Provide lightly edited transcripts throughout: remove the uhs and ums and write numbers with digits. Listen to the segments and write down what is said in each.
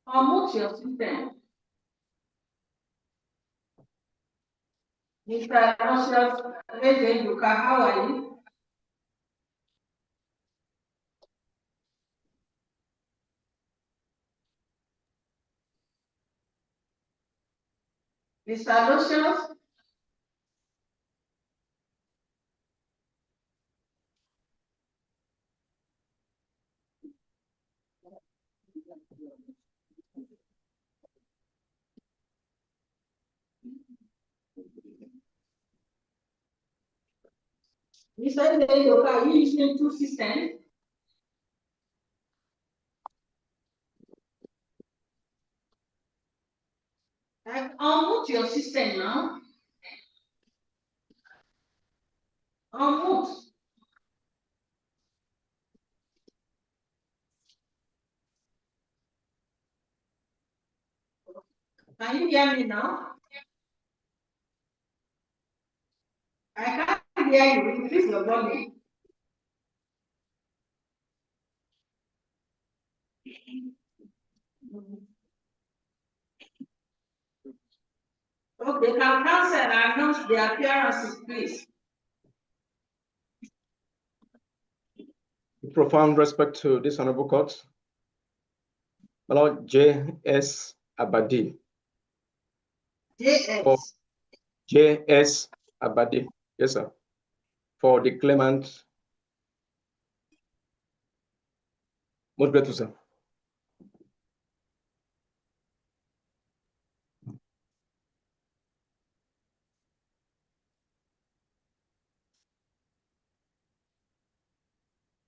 Unmute your system. Mr. Anosius Ezenduka, how are you? Mr. Anosius? Mr. Ezenduka, are you using two systems? Unmute your system now. Unmute. Can you hear me now? I can't hear you. Increase your volume. Okay, can counsel announce the appearances, please? With profound respect to this honorable court, my Lord J.S. Abadi. J.S. J.S. Abadi, yes, sir. For the claimant, most grateful, sir.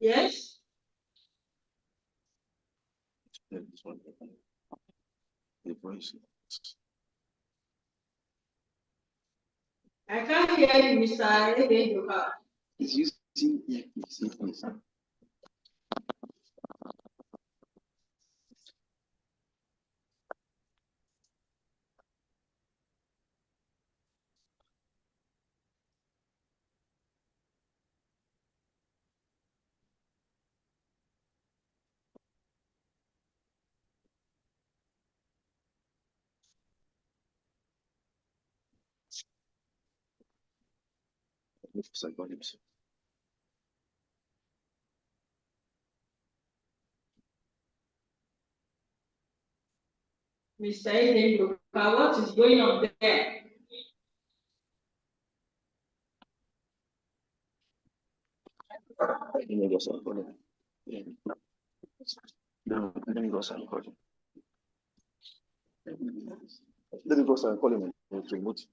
Yes. The voice. I can't hear you, Mr. Ezenduka. It's using earpiece. Volumes. Mr. Ezenduka, what is going on there? Let me go some volume. No, let me go some volume. Let me go some volume. Remote.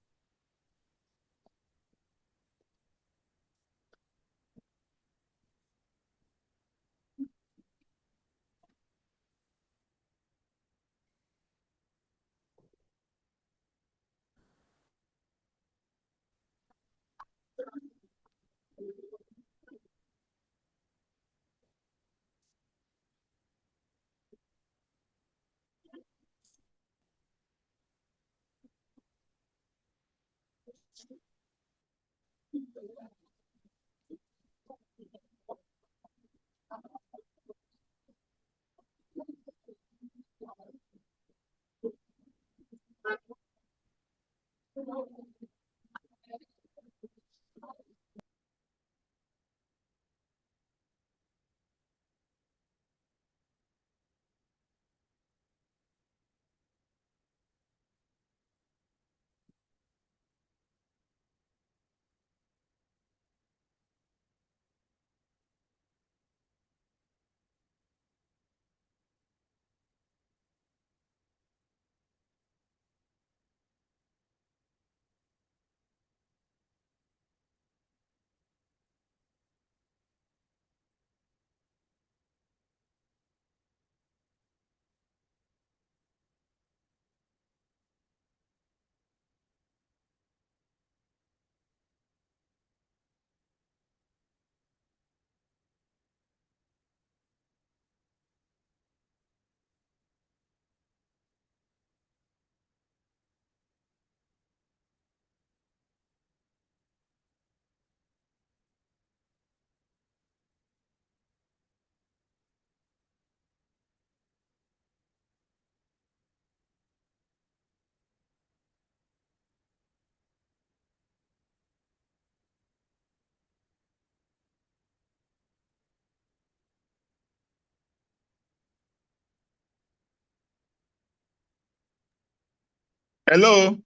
Hello?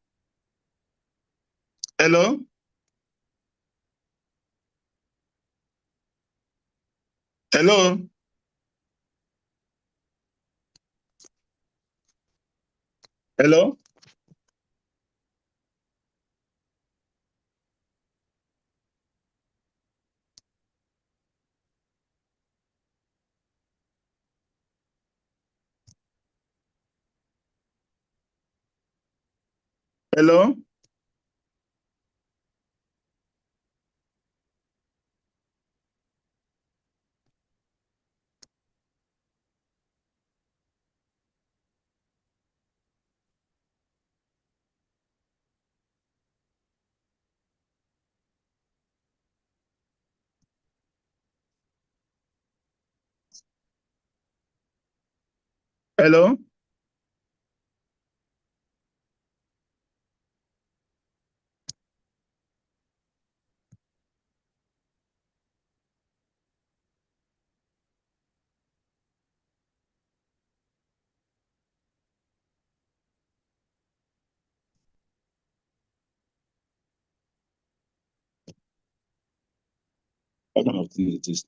Hello? Hello? Hello? Hello? Hello? I don't know if it is.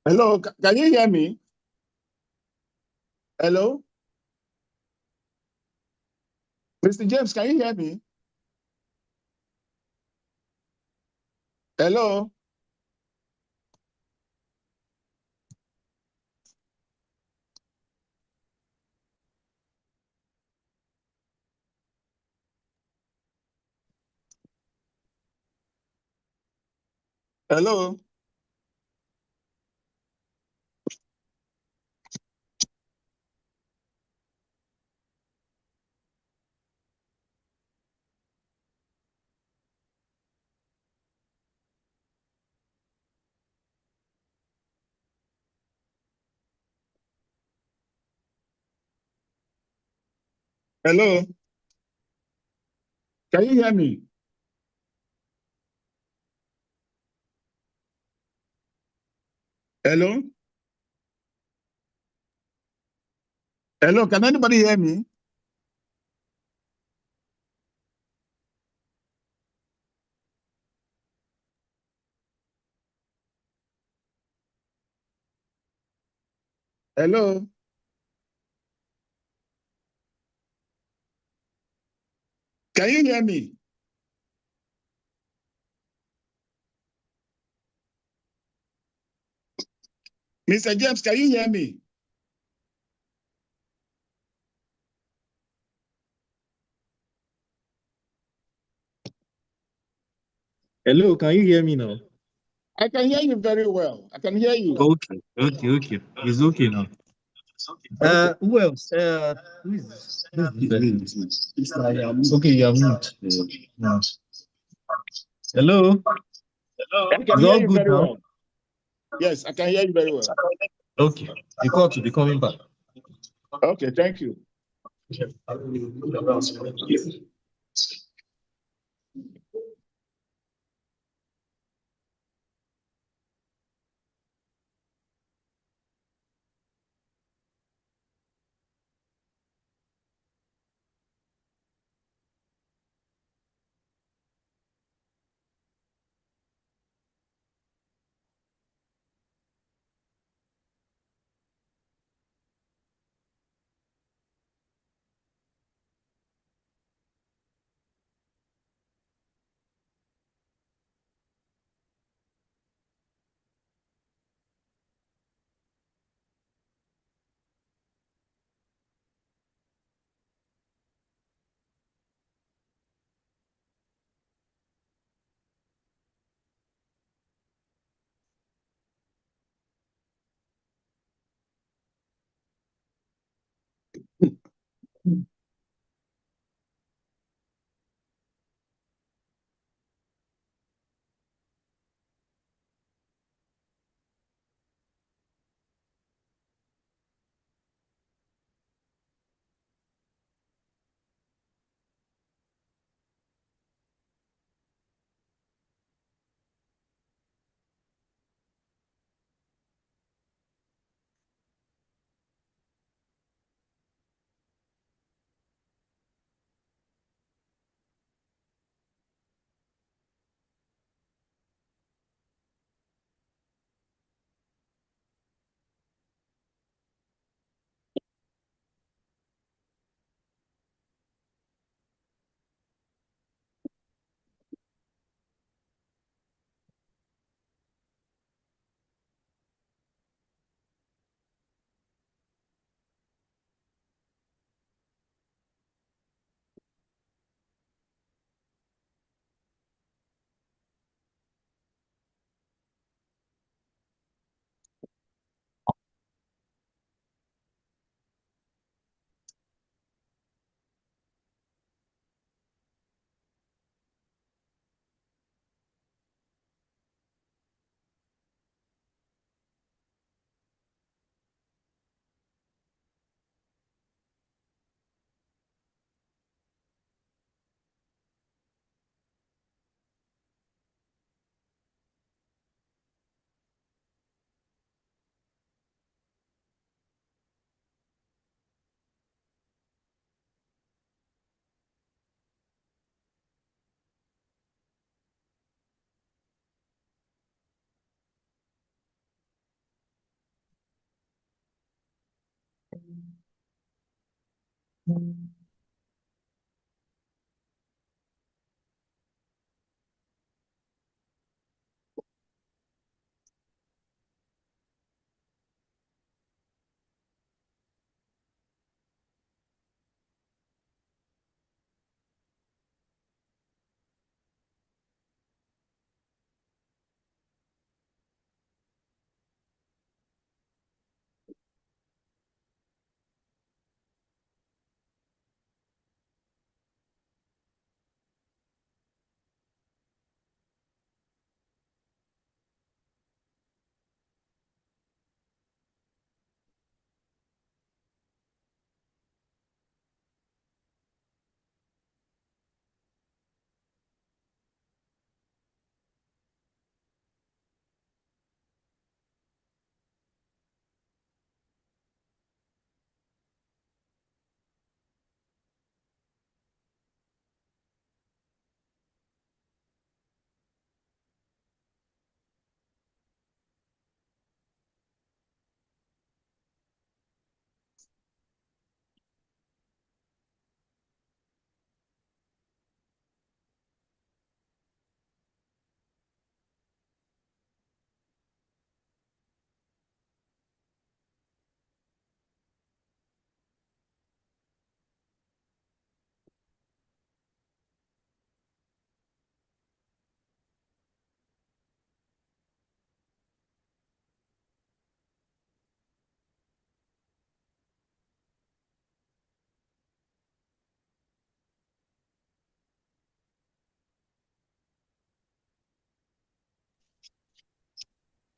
Hello? Can you hear me? Hello? Mr. James, can you hear me? Hello? Hello? Hello? Can you hear me? Hello? Hello, can anybody hear me? Hello? Can you hear me? Mr. James, can you hear me? Hello, can you hear me now? I can hear you very well. I can hear you. Okay. It's okay now. Who else? Who is this? Okay, you are mute. Yeah. Hello? I can It's hear all you good very now? well. Yes, I can hear you very well. Okay. The call to be coming back. Okay, thank you.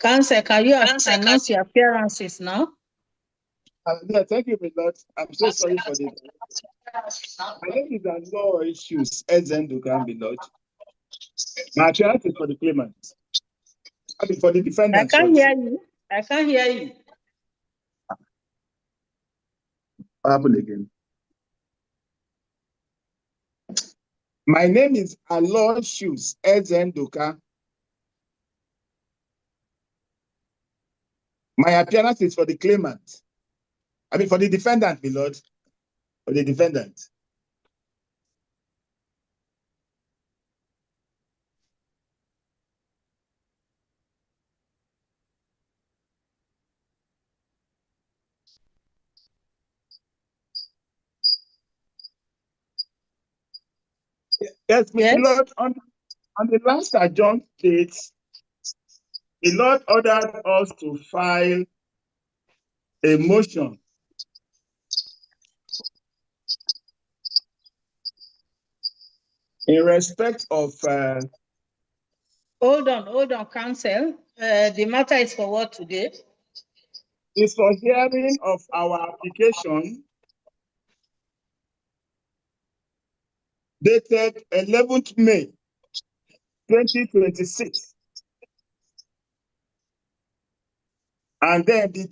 Council, can you announce your appearances now? Yeah, thank you, my Lord. I'm so sorry for this. My name is no issues. Ezenduka, my Lord. My appearance is for the claimant. I mean, for the defendant. I can't hear you. I can't hear you. What happened again? My name is Aloysius Ezenduka. My appearance is for the claimant. I mean, for the defendant, my Lord. For the defendant. Yes, my Lord. On the last adjourned date, the Lord ordered us to file a motion in respect of Hold on, Council. The matter is for what today? is for hearing of our application dated 11th May 2026. And then the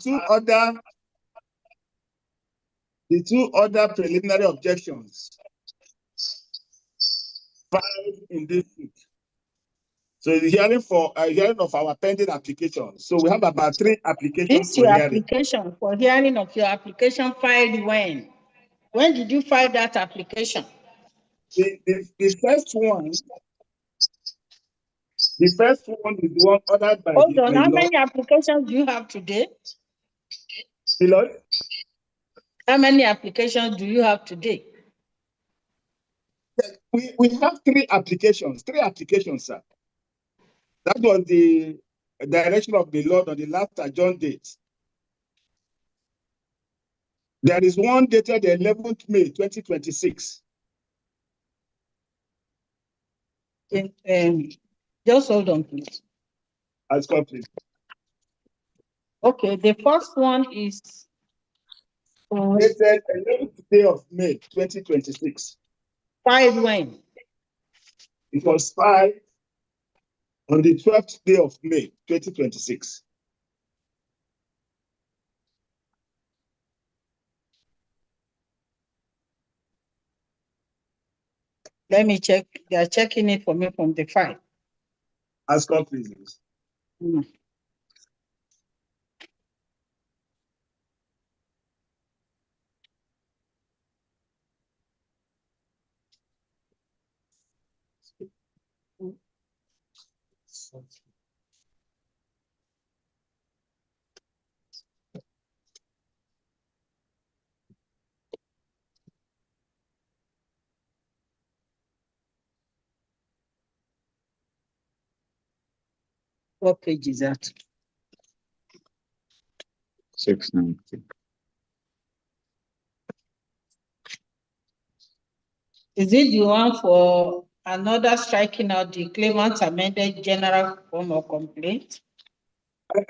two other preliminary objections filed in this suit. So the hearing for hearing of our pending application. So we have about 3 applications This for your hearing. application for hearing of your application filed when? When did you file that application? The first one is the one ordered by Hold the on, my how Lord. many applications do you have today? My Lord, How many applications do you have today? we have 3 applications. 3 applications, sir. That was the direction of the Lord on the last adjourned date. There is one dated 11th May 2026. Just hold on, please. As complete. Okay, the first one is Dated 11th day of May 2026. filed when? It was filed on the 12th day of May 2026. Let me check. They are checking it for me from the file. As complete. Mm. What page is that? 690. Is it the one for another striking out the claimant's amended general form of complaint?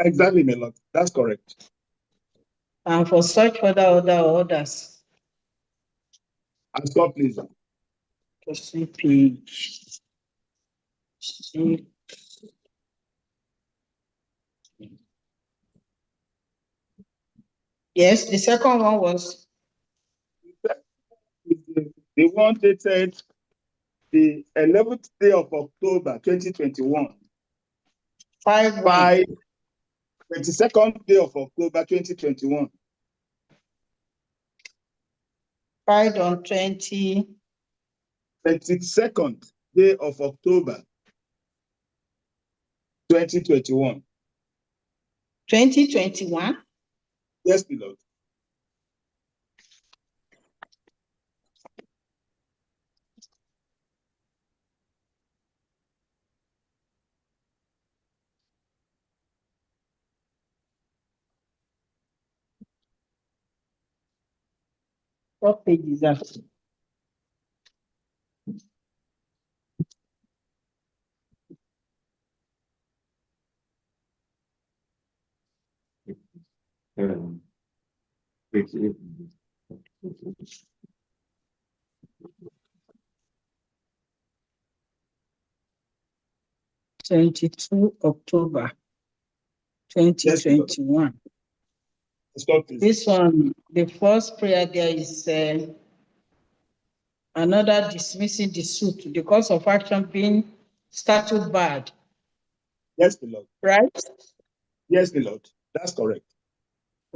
Exactly, my Lord. That's correct. And for such other orders? As complete. To see page. See. Yes, the second one was The one dated the 11th day of October 2021. filed when? By 22nd day of October 2021. Filed on 22nd 22nd day of October 2021. 2021. Yes, my Lord. What page is that? October 2021. Stop, please. This one, the first prayer there is another dismissing the suit, the cause of action being statute barred, Yes, my Lord. right? Yes, my Lord. That's correct.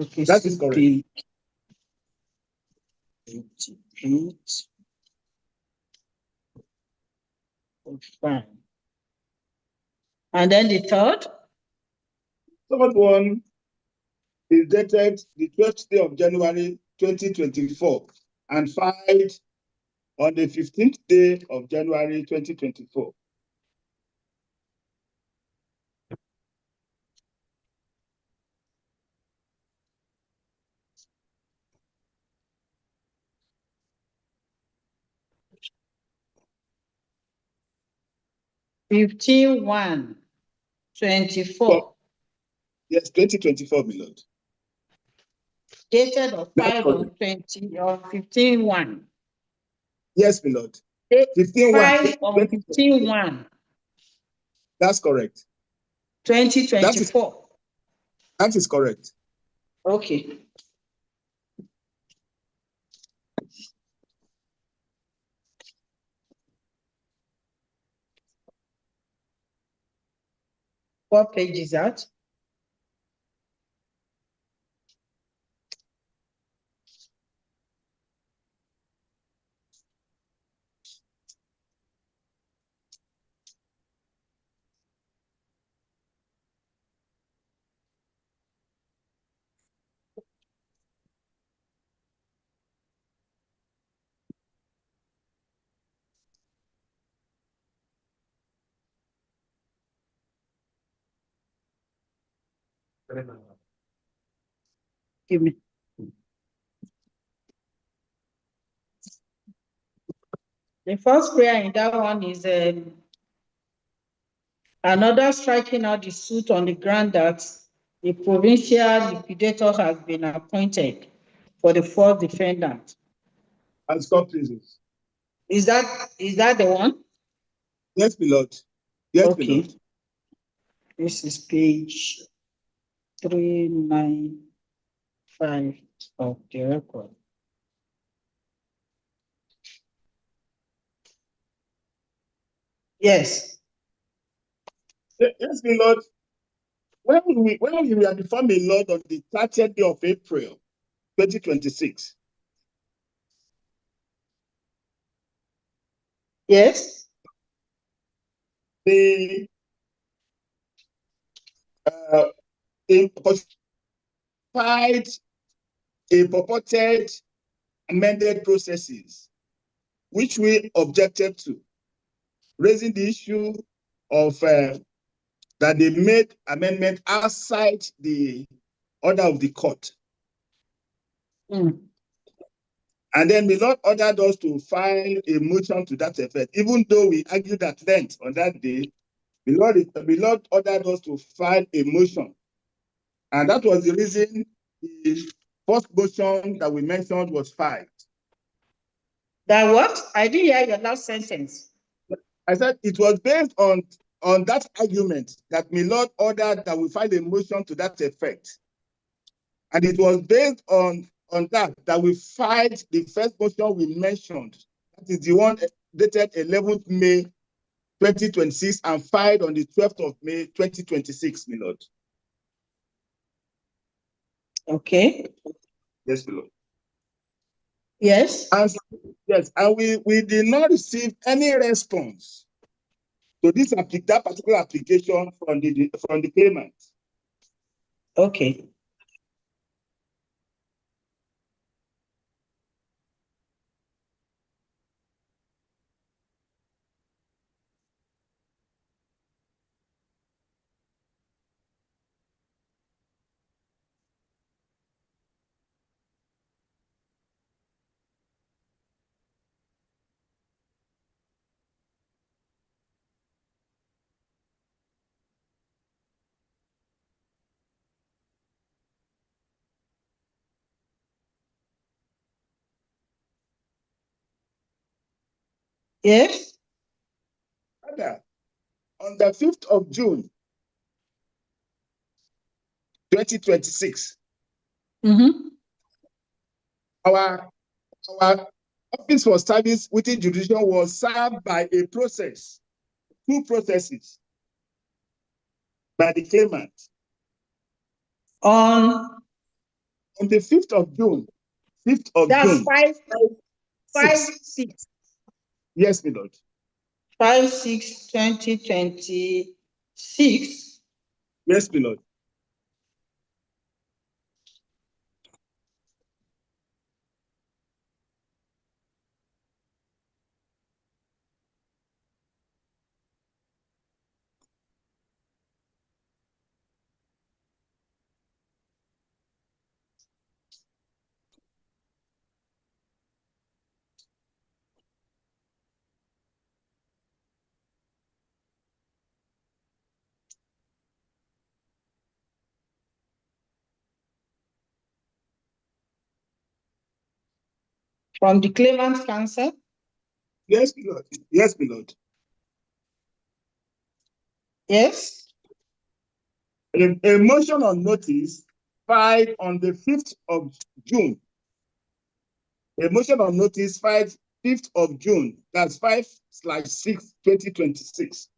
Okay, That is correct. page 88. Fine. And then the third? Third one is dated the 12th day of January 2024 and filed on the 15th day of January 2024. Fifteen 1/24. Yes, 2024, my Lord. Dated or That's filed on correct. 15/1. Yes, my Lord. Filed 15/1, on 2024. 15/1, That's correct. 2024. That is correct. Okay. What page is that? Give me. The first prayer in that one is another striking out the suit on the ground that the provincial liquidator has been appointed for the fourth defendant. And stop, please. Is that the one? Yes, my Lord. Yes, my Okay. Lord. This is page 395 of the record. Yes. Yes, my Lord. When we were before my Lord on the 30th day of April, 2026. Yes. The purported amended processes, which we objected to, raising the issue of that they made amendment outside the order of the court. Mm. And then the Lord ordered us to file a motion to that effect, even though we argued at length on that day. The Lord ordered us to file a motion. And that was the reason the first motion that we mentioned was filed. That what? I didn't hear your last sentence. I said it was based on that argument that my Lord ordered that we file a motion to that effect. And it was based on that we filed the first motion we mentioned. That is the one dated 11th May 2026 and filed on the 12th of May 2026, my Lord. Okay. Yes, my Lord. Yes. And yes, and we did not receive any response to that particular application from the claimant. Okay. Yes. Further, on the 5th of June, 2026, Mm-hmm. our office for service within jurisdiction was served by a process, 2 processes by the claimant. On the 5th of June, 5th of that's June. 5/6. Yes, my lord. 5/6/2026. Yes, my lord. From the claimant's counsel. Yes, my lord. Yes, my lord. Yes. A motion on notice filed on the 5th of June. A motion on notice filed 5th of June. That's 5/6/2026.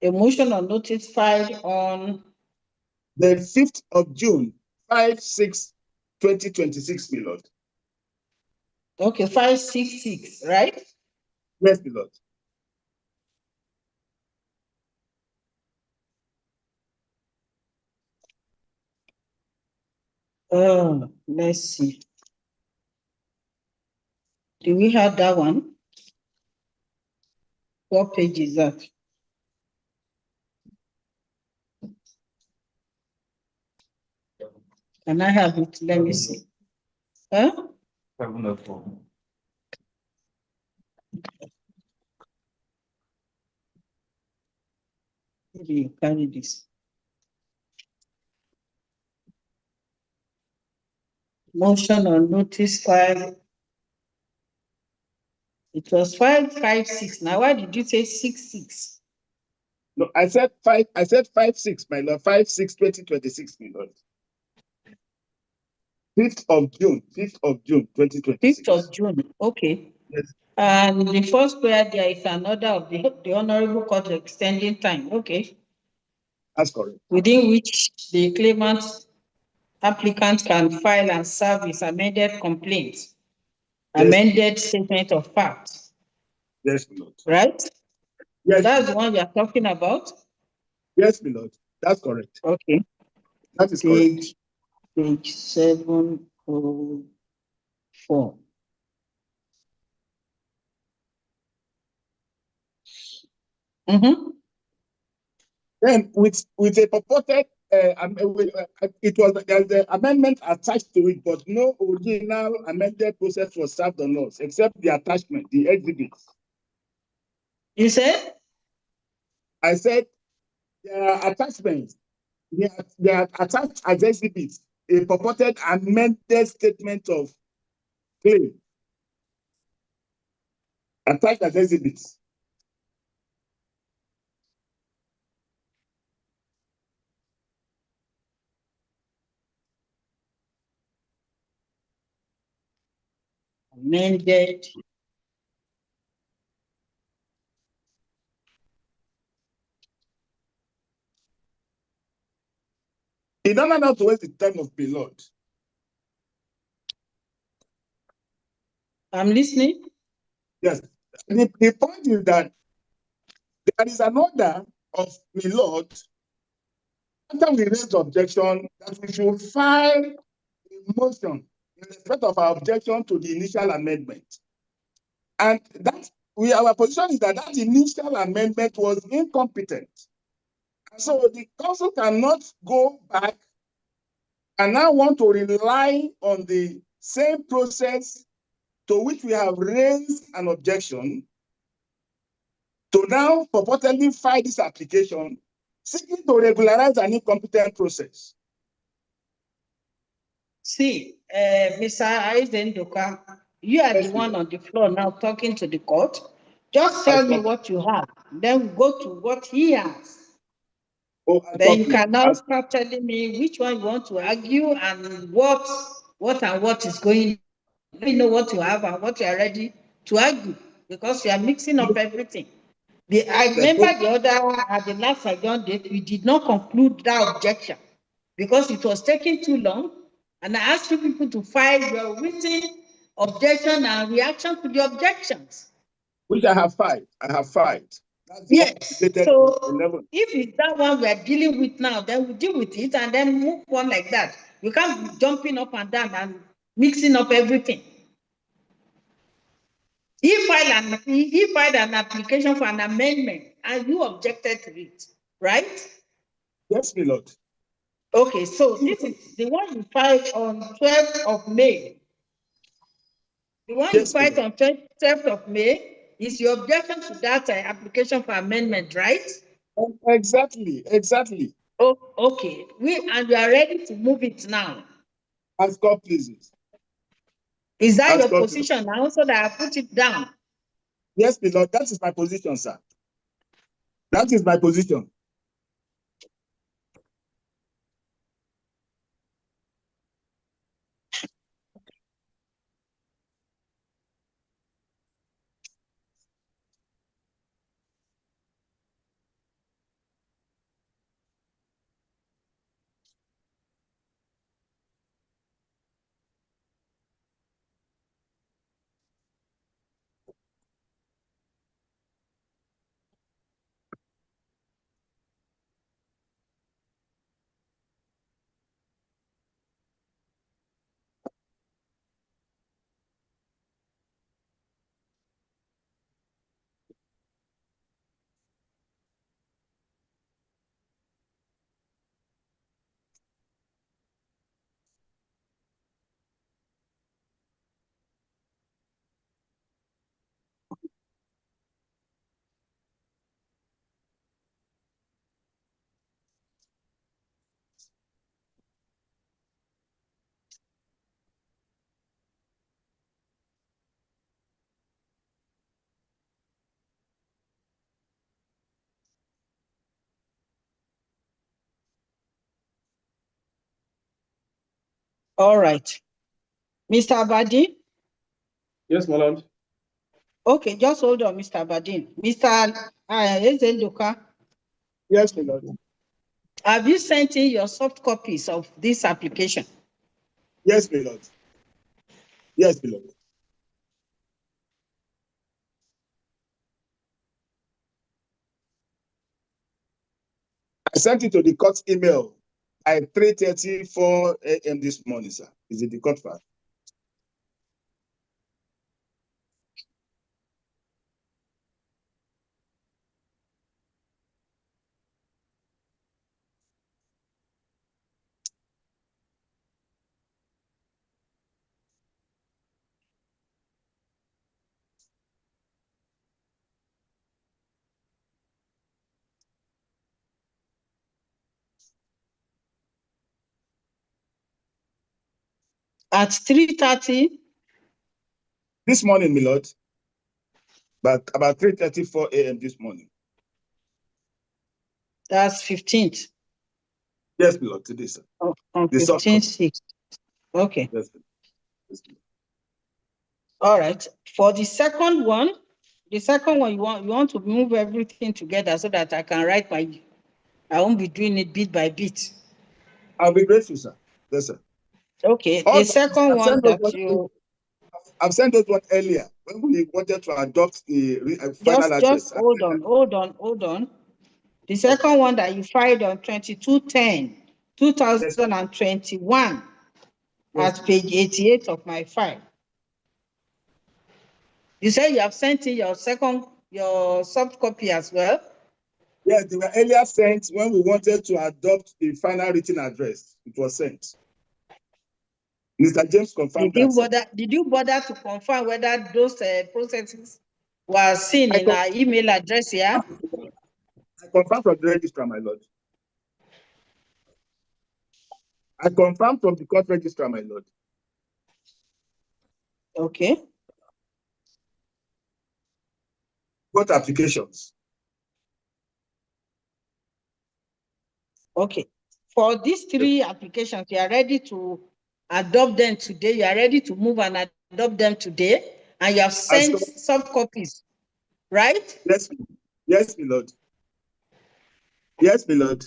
A motion on notice filed on The 5th of June, 5/6/2026, my lord. okay 5/6/6, right? Yes, my lord. Oh, let's see. Do we have that one? What page is that? Can I have it? Let me see. Huh? 704. Maybe you carry this. Motion on notice filed. It was 5/5/6. Now, why did you say 6/6? No, I said 5/6, my lord. 5/6/2026, my lord. 5th of June, 2026. 5th of June. Okay. Yes. And the first prayer there is an order of the Honorable Court extending time. Okay. That's correct. Within which the claimant applicant can file and serve his amended complaint, Yes. amended statement of fact. Yes, my lord. Right? Yes, That's the one you're talking about? yes, my lord. That's correct. Okay. That is correct. Page 704. Mm-hmm. Then with a purported, it was there's the amendment attached to it, but no original amended process was served on us except the attachment, the exhibits. You said? I said there are attachments. They are attached as exhibits. A purported amended statement of claim attached as exhibits. Amended. In order not to waste the time of the Lord. I'm listening. Yes. The point is that there is an order of the Lord after we raised objection that we should file a motion in respect of our objection to the initial amendment. And that our position is that that initial amendment was incompetent. And so the council cannot go back and now want to rely on the same process to which we have raised an objection to now purportedly file this application, seeking to regularize an incompetent process. See, Mr. Aizendoka, you are the one on the floor now talking to the court. Just tell me what you have. Then we go to what he has. Oh, Then you can now start telling me which one you want to argue and what is going on. Let me know what you have and what you are ready to argue, because you are mixing up everything. I remember the other, at the last adjourned date, we did not conclude that objection because it was taking too long. And I asked you people to file your written objection and reaction to the objections. Which I have filed. Yes. So if it's that one we are dealing with now, then we deal with it and then move on like that. You can't be jumping up and down and mixing up everything. He filed an application for an amendment and you objected to it, right? Yes, my lord. Okay, so this is the one you filed on 12th of May. The one you filed on 12th of May is your objection to that application for amendment, right? Exactly. Oh, okay. And we are ready to move it now. As God pleases. Is that your position now, so that I put it down? Yes, my lord. That is my position, sir. That is my position. All right. Mr. Abadi? Yes, my lord. Okay, just hold on, Mr. Abadi. Mr. Ezendoka? Yes, my lord. Have you sent in your soft copies of this application? Yes, my lord. Yes, my lord. I sent it to the court email at 3:34 a.m. this morning, sir. Is it the court file? At 3:30? This morning, my lord. But about 3:34 a.m. this morning. That's 15th. Yes, my lord, today, sir. Oh, on The soft copy. 15th. Okay. Yes, yes. All right. For the second one you want to move everything together so that I can write I won't be doing it bit by bit. I'll be grateful, sir. Yes, sir. Okay. Also, The second one that you I've sent those one earlier when we wanted to adopt the final address. Just hold on. The second one that you filed on 22/10/2021 at page 88 of my file. You say you have sent in your soft copy as well? Yes, they were earlier sent when we wanted to adopt the final written address. It was sent. Mr. James confirmed that. Did you bother to confirm whether those processes were seen in our email address here? I confirmed from the registrar, my lord. I confirm from the court register, my lord. Okay. Both applications. Okay. For these three applications, you are ready to adopt them today. You are ready to move and adopt them today, and you have sent soft copies, right? Yes, yes, my lord. Yes, my lord.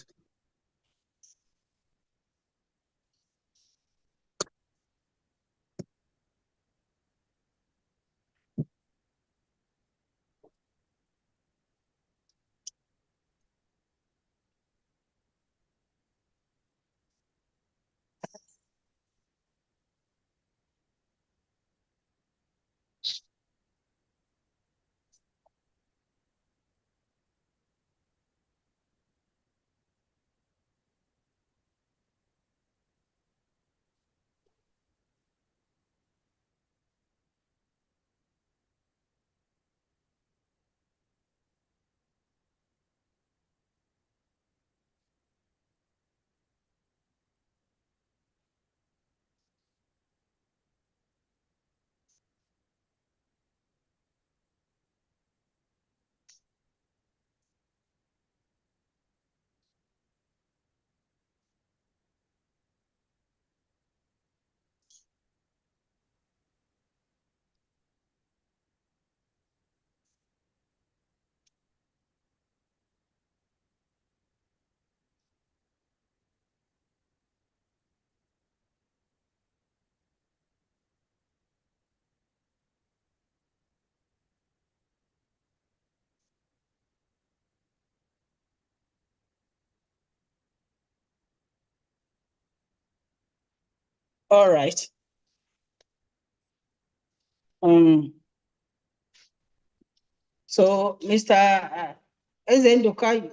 All right. So, Mr. Ezendoka,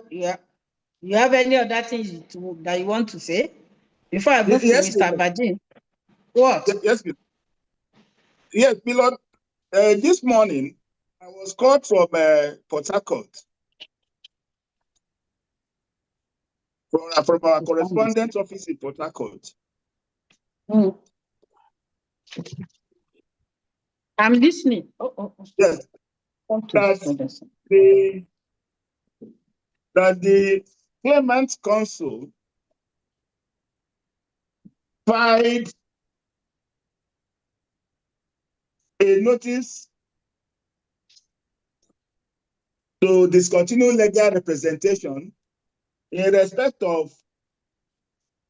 you have any other things that you want to say before I move Yes, to Mr. Badin? What? yes, yes, my lord. This morning, I was called from Port Harcourt from our correspondent office in Port Harcourt. Mm. I'm listening. Oh. Yes, Come to this medicine. that the Claimant Council filed a notice to discontinue legal representation in respect of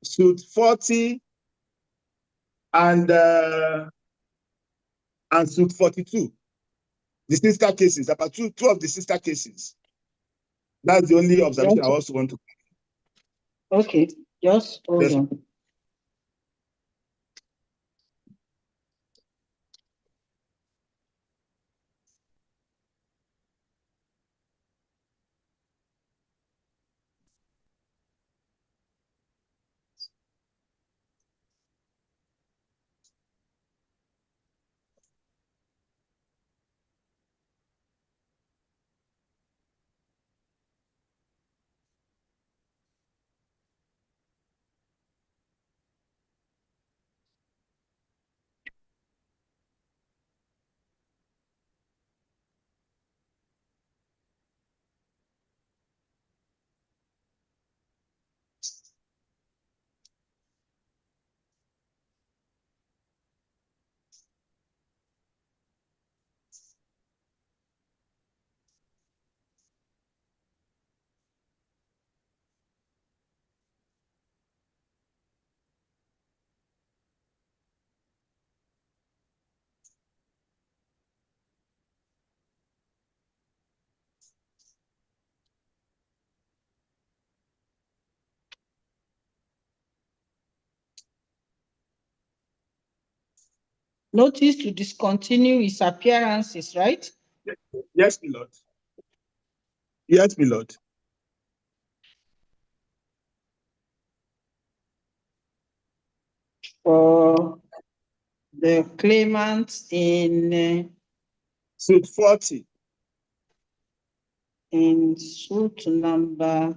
suit 40 and suit 42. The sister cases, about two of the sister cases. That's the only observation I also want to. Okay, just hold Yes. on. Notice to discontinue his appearances, right? Yes, my lord. Yes, my lord. For the claimant in suit 40. In suit numbers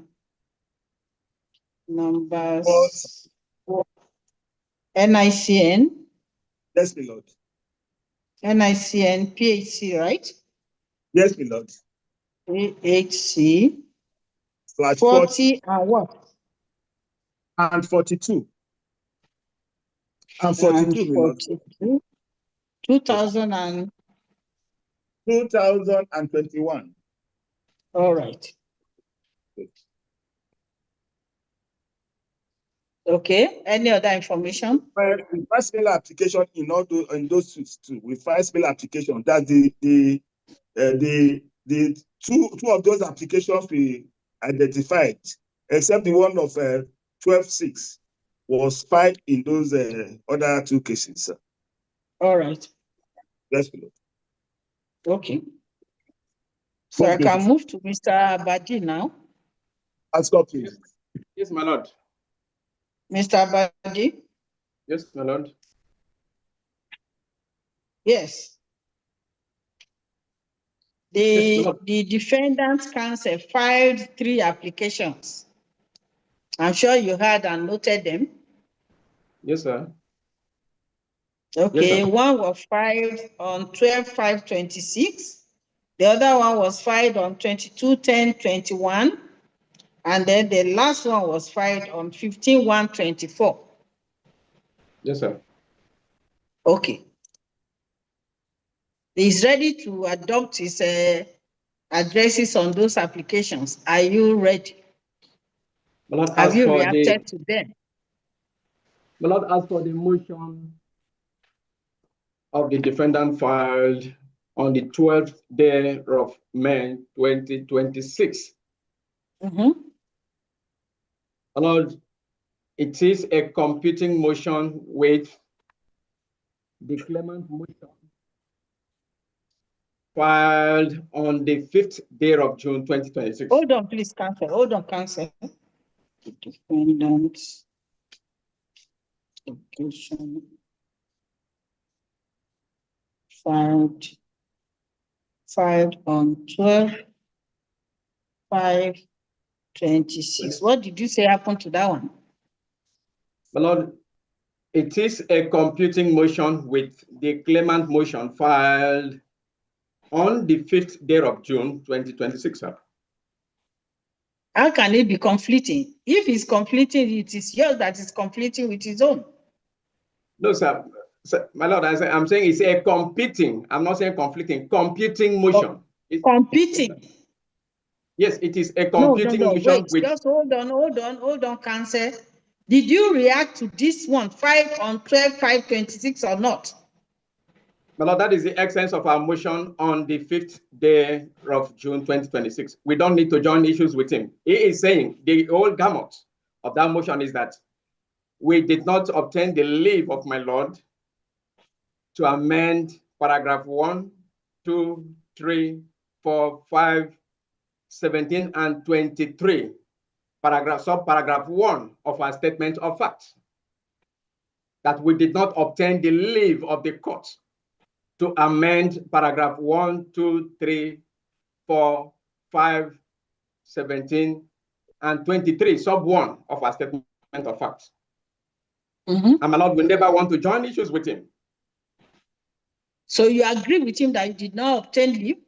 NICN, Yes, my lord. NICN, PHC, right? Yes, my lord. PHC, /40 40 and what? and 42. And And 42, my lord. 42, 2000 and, 2021. all right. Okay, any other information? We file similar application in all those suits too. We file similar application. That's the two of those applications we identified, except the one of 12/6 was filed in those other two cases. Sir. All right. Yes, my lord. Okay. So I can move to Mr. Abadi now. Ask up, please. Yes, my lord. Mr. Abadi? Yes, my lord. Yes. Yes, my lord. The defendant's counsel filed 3 applications. I'm sure you heard and noted them. Yes, sir. Okay, Yes, sir. one was filed on 12/5/26. The other one was filed on 22/10/21. And then the last one was filed on 15/1/24. Yes, sir. Okay. He's ready to adopt his addresses on those applications. Are you ready? My lord, Have as you for reacted to them? my lord, as for the motion of the defendant filed on the 12th day of May 2026, Mm-hmm. my lord, it is a competing motion with the claimant motion filed on the 5th day of June 2026. Hold on, please, counsel. Hold on, counsel. Defendant's application filed on 12/5/26. What did you say happened to that one? My lord, it is a computing motion with the claimant motion filed on the 5th day of June 2026, sir. How can it be conflicting? If it's conflicting, it is yours that is conflicting with his own. No, sir. My lord, I'm saying it's a competing, I'm not saying conflicting, computing motion. Competing. Yes, it is a No, computing motion wait, with. just hold on, counsel. Did you react to this one filed on 12/5/26 or not? My lord, that is the essence of our motion on the 5th day of June 2026. We don't need to join issues with him. He is saying the whole gamut of that motion is that we did not obtain the leave of my lord to amend paragraph 1, 2, 3, 4, 5, 17, and 23, subparagraph 1 of our statement of fact, that we did not obtain the leave of the court to amend paragraph 1, 2, 3, 4, 5, 17, and 23, sub 1 of our statement of fact. Mm-hmm. And my lord, we never want to join issues with him. So you agree with him that you did not obtain leave?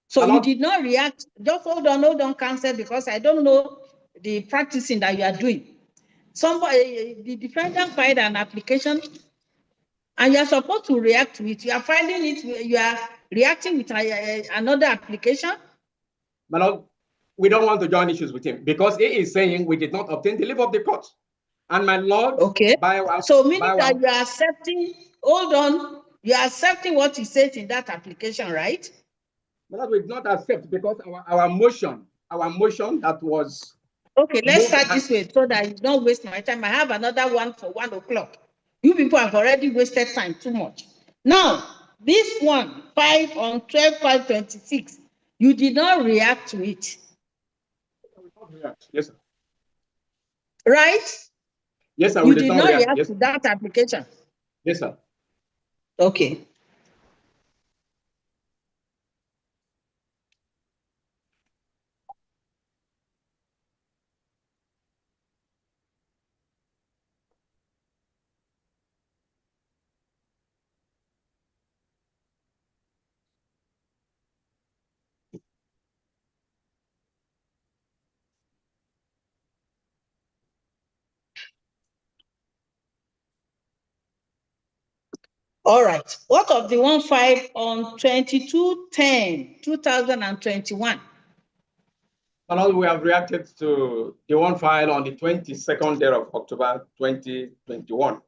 So you did not react. Just hold on, counsel, because I don't know the practicing that you are doing. Somebody, the defendant filed an application, and you are supposed to react to it. You are filing it. You are reacting with another application. My lord, we don't want to join issues with him because he is saying we did not obtain the leave of the court. And my lord, okay, so meaning that you are accepting. Hold on, you are accepting what he says in that application, right? My lord, we did not accept because our motion that was. Okay, let's start this way so that you don't waste my time. I have another one for 1 o'clock. You people have already wasted time too much. Now, this one, 5 on 12/5/26, you did not react to it. Yes, sir. Right? Yes, sir. You did not react to that application. Yes, sir. Okay. All right. What of the one filed on 22/10/2021? And we have reacted to the one filed on the 22nd day of October 2021.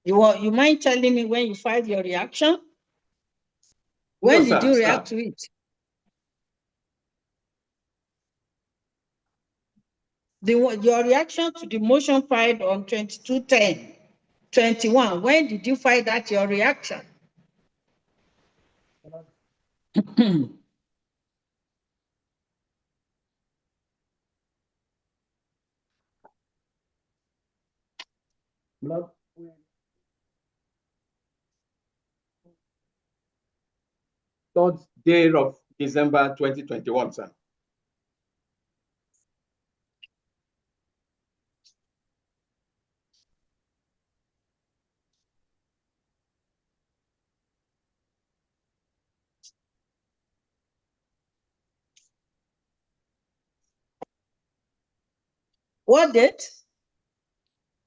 You mind telling me when you filed your reaction? When did you react to it? Your reaction to the motion filed on 22/10/21. When did you file that your reaction? Third day of December 2021, sir. What date?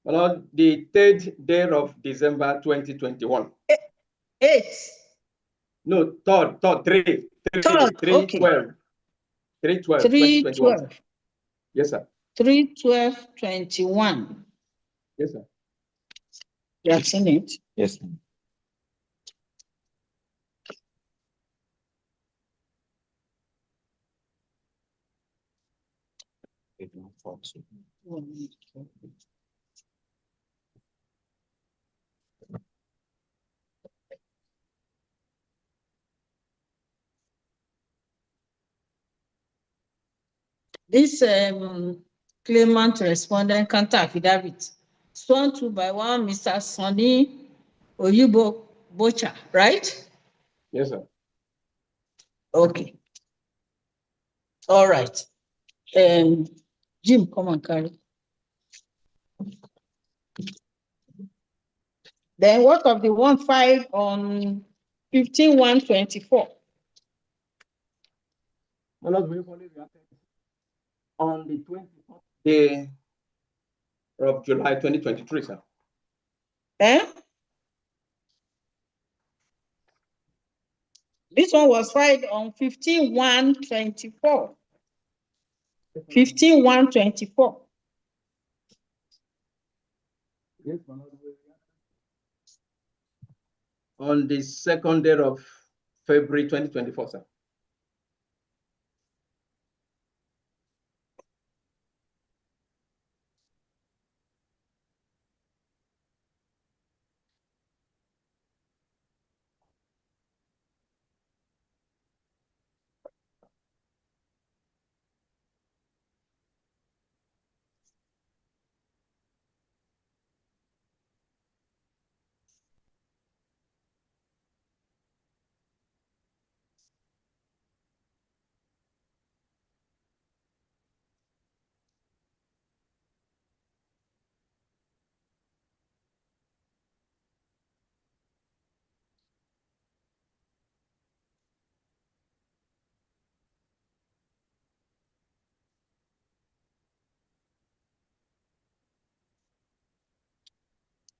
Well, the third day of December 2021. 8. No, third, 3, Third, okay. 3/12, 3/12, 2021. 3/12. Yes, sir. 3/12/21. Yes, sir. You have seen it? Yes. This claimant respondent counter affidavit sworn to by one Mr. Sonny Oyubo Bocha, right? Yes, sir. Okay. All right. Jim, come and carry. Then what of the one filed on 15/1/24? Well, we only reacted on the 24th day of July 2023, sir. This one was filed on 15/1/24. 15/1/24. Yes, on the second day of February 2024, sir.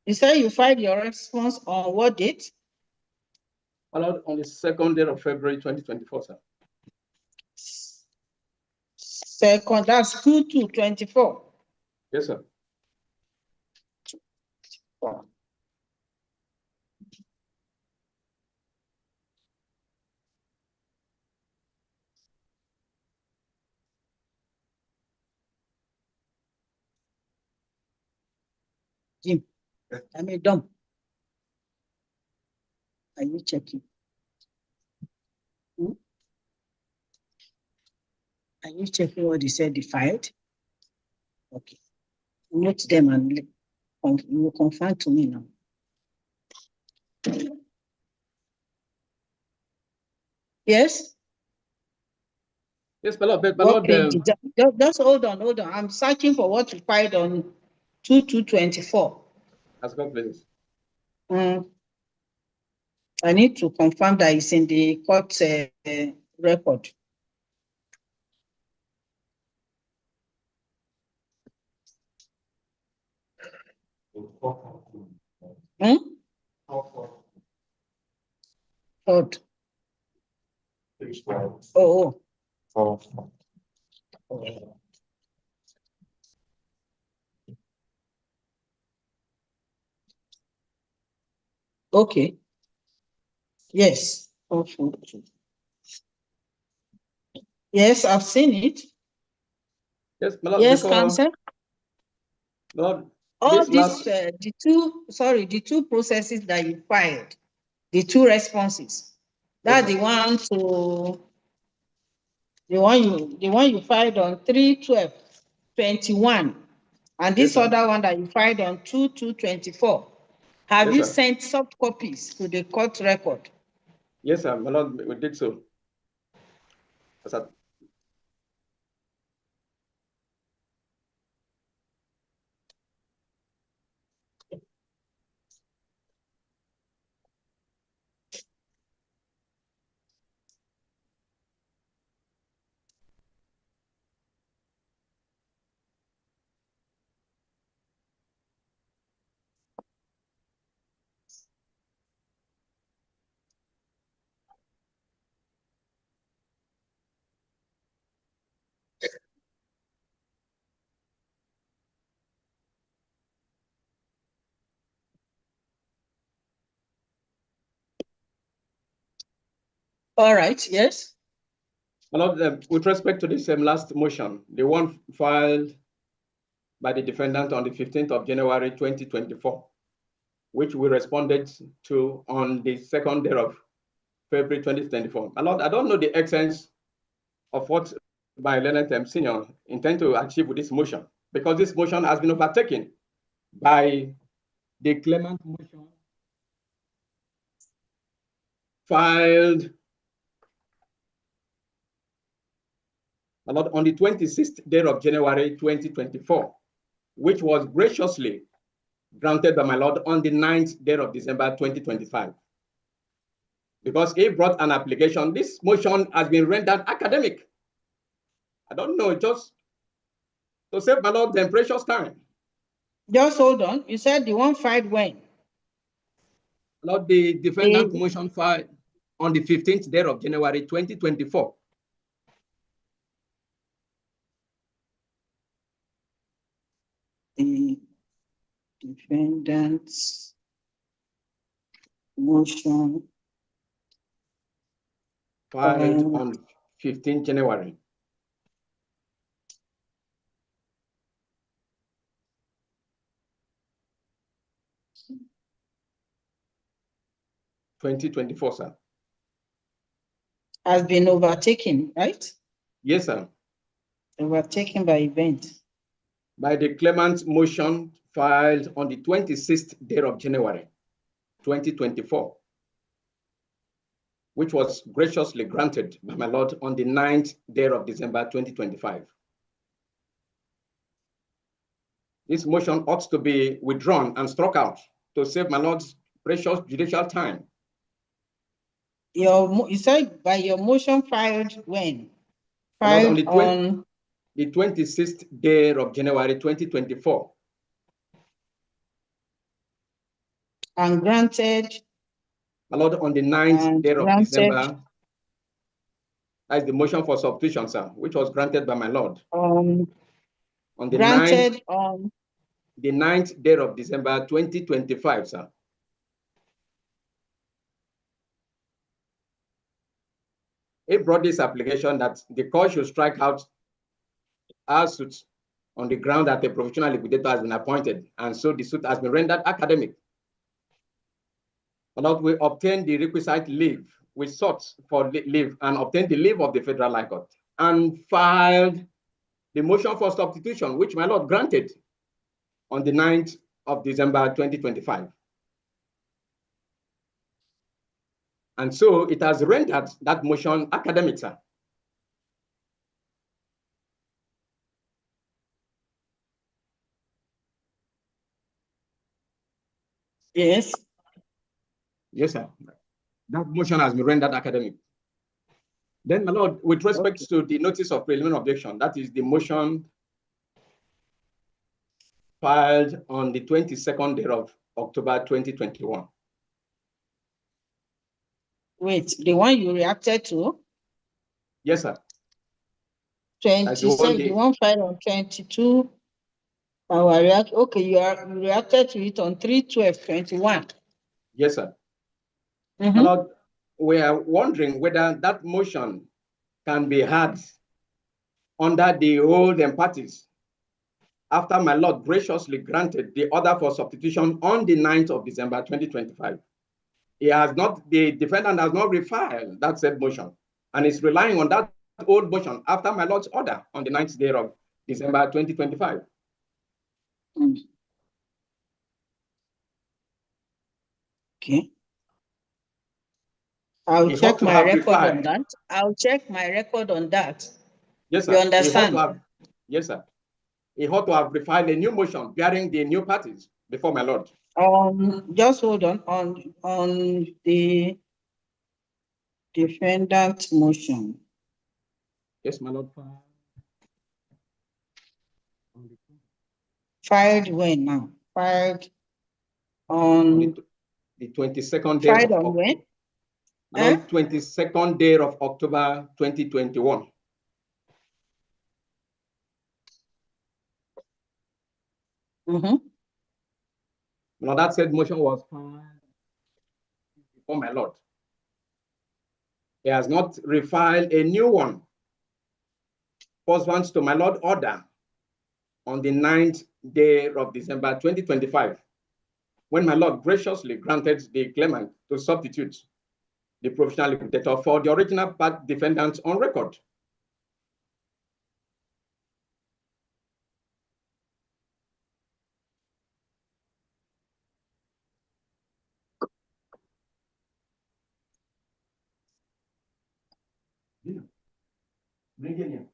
You say you filed your response on what date? Allowed on the second day of February 2024, sir. Second, that's 2/2/24. Yes, sir. Jim, I mean, dumb. Are you checking? Are you checking what he said he filed? Okay. Note them and you confirm to me now. Yes? Yes, my lord, but my What lord, page is that? Just hold on. I'm searching for what you filed on 2/2/24. as God pleases. I need to confirm that it's in the court record. Court. Oh. Okay. Yes. Yes, I've seen it. Yes, my lord, Yes, because, counsel. Lord, All this these, last, the two processes that you filed, the two responses. That's yes, the one you filed on 3/12/21, and this yes, sir. other one that you filed on 2/2/24. Have Yes, you sir. sent soft copies to the court record? Yes, sir, my lord, we did so. Yes, sir. All right, yes. My lord, with respect to this last motion, the one filed by the defendant on the 15th of January 2024, which we responded to on the 2nd day of February 2024. My lord, I don't know the essence of what my learned senior intend to achieve with this motion, because this motion has been overtaken by the claimant motion filed on the 26th day of January 2024, which was graciously granted by my lord on the 9th day of December 2025. Because he brought an application, this motion has been rendered academic. I don't know, just to save my lord the precious time. Just hold on. You said the one filed when? Lord, the defendant motion filed on the 15th day of January 2024. The defendant's motion Filed on 15th January. (2024), sir. has been overtaken, right? Yes, sir. Overtaken by event. By the claimant's motion filed on the 26th day of January 2024, which was graciously granted by my lord on the 9th day of December 2025. This motion ought to be withdrawn and struck out to save my lord's precious judicial time. You said by your motion filed when? Filed Filed on the 26th day of January 2024. And granted. My lord, on the 9th day of December. That's the motion for substitution, sir, which was granted by my lord. On the granted 9th, on the 9th day of December 2025, sir. He brought this application that the court should strike out our suit on the ground that a professional liquidator has been appointed, and so the suit has been rendered academic. But we obtained the requisite leave. We sought for leave and obtained the leave of the Federal High Court and filed the motion for substitution, which my lord granted. on the 9th of December 2025. And so it has rendered that motion academic, sir. Yes. Yes, sir. That motion has been rendered academic. Then, my Lord, with respect to the notice of preliminary objection, that is the motion filed on the 22nd day of October 2021. Wait, the one you reacted to? Yes, sir. 27, the one filed on 22. Okay, you reacted to it on 3/12/21. Yes, sir. Mm-hmm. My Lord, we are wondering whether that motion can be had under the old parties after my Lord graciously granted the order for substitution on the 9th of December 2025. The defendant has not refiled that said motion and is relying on that old motion after my Lord's order on the 9th day of December 2025. Okay. I'll check my record on that. I'll check my record on that. Yes, sir. You understand? Yes, sir. He ought to have refiled a new motion bearing the new parties before my Lord. Just hold on the defendant motion. Yes, my Lord. Filed when now? Filed on the 22nd day filed of on October. when? On 22nd day of October 2021. Mm-hmm. Now that said motion was filed before my Lord. He has not refiled a new one pursuant to my Lord order on the 9th day of December 2025, when my Lord graciously granted the claimant to substitute the professional liquidator for the original part defendants on record. Bring it in.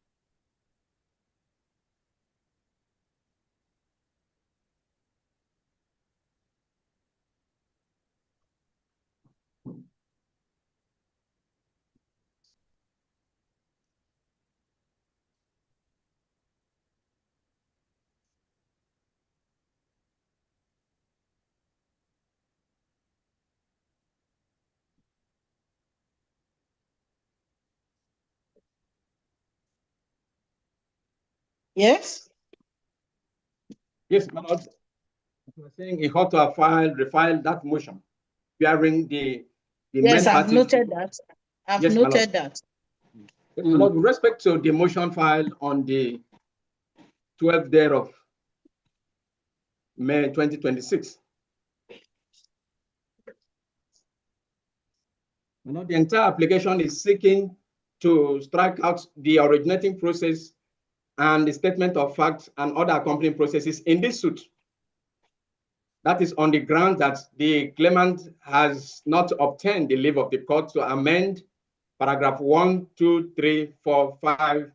Yes. Yes, my Lord. You were saying he ought to have refiled that motion bearing the yes, main I've parties. noted that. I've yes, noted that. Yes, my Lord, with respect to the motion filed on the 12th day of May 2026. My Lord, the entire application is seeking to strike out the originating process and the statement of facts and other accompanying processes in this suit. That is on the ground that the claimant has not obtained the leave of the court to amend paragraph 1, 2, 3, 4, 5,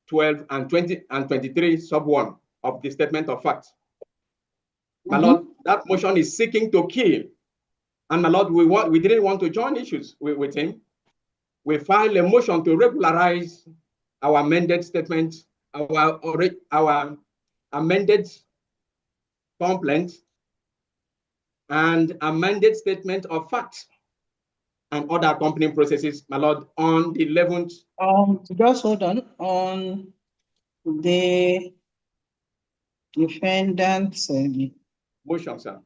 12, and 20 and 23, sub 1 of the statement of facts. My Lord, that motion is seeking to kill. And my Lord, we didn't want to join issues with him. We filed a motion to regularize our amended statement, our amended complaint, and amended statement of facts and other accompanying processes, my Lord, on the 11th. Just hold on the defendant's motion, sir.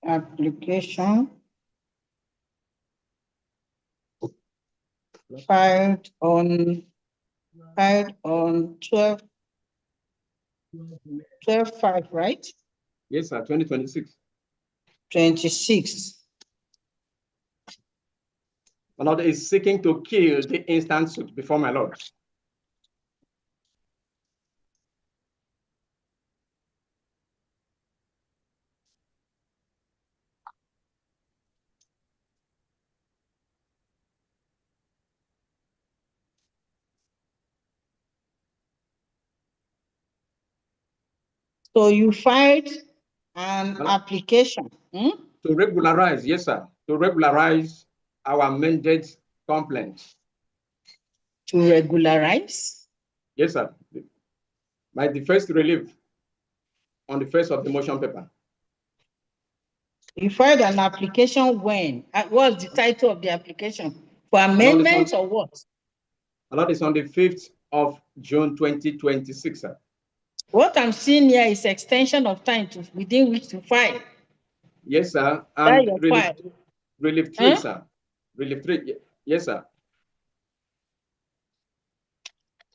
Application filed on 12/5, right? Yes, sir, 2026. 26. My Lord is seeking to kill the instant suit before my Lord. So you filed an Well, application. to regularize, yes, sir, to regularize our amended complaint. To regularize? Yes, sir. By the first relief on the face of the motion paper. You filed an application when? What's the title of the application? For amendments or what? A lot is on the 5th of June 2026, sir. What I'm seeing here is extension of time to within which to file. Yes, sir. That And your relief, file. relief 3, sir. Relief 3, yes, sir.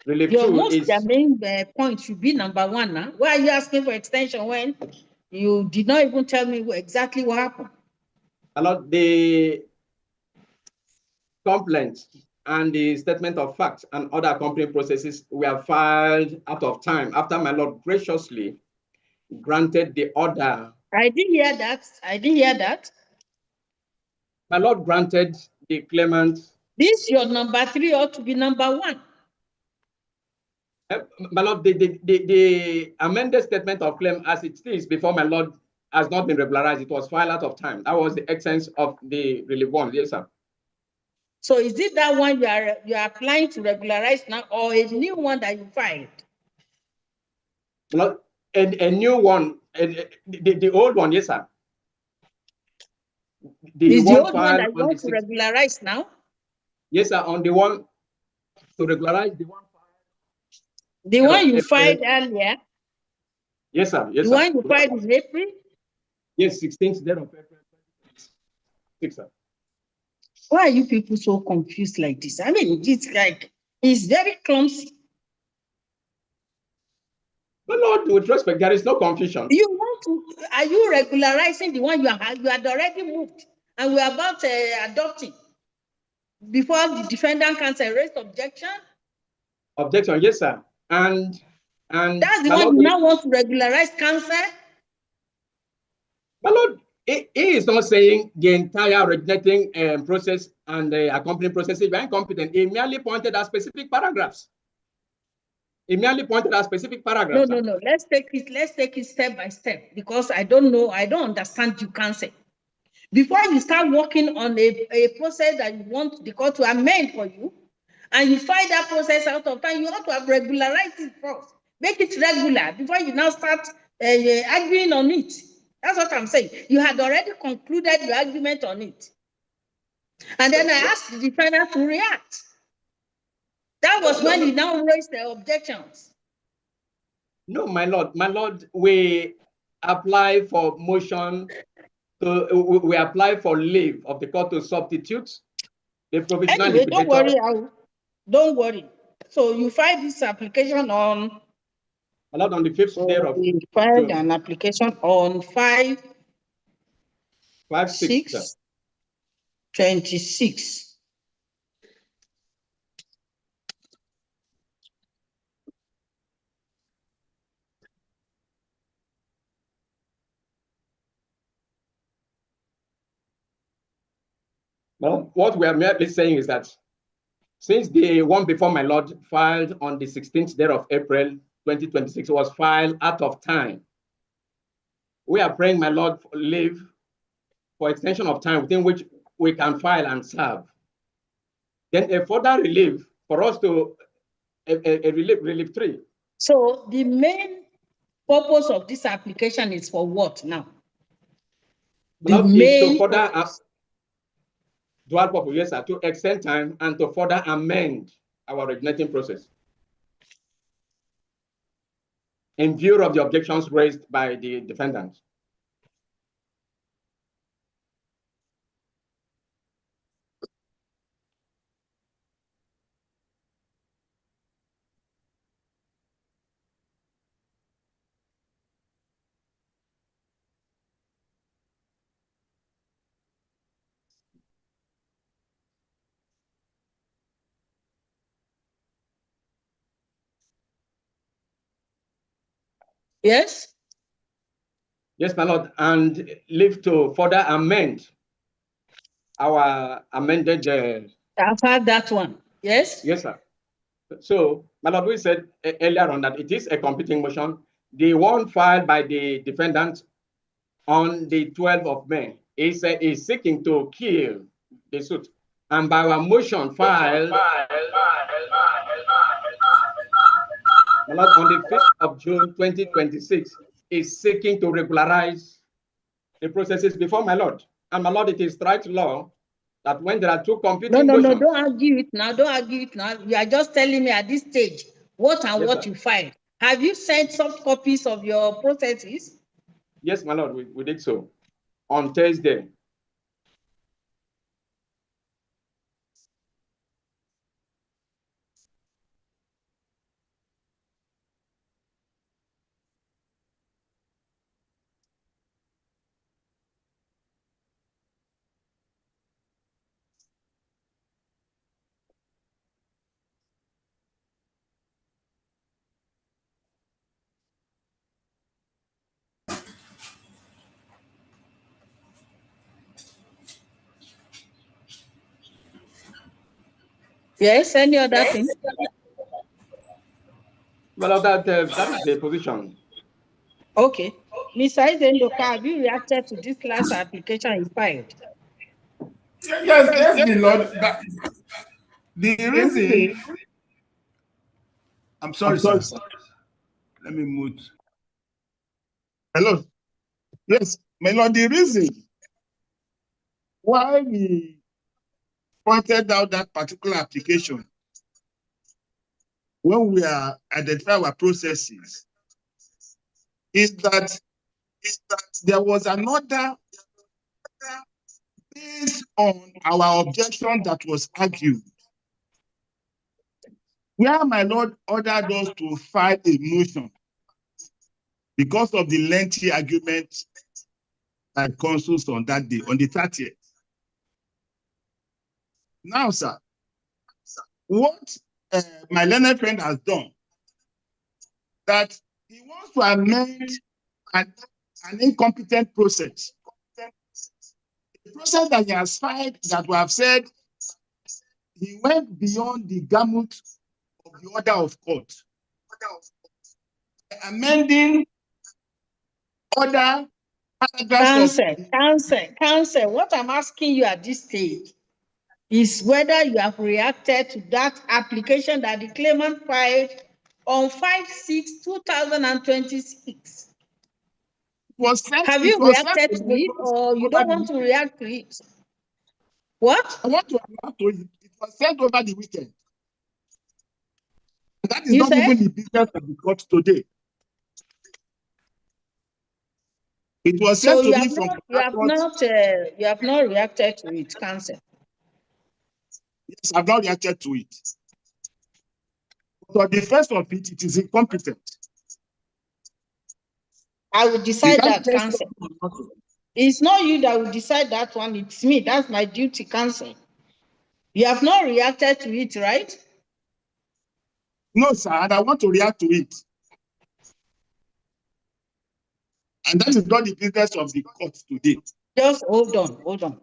Relief Your 2 most is germane point should be number 1 now. Why are you asking for extension when you did not even tell me exactly what happened? a lot the complaints and the statement of facts and other accompanying processes were filed out of time after my Lord graciously granted the order. I didn't hear that. I didn't hear that. My Lord granted the claimant. This your number 3 ought to be number 1. My Lord, the amended statement of claim as it is before my Lord has not been regularized. It was filed out of time. That was the essence of the relief one. Yes, sir. So is it that one you are applying to regularize now, or a new one that you filed? Well, a new one, the old one, yes, sir. Is the old one filed that you on want the to regularize now? Yes, sir. On the one to regularize the one. The one you filed earlier? Yes, sir. Yes, the sir. one you filed in April? Yes, 16th day of April. 6, sir. Why are you people so confused like this? I mean, it's very clumsy. But Lord, with respect, there is no confusion. Are you regularizing the one you had already moved and we're about adopting before the defendant can raise objection? Objection, yes, sir. And that's the one you now want to regularize cancer? My Lord, he is not saying the entire originating process and the accompanying process is very incompetent. He merely pointed at specific paragraphs. No. Let's take it step by step, because I don't understand you cancer. Before you start working on a process that you want the court to amend for you, and you find that process out of time, you ought to have regularized it first. Make it regular before you now start arguing on it. That's what I'm saying. You had already concluded your argument on it. And then I asked the defendant to react. That was when you now raised the objections. No, my Lord, we apply for motion we apply for leave of the court to substitute the provisional liquidator. Don't worry. So you filed this application on? Allowed on the 5th day of you filed an application on 5/6/26. Well, what we are merely saying is that since the one before my Lord filed on the 16th day of April 2026 was filed out of time, we are praying, my Lord, for leave for extension of time within which we can file and serve. Then a further relief for us to a relief 3. So the main purpose of this application is for what now? The main to further dual purpose, yes, sir, to extend time and to further amend our originating process in view of the objections raised by the defendant. Yes? Yes, my Lord, and leave to further amend our amended. I've had that one. Yes? Yes, sir. So, my Lord, we said earlier on that it is a competing motion. The one filed by the defendant on the 12th of May is seeking to kill the suit. And by our motion filed on the 5th of June 2026 is seeking to regularize the processes before my Lord. And my Lord, it is right law that when there are two competing motions. Don't argue it now. Don't argue it now. You are just telling me at this stage what and Yes, what sir. you filed. Have you sent soft copies of your processes? Yes, my Lord, we did so on Thursday. Yes, any other thing? Well, that is the position. Okay. Mr. Izendoka, have you reacted to this last application you filed? Yes, the Lord. The reason. I'm sorry, sir. Let me mute. Hello. Yes, my Lord, the reason why we pointed out that particular application when we are identifying our processes is that there was another based on our objection that was argued, where my Lord ordered us to file a motion because of the lengthy argument by consuls on that day, on the 30th. Now, sir, what my learned friend has done, that he wants to amend an incompetent process. The process that he has filed, that we have said, he went beyond the gamut of the order of court. Amending other paragraphs Counsel. What I'm asking you at this stage is whether you have reacted to that application that the claimant filed on 5/6/2026. Have you reacted to it, or you don't want to react to it? What? I want to react to it. It was sent over the weekend. That is You not said? even the business of the court today. It was So sent to me from you have not reacted to it, counsel. Yes, I've not reacted to it. But the first of it, it is incompetent. I will decide that, counsel. It's not you that will decide that one, it's me. That's my duty, counsel. You have not reacted to it, right? No, sir, and I want to react to it. And that is not the business of the court today. Just hold on.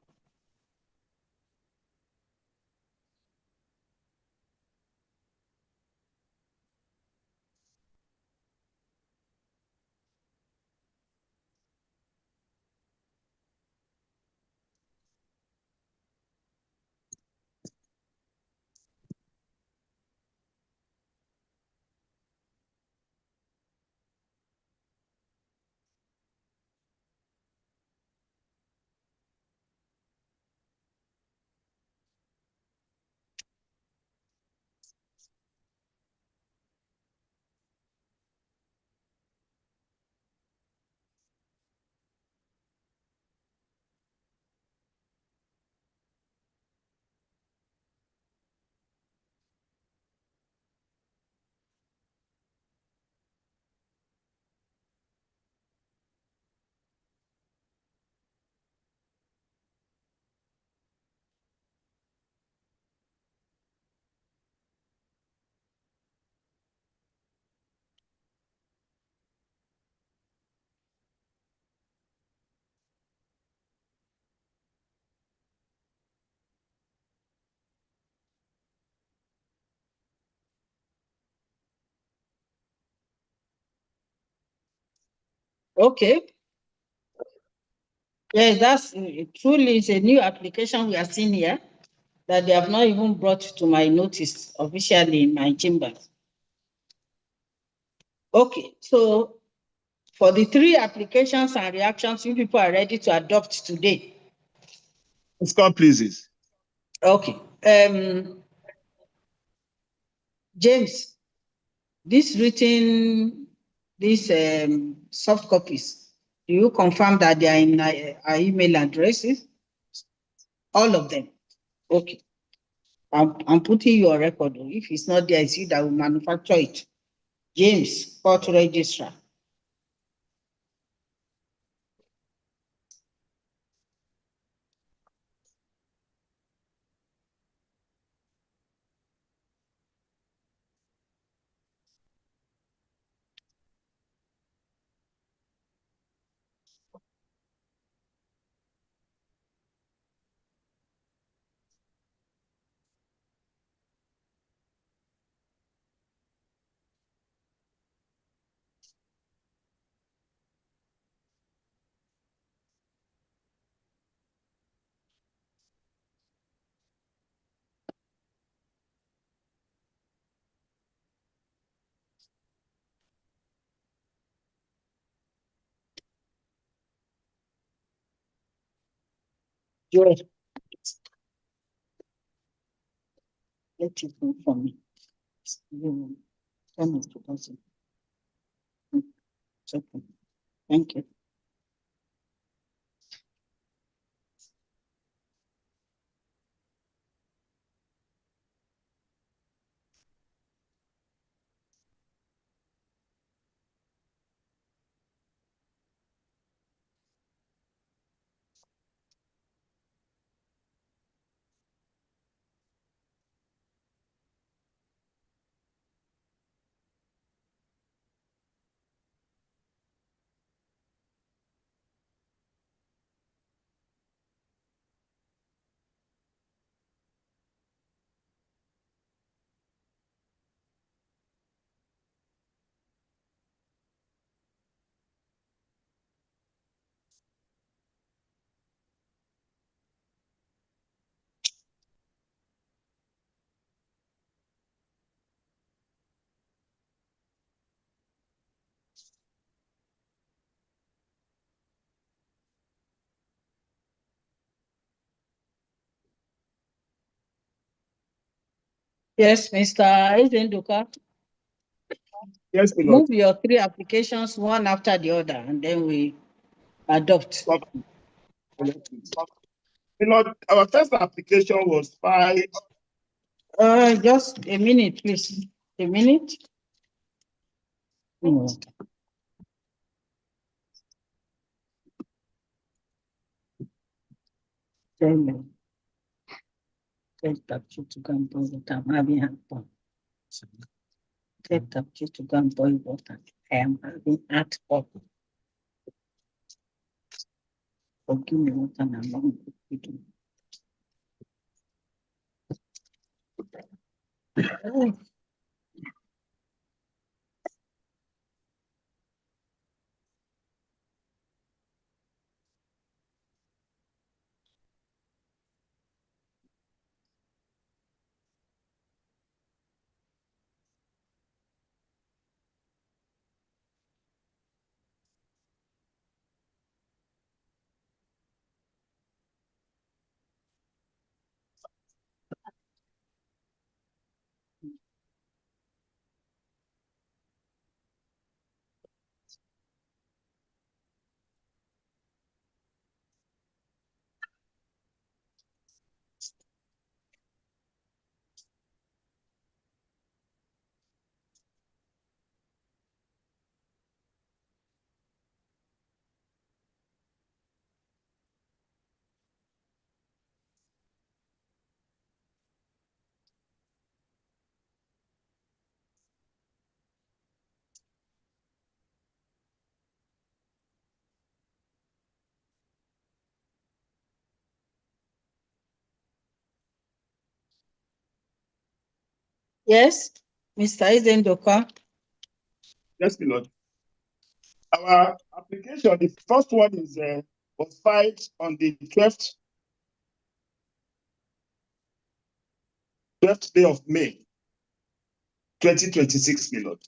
Okay. Yes, that's truly is a new application we are seeing here that they have not even brought to my notice officially in my chambers. Okay, so for the 3 applications and reactions, you people are ready to adopt today. Score, please. Okay. James, these soft copies, do you confirm that they are in our email addresses? All of them. Okay. I'm putting your record. If it's not there, it's you that will manufacture it. James, court registrar. Joel, let it go for me. You tell me to pass it. It's okay. Thank you. Yes, Mr. Ezendoka, Yes, my lord. move your 3 applications one after the other, and then we adopt. Stop. My lord, our first application was filed. Just a minute, please. A minute. Tell me. Get up to go and boil water. I'm having heartburn. Get up to go and boil water. I am having heartburn. Forgive me what I'm wrong with you. Yes, Mr. Ezendoka. Yes, my lord. Our application, the first one is was filed on the 12th day of May, 2026, my lord.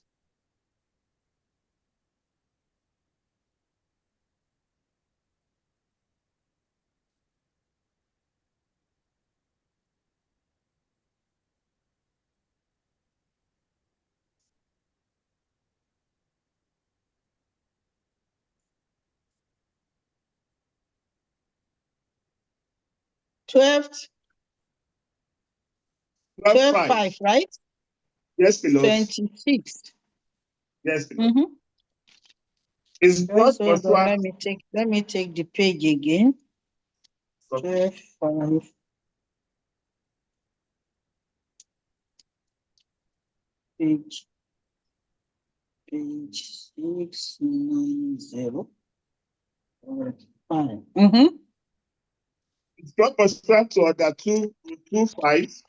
Twelfth, 12 5, right? Yes, my lord. 26. Yes, my lord. Mm-hmm. It's brought Hold on, pursuant. let me take the page again. Okay. 12, 5. Page 690. 5. Mm-hmm. It's brought pursuant to order 225.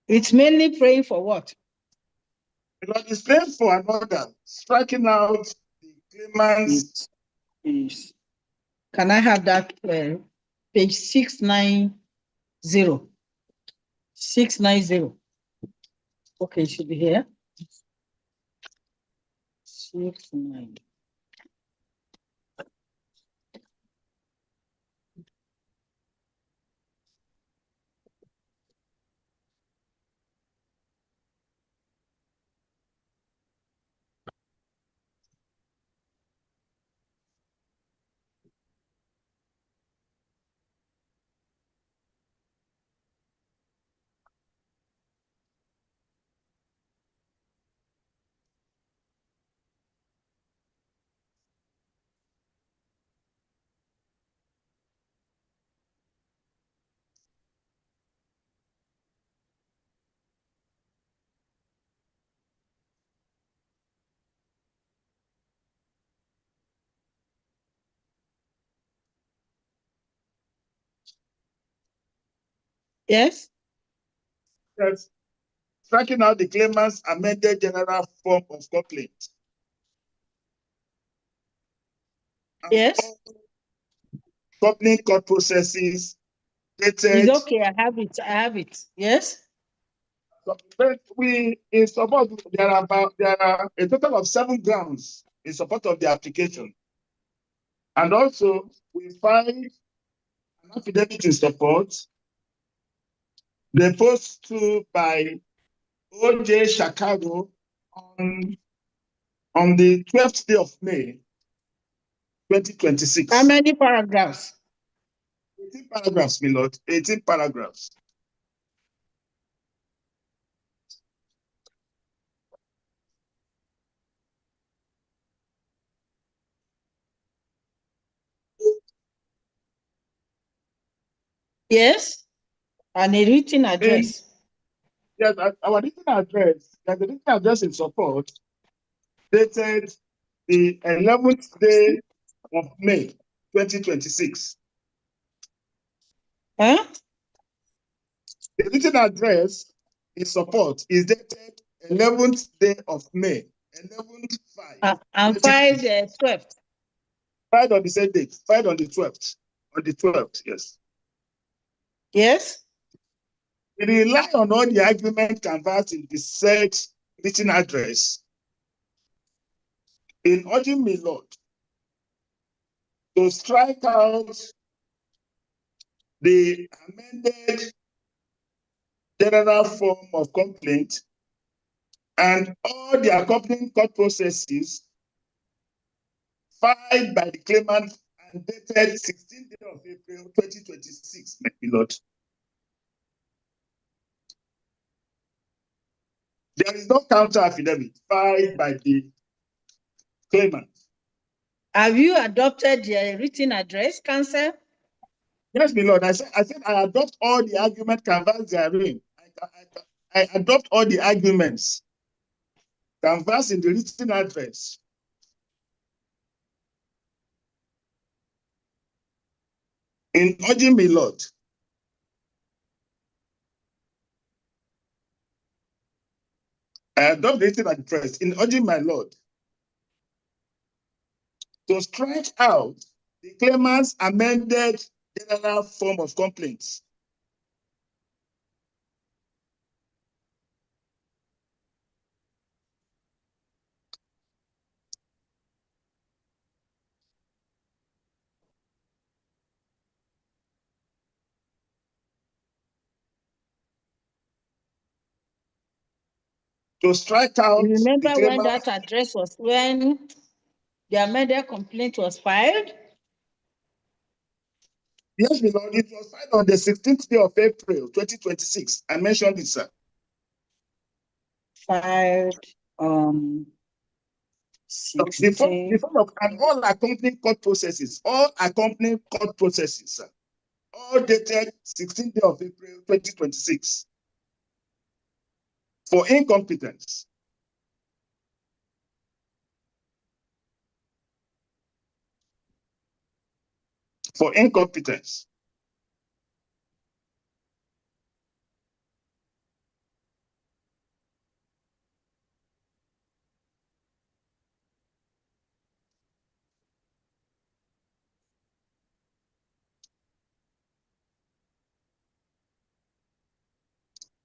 It's mainly praying for what? Lord is praying for another, striking out the claimants. It is. Can I have that page 690? 690. Okay, it should be here. 690. Yes? Yes. Striking out the claimants amended general form of complaint. And Yes? all company court processes It's dated. okay, I have it. Yes? But we in support, there are a total of 7 grounds in support of the application. And also we find an affidavit in support. The post to by O.J. Chicago on the 12th day of May, 2026. How many paragraphs? 18 paragraphs, my lord. 18 paragraphs. Yes? And a written address. Yes, our written address, there's a written address in support dated the 11th day of May, 2026. Huh? The written address in support is dated 11th day of May, 11th 5. And filed 12th. Filed on the same date, filed on the 12th. On the 12th, yes. Yes? We rely on all the argument canvassed in the said written address in urging me, Lord, to strike out the amended general form of complaint and all the accompanying court processes filed by the claimant and dated 16th day of April 2026, my Lord. There is no counter affidavit filed by the claimant. Have you adopted the written address, counsel? Yes, my Lord. I said I adopt all the argument canvassed therein. I adopt all the arguments canvassed in the written address. In urging me, Lord, I adopt the written address in urging my Lord to strike out the claimant's amended general form of complaints. To strike out You remember the when claimant, that address was, when the amended complaint was filed? yes, my lord, it was filed on the 16th day of April, 2026. I mentioned it, sir. Filed The 16. form of, and all accompanying court processes, sir, all dated 16th day of April, 2026. For incompetence. For incompetence.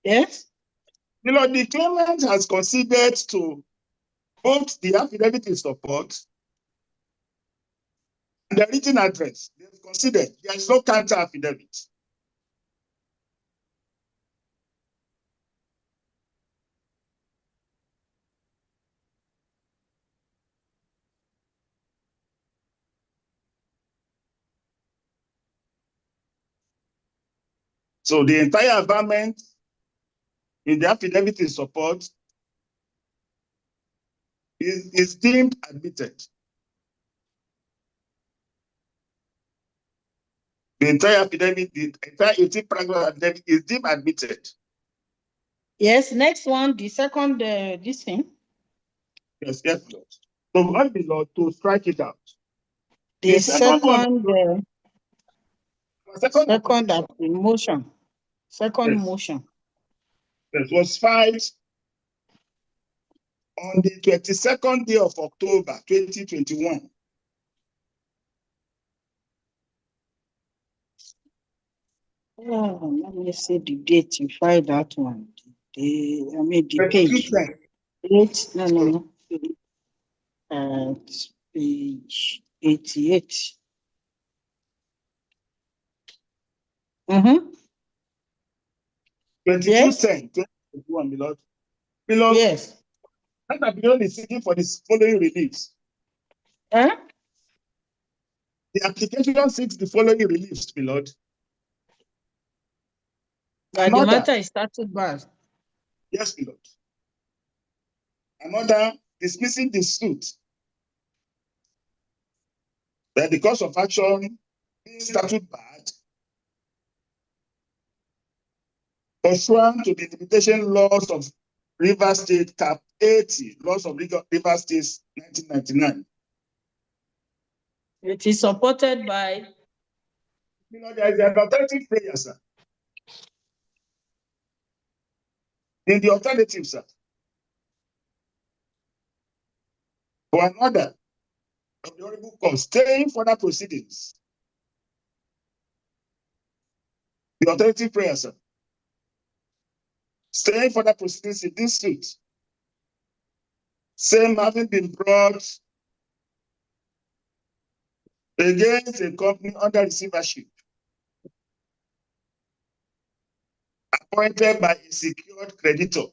Yes? You know, the claimant has conceded to both the affidavit in support and the written address. They've considered there is no counter affidavit. So the entire environment in the affidavit in support is deemed admitted. The entire affidavit, the entire 18 paragraph affidavit is deemed admitted. Yes, next one, the second, this thing. Yes, yes, Lord. So God be Lord to strike it out. The second one, second motion. Second yes, motion. yes, was filed on the 22nd day of October, 2021. Oh, let me see the date you filed that one. The page. 22nd. No. Page 88. 22 Yes? cents, 2021, beloved. Beloved, Yes. that beloved is seeking for this following reliefs. Huh? The application seeks the following reliefs, beloved. But the matter is started back. Yes, beloved. Another, dismissing the suit. That the cause of action being statute bad, pursuant to the limitation laws of River State, Cap 80, laws of River State, 1999. It is supported by. There is an alternative prayer, sir. In the alternative, sir, for an order of the Honorable Court staying further proceedings. The alternative prayer, sir. Staying further proceedings in this suit. Same having been brought against a company under receivership, appointed by a secured creditor.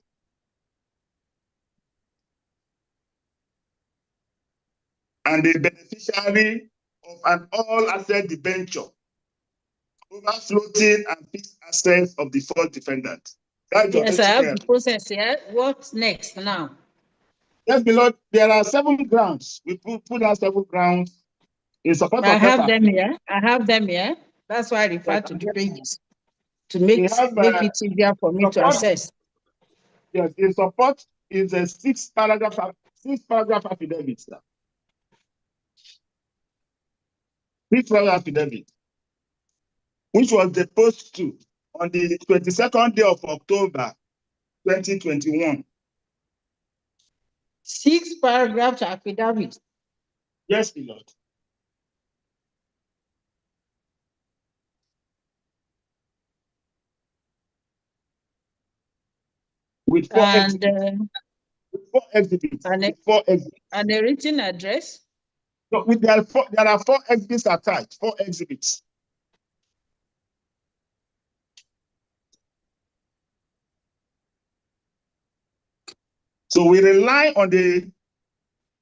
And the beneficiary of an all-asset debenture over floating and fixed assets of the first defendant. That's Yes, I have the process here. What's next now? Yes, beloved, there are 7 grounds. We put out 7 grounds in support of I have that. them here. That's why I refer to the pages to make it easier for me to access. Yes, in support is a 6 paragraph affidavit, sir. 6 paragraph affidavit, which was deposed to on the 22nd day of October, 2021. 6 paragraph affidavit. Yes, beloved. with four And exhibits. With four exhibits. and a- With four exhibits. and a written address. So there are four exhibits attached. Four exhibits. So we rely on the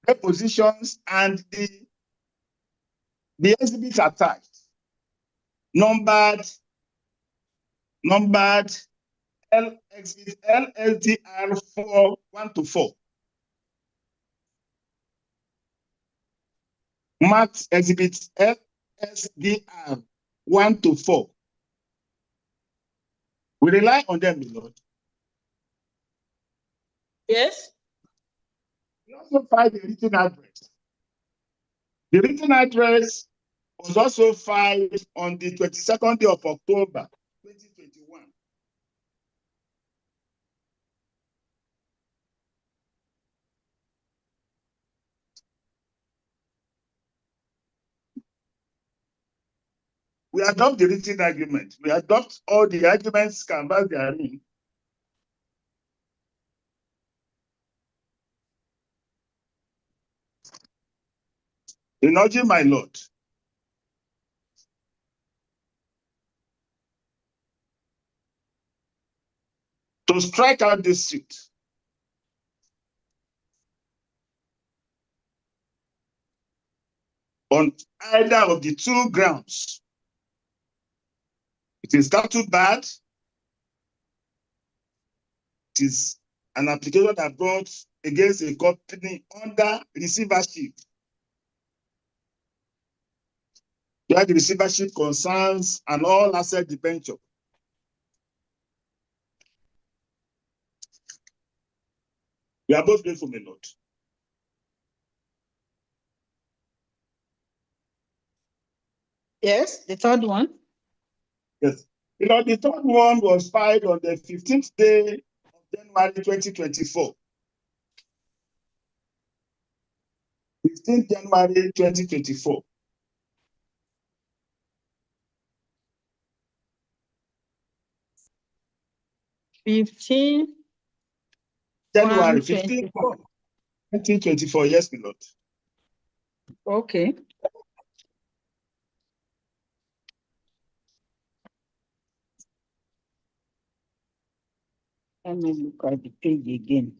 depositions and the exhibits attached, numbered L exhibit LSDR 4 1 to 4. Marked exhibit LSDR 1 to 4. We rely on them, my Lord. Yes. We also filed the written address. The written address was also filed on the 22nd day of October, 2021. We adopt the written argument. We adopt all the arguments canvassed therein. In urging my Lord to strike out this suit on either of the two grounds. It is statute bad. It is an application that brought against a company under receivership. Where the receivership concerns an all asset debenture. We are both grateful, my Lord. Yes. The third one. Yes. You know, the third one was filed on the 15th day of January 2024. 15th January 2024. January 15th, 2024. Yes, my Lord. Okay. Let me look at the page again.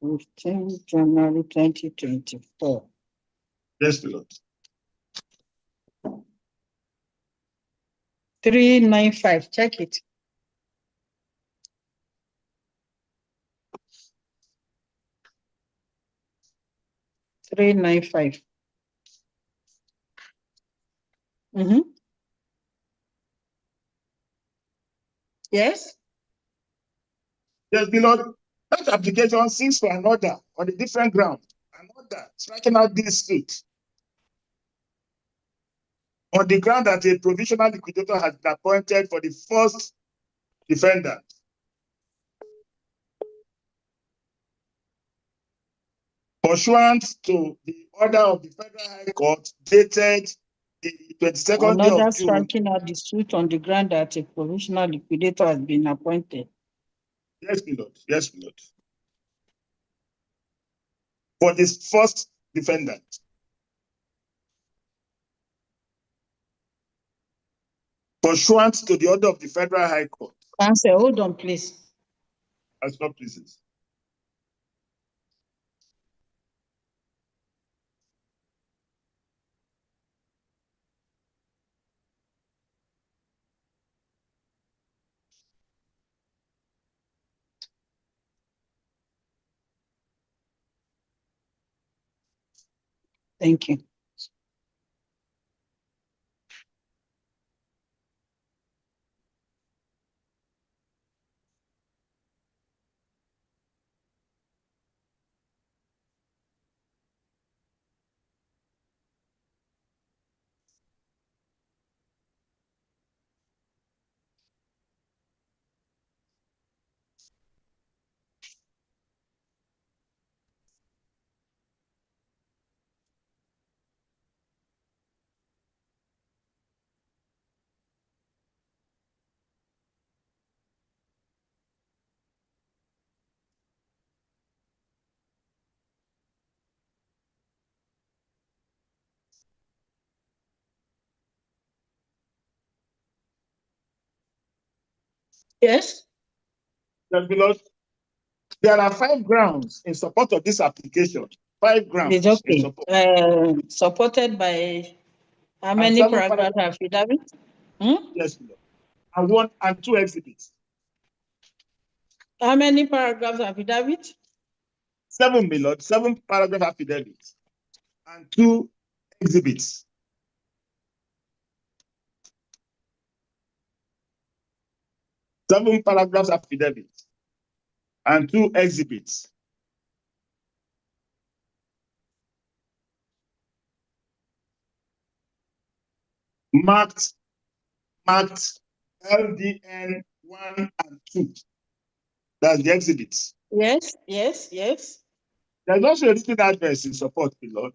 15 January 2024. Yes, my Lord. 395. Check it. $395. Yes. Yes, my Lord. That application seeks for an order on a different ground. An order striking out this suit on the ground that a provisional liquidator has been appointed for the first defendant. Pursuant to the order of the Federal High Court dated the 22nd day Another of June. striking out the suit on the ground that a provisional liquidator has been appointed. Yes, my Lord. Yes, my Lord. For this first defendant. Pursuant to the order of the Federal High Court. Answer, hold on, please. As not pleases. Thank you. Yes. Yes, my lord. There are 5 grounds in support of this application. 5 grounds It's in okay. support. Supported by how And many 7 paragraphs paragraphs. affidavit? Yes, my lord. And 1 and 2 exhibits. How many paragraphs affidavit? 7, my lord. 7 paragraph affidavits and 2 exhibits. 7 paragraphs affidavits and 2 exhibits. Marked LDN 1 and 2. That's the exhibits. Yes, yes, yes. There's also a written address in support, my lord.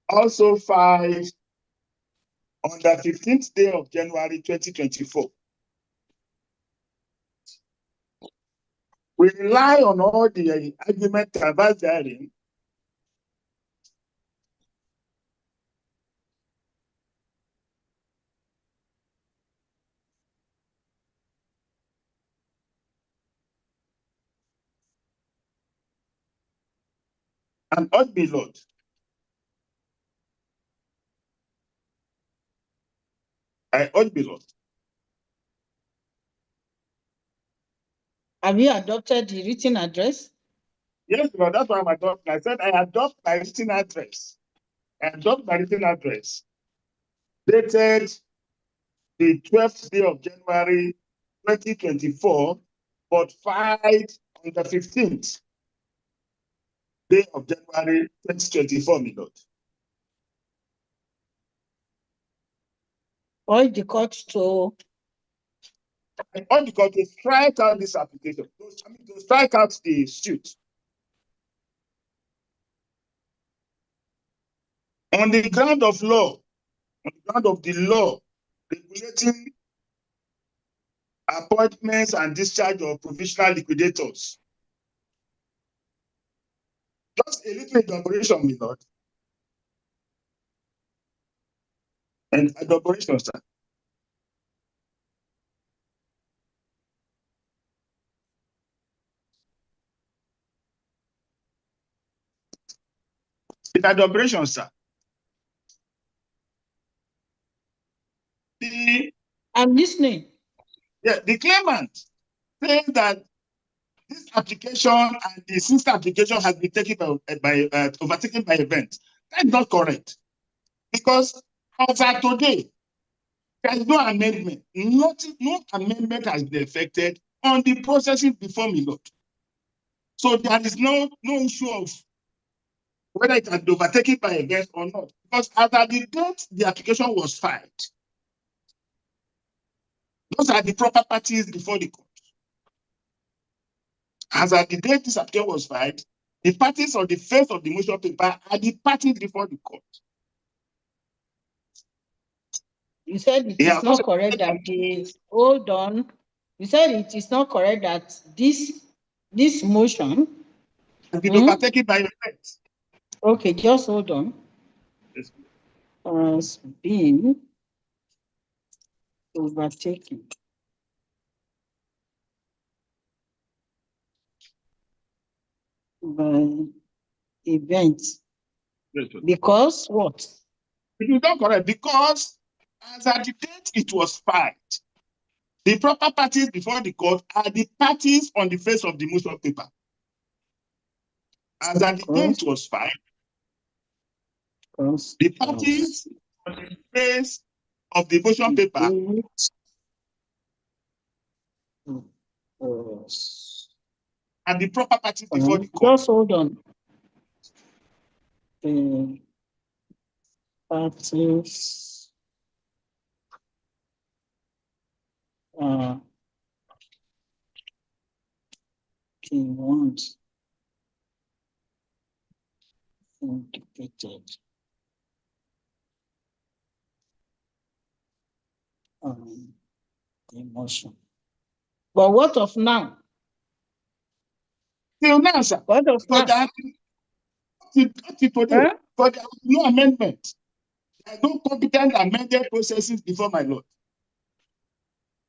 Also filed on the 15th day of January 2024. We rely on all the argument advanced therein and ought be, Lord, I ought be, Lord. Have you adopted the written address? Yes, Lord, that's why I'm adopting. I said I adopt my written address. I adopt my written address. Dated the 12th day of January 2024, but filed on the 15th day of January 2024, my Lord. Or the court to I ought the court to strike out this application, to strike out the suit. On the ground of law, on the ground of the law regulating appointments and discharge of provisional liquidators. Just a little elaboration, my lord. And elaboration, sir. In elaboration, sir. I'm listening. Yeah, the claimant says that this application and the sister application has been taken overtaken by events. That's not correct. Because as of today, there is no amendment. No amendment has been effected on the processing before me, Lord. So there is no issue of whether it has been overtaken by events or not. Because as at the date the application was filed, those are the proper parties before the court. As at the date this application was filed, the parties on the face of the motion paper are the parties before the court. You said it is not correct that hold on. You said it is not correct that this motion has been overtaken by events. Okay, just hold on. Yes. Has been overtaken. By events. Yes, because what? It is not correct because as at the date it was filed, the proper parties before the court are the parties on the face of the motion paper. As at the date was filed, the parties on the face of the motion paper and the proper parties before the court. Just hold on. The parties he wants indicated the motion. But what of now? Till now, sir. What of now? Today, but there was no amendment. There are no competent amended processes before my lord.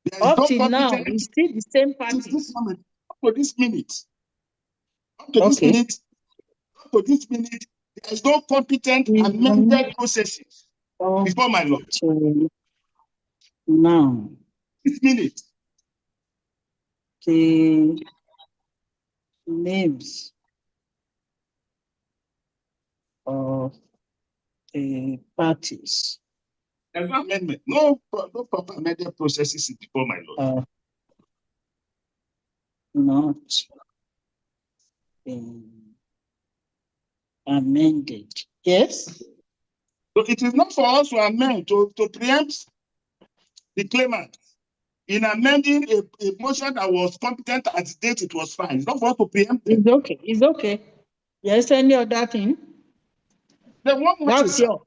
There is Up no till now, competent it's still the same to this parties. moment, up to this minute. Up to this Okay. minute, up to this minute, there is no competent amended processes before my Lord. Now, This minute. the names of the parties There's no amendment. No proper amended processes before my Lord. are not been amended. Yes? So it is not for us to amend, to preempt the claimant in amending a motion that was competent at the date it was filed. It's not for us to preempt them. It's okay. It's okay. Yes, any other thing? Then one more thing, What's sir. your?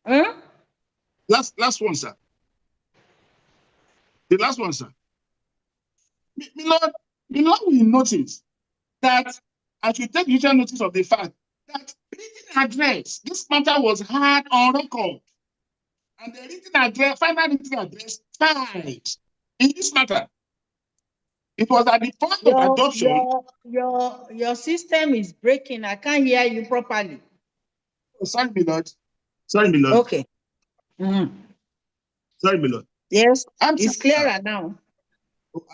Huh? Last one, sir. The last one, sir. Lord, we notice that as we take judicial notice of the fact that written address, this matter was had on record. And the written address, final written address, filed in this matter. It was at the point of adoption. Your system is breaking. I can't hear you properly. Oh, sorry, my Lord. Sorry, my Lord. Okay. Mm-hmm. Sorry, my Lord. Yes, I'm it's saying, clearer sir, now.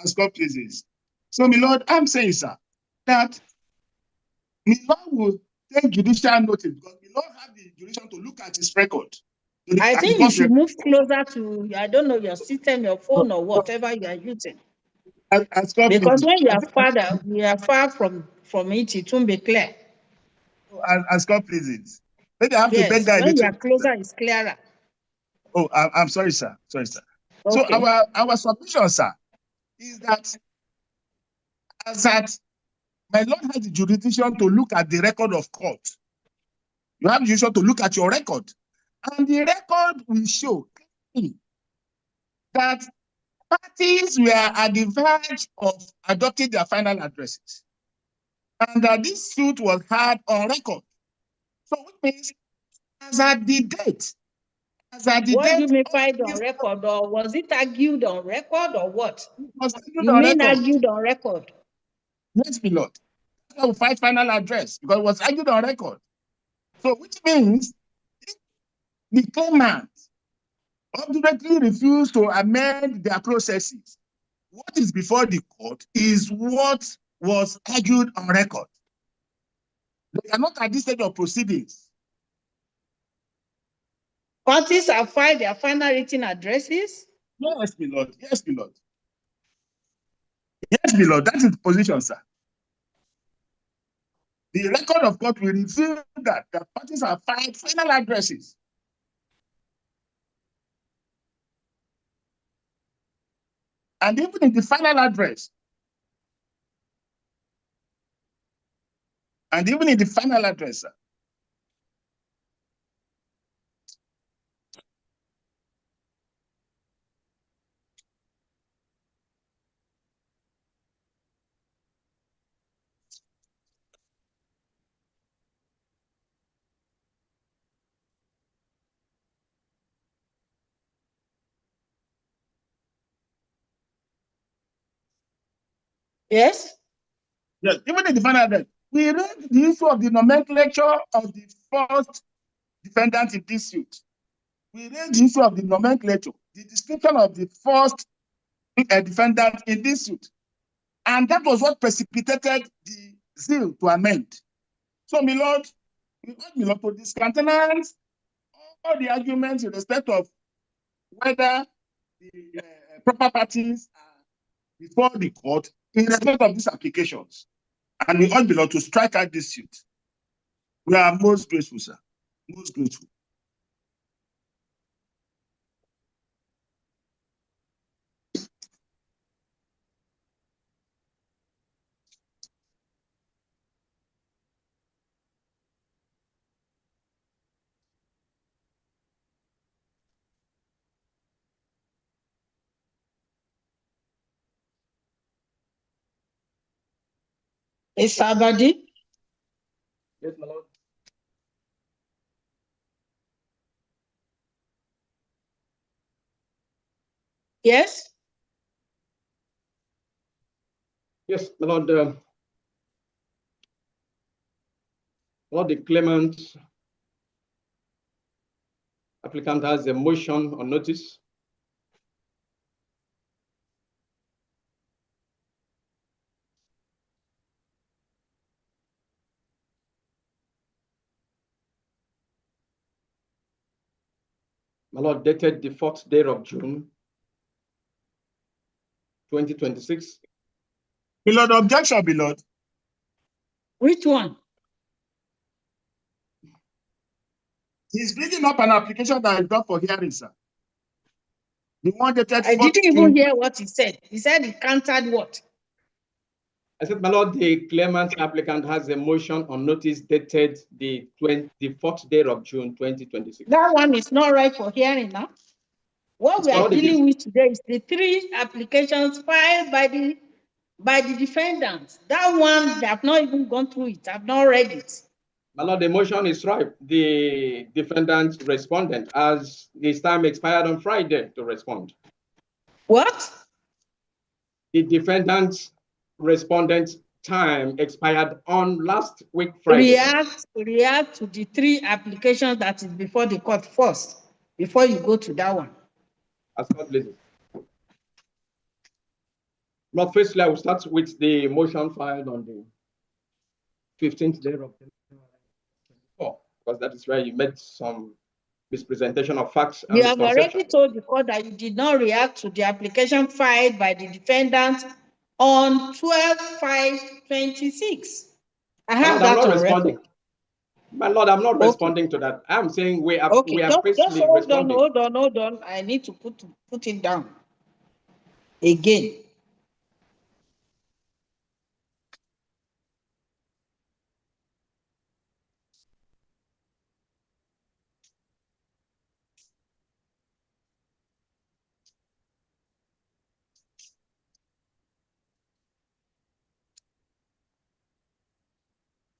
as God pleases. So, my Lord, I'm saying, sir, that my Lord will take judicial notice because my Lord have the jurisdiction to look at his record. I think you should move closer to, I don't know, your system, your phone, or whatever you are using. As God Because pleases. when you are far from it, it won't be clear. As God pleases. Maybe I have to beg Yes, that a when you little are bit, closer, sir. it's clearer. Oh, I'm sorry, sir. Sorry, sir. So Okay. our submission, sir, is that as that my Lord has the jurisdiction to look at the record of court. You have the jurisdiction to look at your record. And the record will show that parties were at the verge of adopting their final addresses. And that this suit was had on record. So which means as at the date. What do you mean filed on record? Or was it argued on record or what? You mean argued on record? Yes, my Lord. That's why we fight final address, because it was argued on record. So which means the claimant obdurately refused to amend their processes. What is before the court is what was argued on record. They are not at this stage of proceedings. Parties have filed their final written addresses? Yes, my Lord. Yes, my Lord. Yes, my Lord. That is the position, sir. The record of court will reveal that the parties have filed final addresses. And even in the final address, sir, Yes? yes, even in the final address, we raised the issue of the nomenclature of the first defendant in this suit. We raised the issue of the nomenclature, the description of the first defendant in this suit. And that was what precipitated the zeal to amend. So, my Lord, we want my Lord to discountenance all the arguments in respect of whether the proper parties are before the court in respect of these applications. And we urge the Lord to strike out this suit. We are most grateful, sir. Most grateful. Is Abadi? Yes, my Lord. Yes? Yes, my Lord, the claimant applicant has a motion on notice. My Lord, dated the 4th day of June, 2026. Beloved, objection, beloved. Which one? He's bringing up an application that is done for hearing, sir. The one dated I 4th didn't even June. hear what he said. He said he countered what? I said, my Lord, the claimant applicant has a motion on notice dated the 4th day of June, 2026. That one is not right for hearing now. What It's we are not, it is. dealing with today is the 3 applications filed by the defendants. That one, they have not even gone through it. I've not read it. My Lord, the motion is right. The defendant respondent, as his time expired on Friday to respond. What? The defendant's respondent time expired on last week, Friday. React to the 3 applications that is before the court first, before you go to that one. As God pleases. But firstly, I will start with the motion filed on the 15th day of January, because that is where you made some mispresentation of facts and You have already misconception. told the court that you did not react to the application filed by the defendant on 12/5/26. I have My Lord, I'm that not on responding. record. My Lord, I'm not Okay. responding to that. I'm saying we are Just basically hold on, responding. hold on. I need to put it down again.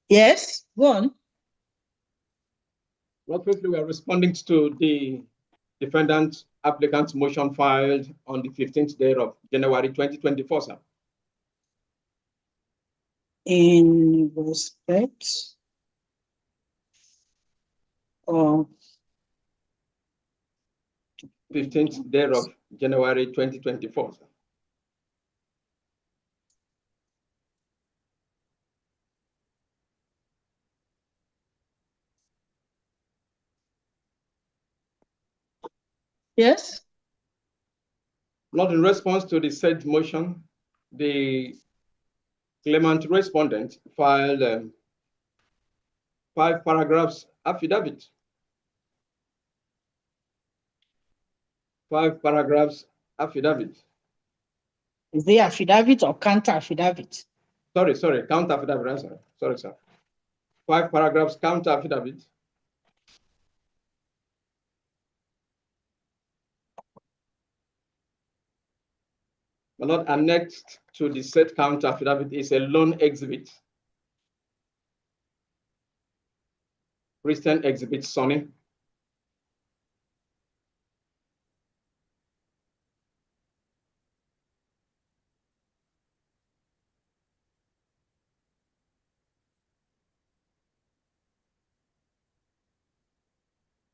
Yes, go on. Well, firstly, we are responding to the defendant applicant's motion filed on the 15th day of January 2024, sir. In respect of 15th day of January 2024, sir. yes. Not in response to the said motion, the claimant respondent filed 5 paragraphs affidavit. 5 paragraphs affidavit. Is there affidavit or counter affidavit? Sorry, counter affidavit. Sorry, sir. 5 paragraphs counter affidavit. My Lord, annexed to the said counter affidavit is a loan exhibit. Christian exhibit Sonny.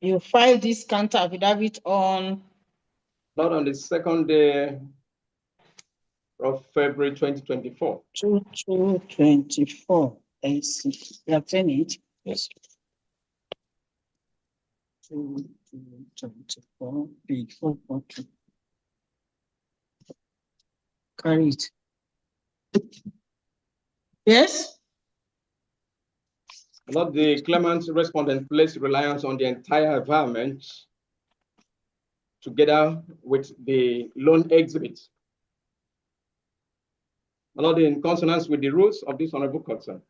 You filed this counter affidavit on Not on the 2nd day of February 2024. 2/2/24. I see. You have seen it? Yes. 2/2/24. Before okay. Carry it. Yes. Not the claimant respondent placed reliance on the entire environment together with the loan exhibit. Not in consonance with the rules of this honorable court, sir.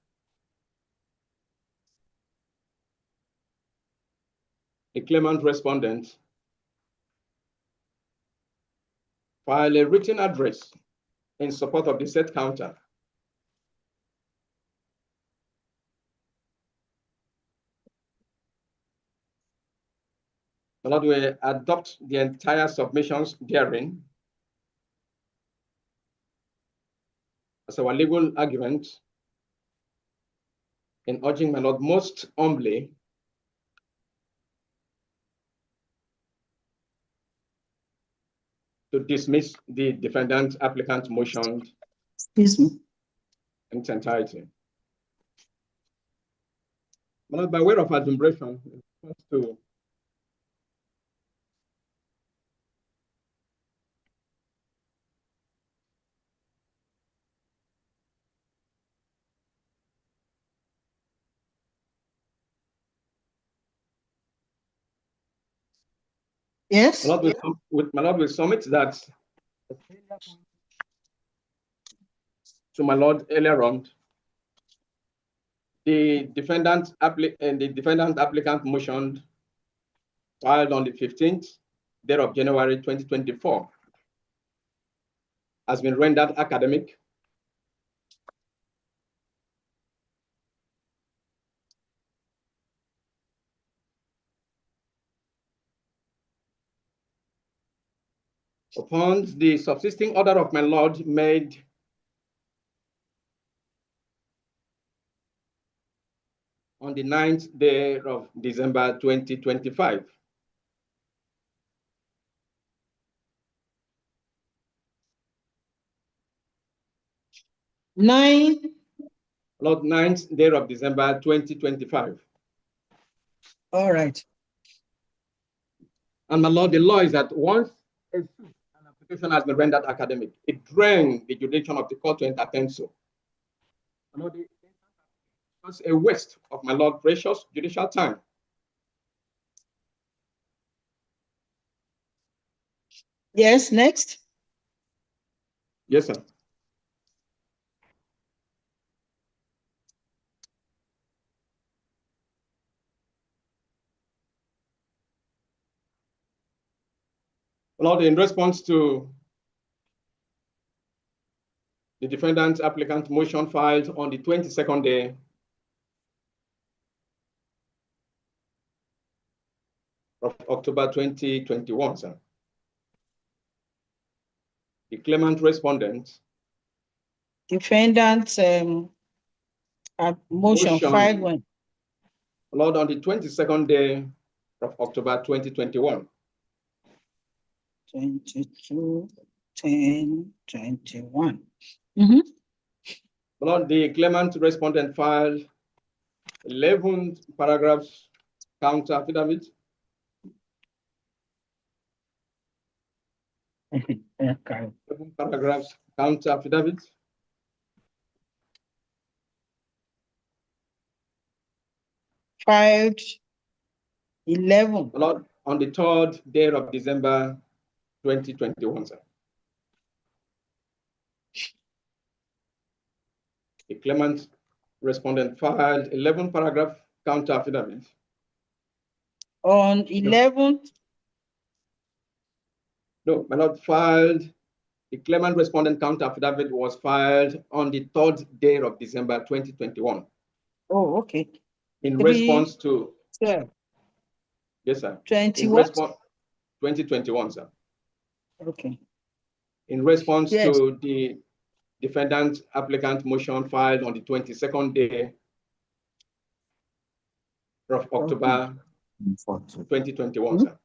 The claimant respondent filed a written address in support of the said counter. Lord, we adopt the entire submissions therein as our legal argument in urging my Lord most humbly to dismiss the defendant applicant motion Excuse me. in its entirety. My Lord, by way of adumbrration, to Yes. my Lord will submit that to my Lord earlier on. The defendant applicant motion filed on the 15th day of January 2024 has been rendered academic upon the subsisting order of my Lord made on the 9th day of December 2025. Lord, 9th day of December 2025. All right. And my Lord, the law is that once an application has been rendered academic, it drains the jurisdiction of the court to entertain so. My Lord, it's a waste of my Lord precious judicial time. Yes, next. Yes, sir. Lord, in response to the defendant applicant motion filed on the 22nd day of October 2021, sir. The claimant respondent. Defendant motion filed when? Lord, on the 22nd day of October 2021. 22/10/21. Lord, the claimant respondent filed 11 paragraphs counter affidavit. 11 paragraphs counter affidavit. Filed 11. Lord, on the 3rd day of December 2021, sir. The claimant respondent filed 11 paragraph counter affidavit. On 11th? No, my Lord, filed, the claimant respondent counter affidavit was filed on the 3rd day of December 2021. Oh, okay. In response to, 12. yes, sir. 20 in what? response, 2021, sir. Okay. In response Yes. to the defendant applicant motion filed on the 22nd day of October 2021, sir.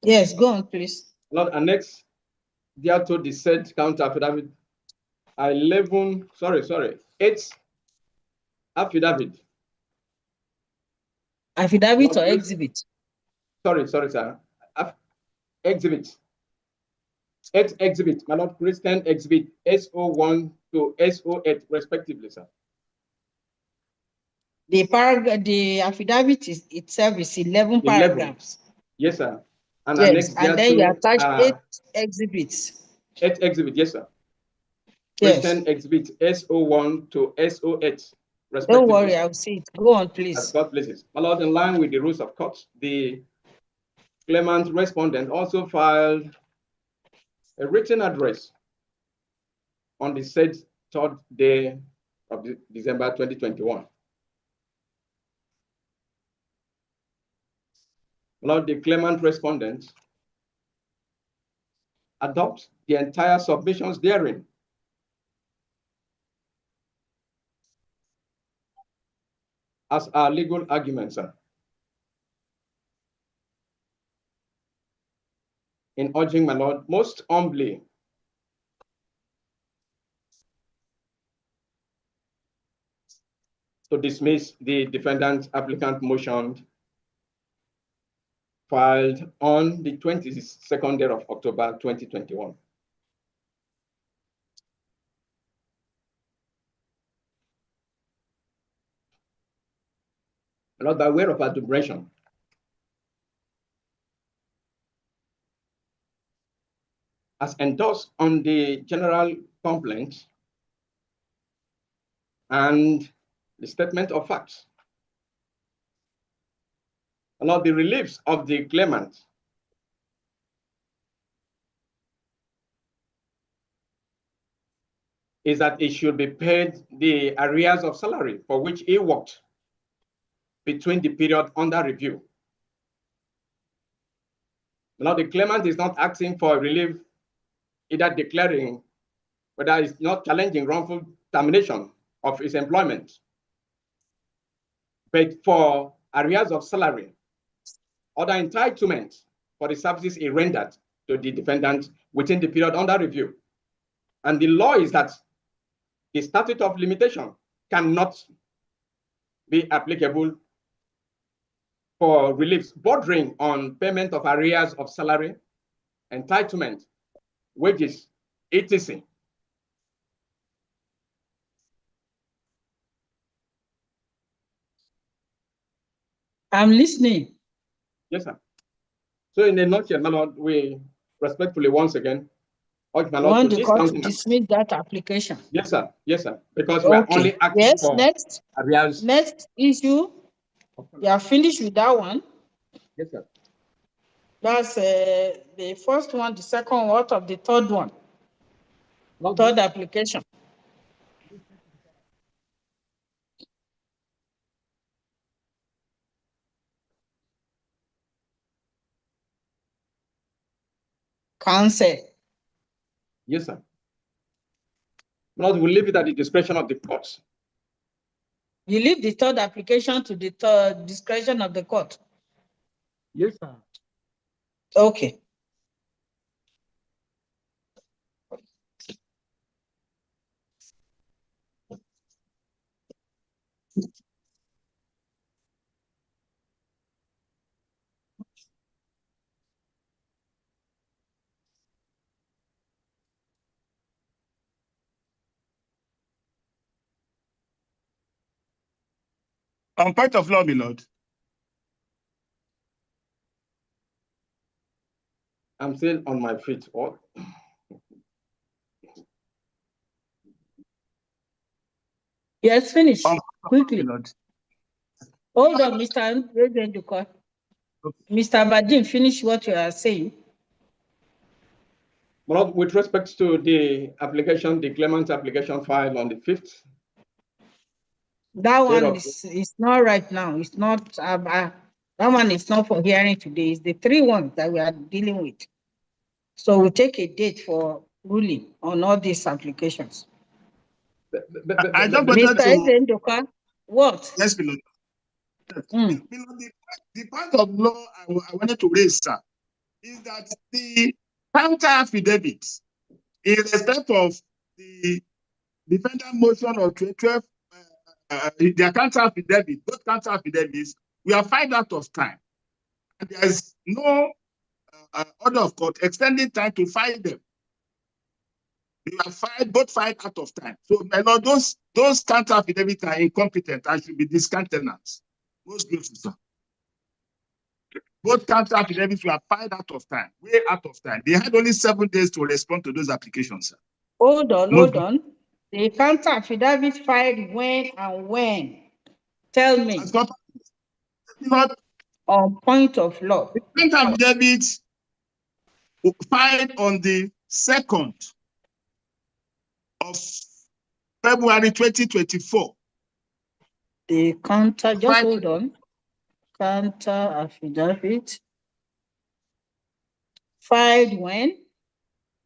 Yes, go on, please. Lord, annex thereto the said counter affidavit 8 affidavit. Affidavit Lord, or exhibit? Sorry, sir. Exhibit. 8 exhibit, my Lord, Christian exhibit SO1 to SO8 respectively, sir. The affidavit itself is 11 paragraphs. Yes, sir. And yes, and then you attach 8 exhibits. 8 exhibit, yes, sir. Yes. Christian exhibit SO1 to SO8 respectively. Don't worry, I'll see it. Go on, please. As God places. My Lord, in line with the rules of court, the claimant respondent also filed a written address on the said 3rd day of December 2021. Lord, the claimant respondent adopt the entire submissions therein. As our legal arguments, sir. In urging my Lord most humbly to dismiss the defendant's applicant motion filed on the 22nd day of October 2021. Lord, by way of adjuration, as endorsed on the general complaint and the statement of facts. Lord, the reliefs of the claimant is that he should be paid the arrears of salary for which he worked between the period under review. Now, the claimant is not asking for relief, either declaring whether it's not challenging wrongful termination of his employment, but for arrears of salary, other entitlements for the services he rendered to the defendant within the period under review. And the law is that the statute of limitation cannot be applicable for reliefs bordering on payment of arrears of salary, entitlement, wages, etc. I'm listening. Yes, sir. So in a nutshell, my Lord, we respectfully once again urge my Lord Want to the court to dismiss. dismiss that application? Yes, sir. Yes, sir. Because we are Okay. only asking Yes, for next. arrears. Next issue. You are finished with that one. Yes, sir. That's the first one, the second one, what of the third one? Lord, Third application. Cancel. yes, sir. Lord, we leave it at the discretion of the courts. You leave the third application to the third discretion of the court. Yes, sir. Okay. On point of law, my lord. I'm still on my feet. What? Yes, finish quickly. My lord. Hold on, Mr. Redenduka. Mr. Badin, finish what you are saying. Lord, with respect to the application, the claimant application filed on the 5th. That one is not right now. It's not, that one is not for hearing today. It's the three ones that we are dealing with. So we take a date for ruling on all these applications. I just wanted Mr. to. Redenduka, what? Yes, my lord. The part of law I wanted to raise, sir, is that the counter affidavit in respect of the defendant motion of 12, their counter affidavit, both counter affidavits, we are 5 out of time. And there is no order of court extending time to file them. We are both 5 out of time. So, my lord, those counter affidavits are incompetent and should be discountenanced. Most grateful, sir. Both counter affidavits were 5 out of time, way out of time. They had only 7 days to respond to those applications, sir. Hold on. The counter affidavit filed when and when? Tell me. Not on point of law. The counter affidavit filed on the 2nd of February 2024. The counter, just hold on. Counter affidavit Filed when?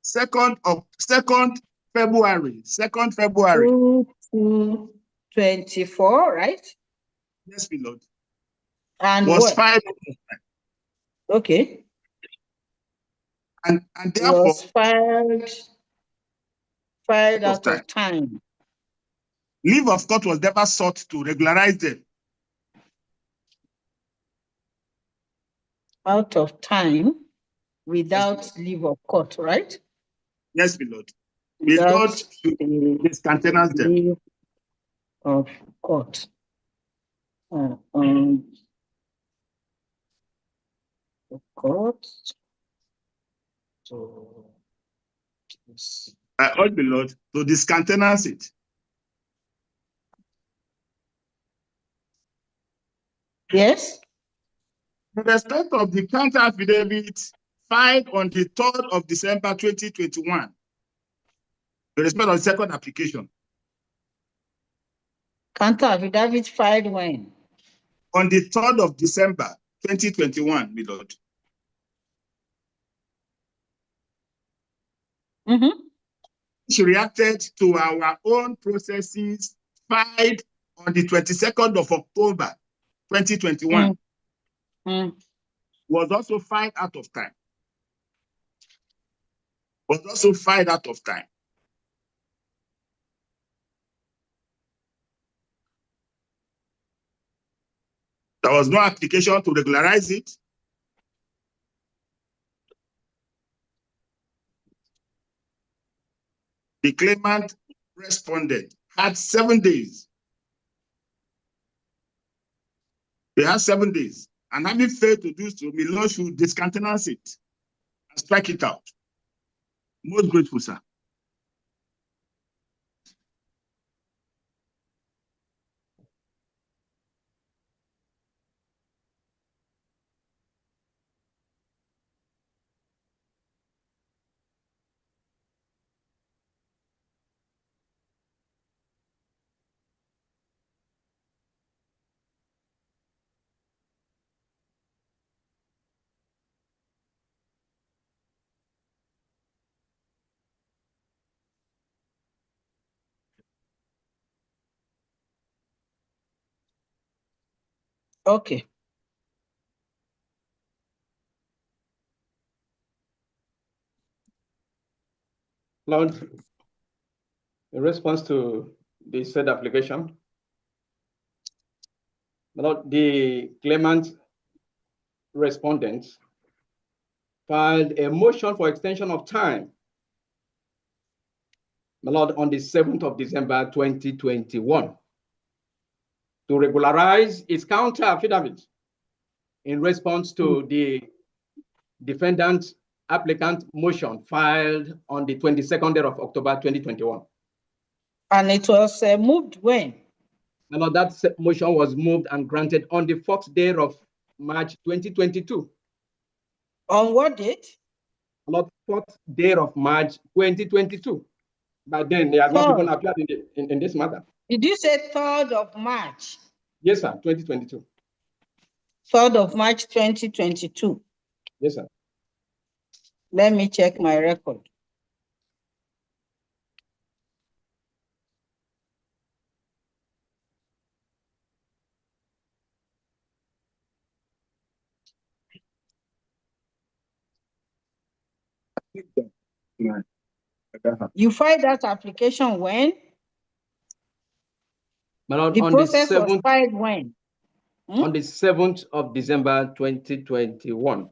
2nd February. 2nd February. 24, right? Yes, my lord. And Was what? filed. Okay. And therefore, Was filed out time. of time. Leave of court was never sought to regularize them. Out of time without leave of court, right? Yes, my lord. Without the discountenance them. leave of court. Court. So, I urge the Lord to discountenance it. yes. In respect of the counter affidavit filed on the 3rd of December 2021, in respect of the second application, Counter affidavit filed when? on the 3rd of December 2021, my lord. Mm-hmm. She reacted to our own processes filed on the 22nd of October 2021. Was also filed out of time. Was also filed out of time. There was no application to regularize it. The claimant responded had 7 days. They had 7 days. And having failed to do so, my lord should discountenance it and strike it out. Most grateful, sir. Okay. Lord, in response to the said application, Lord, the claimant respondents filed a motion for extension of time, my lord, on the 7th of December 2021 to regularize its counter affidavit in response to the defendant applicant motion filed on the 22nd day of October 2021. And it was moved when? My lord, that motion was moved and granted on the 4th day of March 2022. On what date? Not 4th day of March 2022. By then, they had not even appeared in this matter. Did you say 3rd of March? Yes, sir, 2022. 3rd of March 2022. Yes, sir. Let me check my record. You filed that application when? My lord, The on the process was 7th, filed when? on the 7th of December 2021.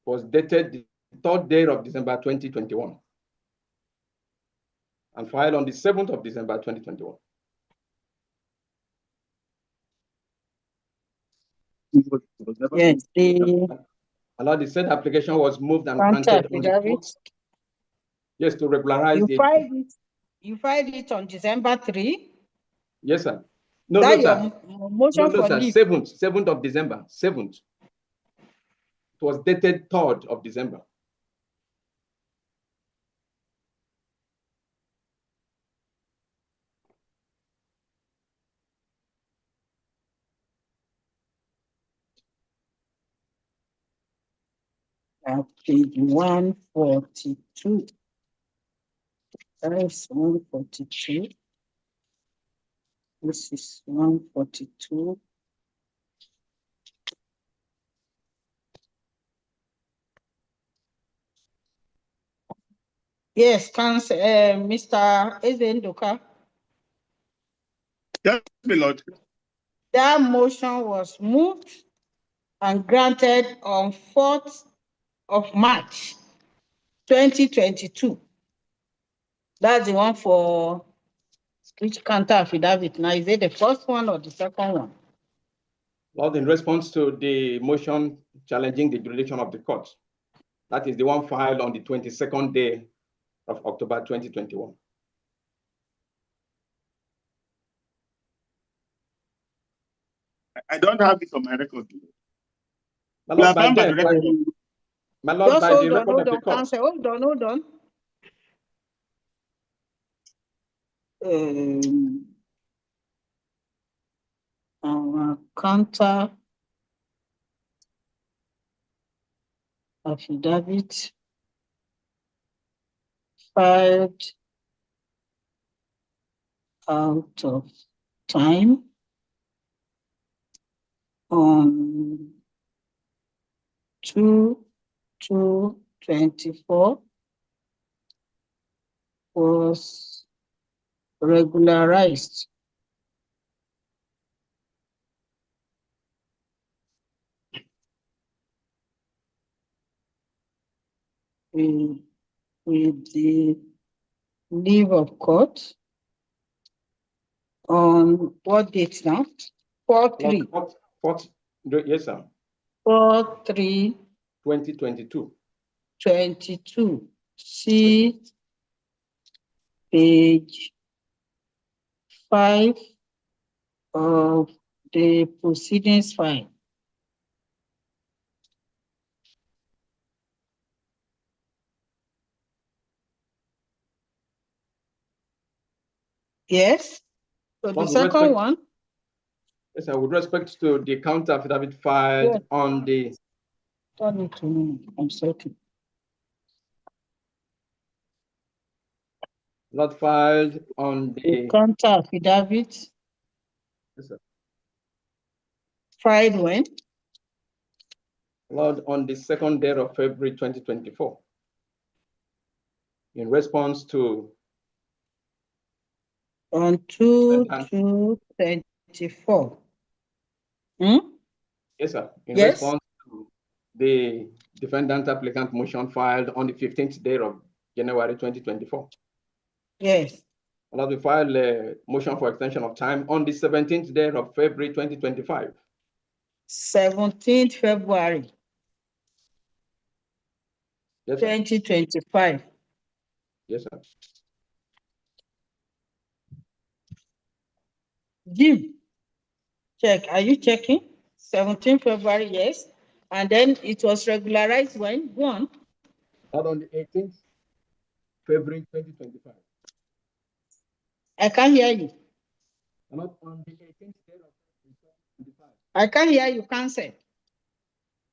Was dated the 3rd day of December 2021 and filed on the 7th of December 2021. Yes, The said application was moved and counter granted on the 4th. Yes, to regularize you filed it on December 3? Yes, sir. No, That no, sir. your motion for sir. leave. 7th of December. 7th. It was dated 3rd of December. At page 142. That's 142. This is 142. Yes, Council, Mr. Ezendoka. Yes, my lord. That motion was moved and granted on 4th of March, 2022. That's the one for which counter affidavit. Now, is it the first one or the second one? Lord, in response to the motion challenging the jurisdiction of the court, that is the one filed on the 22nd day of October 2021. I don't have it on my record. My We Lord, are by bound by the then, record. my Lord, Just by the hold on, record hold of the on, court, Council, hold on, hold on. Our counter affidavit filed out of time on 2/2/24 was regularized with the leave of court on what date now? 4/3. yes, sir, 4/3/22. 2022. See page 5 of the proceedings file. Yes. So the With second respect- one. Yes, sir, with respect to the counter affidavit filed Yes. on the Turn it to me. I'm certain. not filed on The the counter affidavit yes, sir, filed when? Lord, on the 2nd day of February 2024, in response to On 2/2/24. yes, sir, in Yes. response to the defendant applicant motion filed on the 15th day of January 2024. Yes. Lord, we filed a motion for extension of time on the 17th day of February 2025. 17th February Yes, sir. 2025. Yes, sir. Jim, check. Are you checking? 17th February, yes. And then it was regularized when? One. Not on the 18th February 2025. I can't hear you. Not on the 18th day of February 2025. I can't hear you, Council.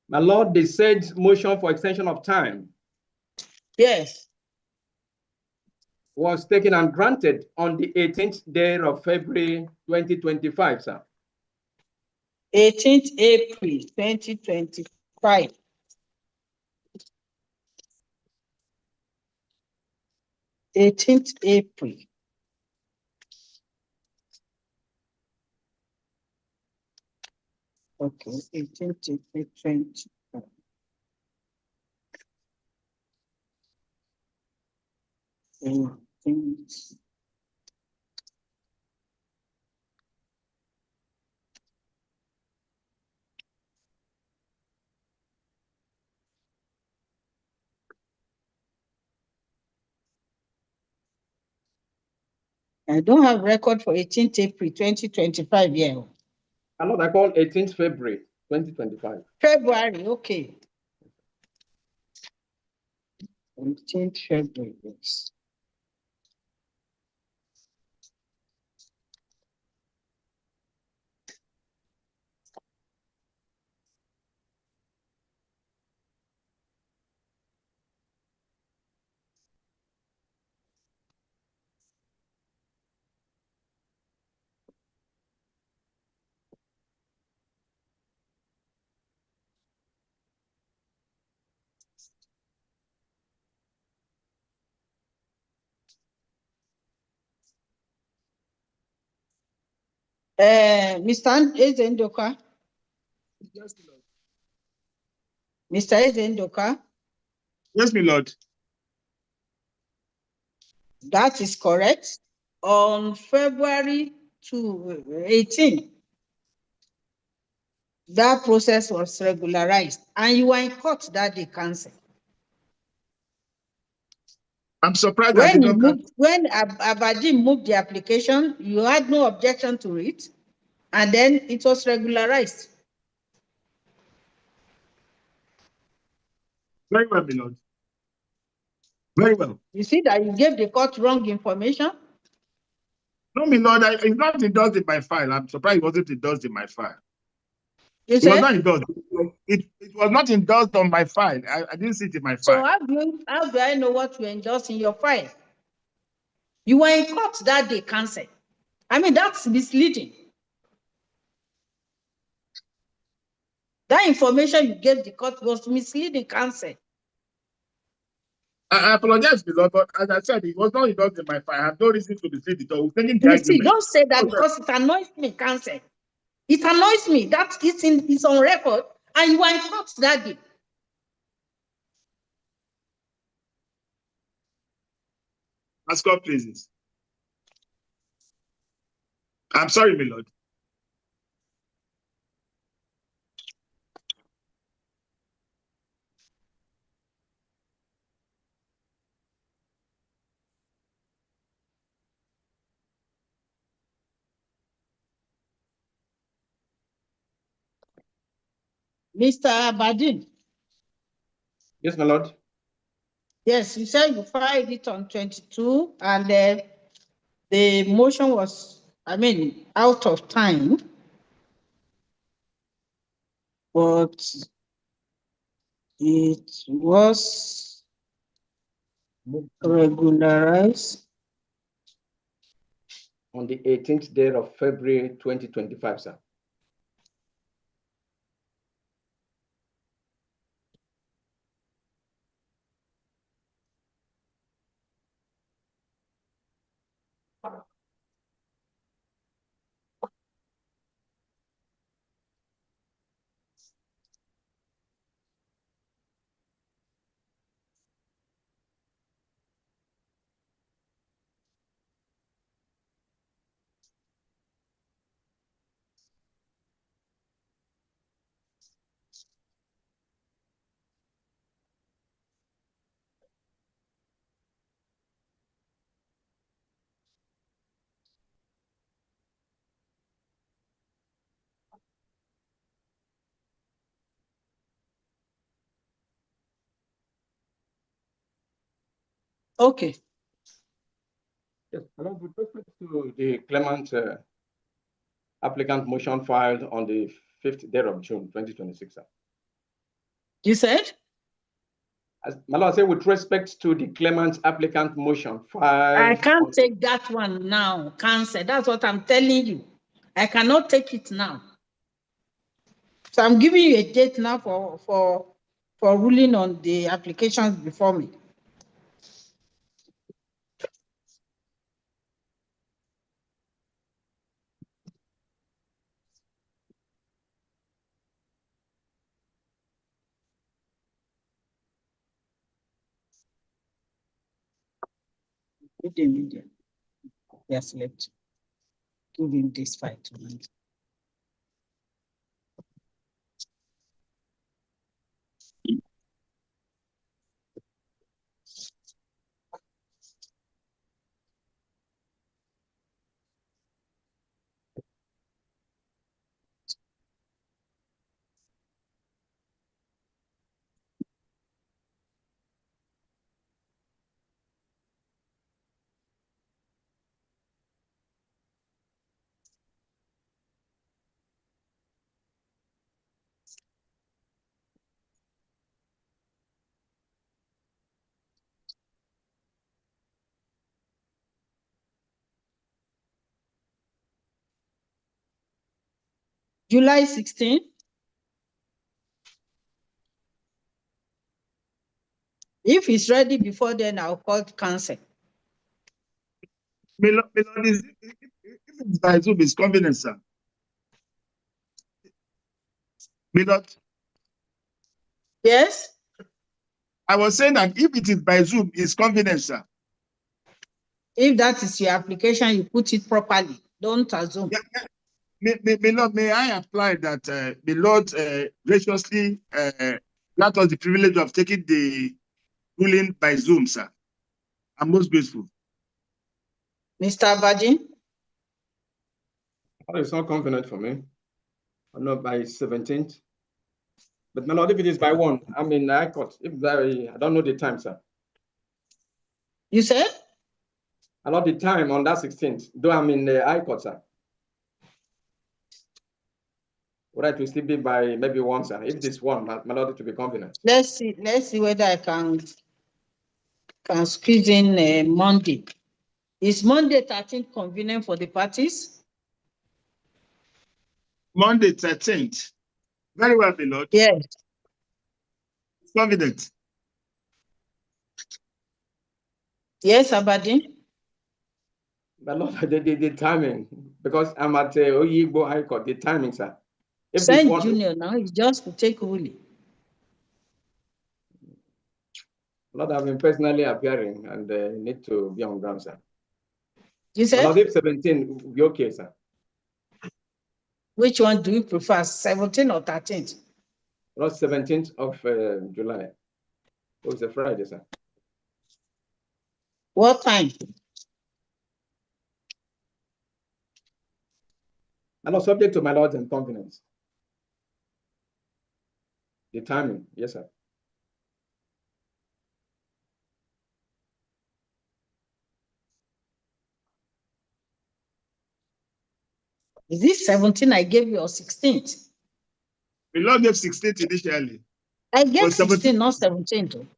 My Lord, the said motion for extension of time Yes. was taken and granted on the 18th day of February 2025, sir. 18th April 2025. April. Okay, 18th April 2025. I don't have record for 18th April 2025 here. My Lord, I call 18th February 2025. February, okay. 18th February, yes. Mr. Ezendoka. Yes, my lord. Mr. Ezendoka. Yes, my lord. That is correct. On February 18, that process was regularized, and you were in court that day, counsel. I'm surprised I did not come. When Aberdeen moved the application, you had no objection to it, and then it was regularized. Very well, my lord. Very well. You see that you gave the court wrong information? No, my lord, it's not endorsed in my file. I'm surprised it wasn't endorsed in my file. You It was said? not endorsed. It was not endorsed on my file. I didn't see it in my So file. how do I know what you endorsed in your file? You were in court that day, counsel. I mean, that's misleading. That information you gave the court was misleading, counsel. I apologize, my lord, but as I said, it was not endorsed in my file. I have no reason to mislead it. We're taking the You see, argument. don't say that because it annoys me, counsel. It annoys me that it's on record and you were in court that day. As God pleases. I'm sorry, my lord. Mr. Aberdeen. Yes, my lord. Yes, you said you filed it on 22 and the motion was, I mean, out of time, but it was regularized On the 18th day of February 2025, sir. Okay. Yes, my lord, with respect to the claimant applicant motion filed on the 5th day of June 2026, sir. You said? My lord, I say with respect to the claimant's applicant motion filed. I can't take that one now, cancel. That's what I'm telling you. I cannot take it now. So I'm giving you a date now for ruling on the applications before me. Yes, let's give him this fight tonight. July 16. If it's ready before then, I'll call council. My lord, if it's by Zoom, it's convenient, sir. Milord, Yes? I was saying that if it is by Zoom, it's convenient, sir. If that is your application, you put it properly. Don't assume. Milord, may I apply that the Lord graciously grant us the privilege of taking the ruling by Zoom, sir? I'm most grateful. Mr. Abadin? Oh, it's not convenient for me. I'm not by 17th. But my lord, if it is by 1, I'm in Harcourt. I don't know the time, sir. You said? I know the time on that 16th, though I'm in the Harcourt, sir. Would I to still be by maybe 1, sir? If it is 1, my lord, it will be convenient. Let's see whether I can squeeze in Monday. Is Monday 13th convenient for the parties? Monday 13th. Very well, Milord. Yes. Convenient. Yes, Abadin? My lord, the timing, because I'm at Oyigbo High Court, the timing, sir. If this Send one, Junior now, it's just to take ruling. Lord, I've been personally appearing and need to be on ground, sir. You My said? lord, if 17 will be okay, sir. Which one do you prefer, 17th or 13th? Not 17th of July. Oh, it's a Friday, sir. What time? And not subject to my lord's inconvenience. The timing, yes, sir. Is this 17 I gave you or 16th? Milord gave 16th initially. I gave 16, 17. not 17. Too.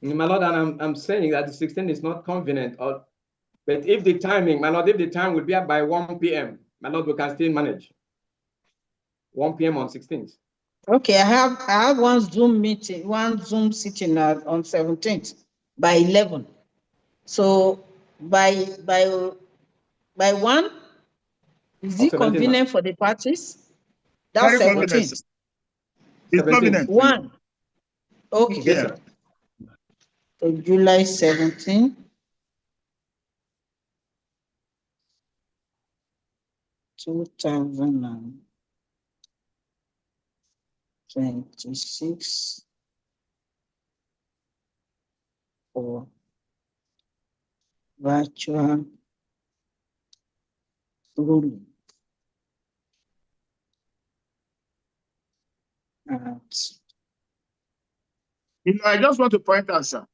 My lord, and I'm saying that the 16 is not convenient. But if the timing, my lord, if the time will be by 1 p.m., my lord, we can still manage. 1 p.m. on 16th. Okay, I have one Zoom meeting, one Zoom sitting on 17th by 11. So by 1, is it convenient for the parties? That's Very convenient, 17th. sir. It's 17th. convenient. 1. Okay. Yes, sir. So July 17. 2026 for virtual ruling at I just want to point out, sir.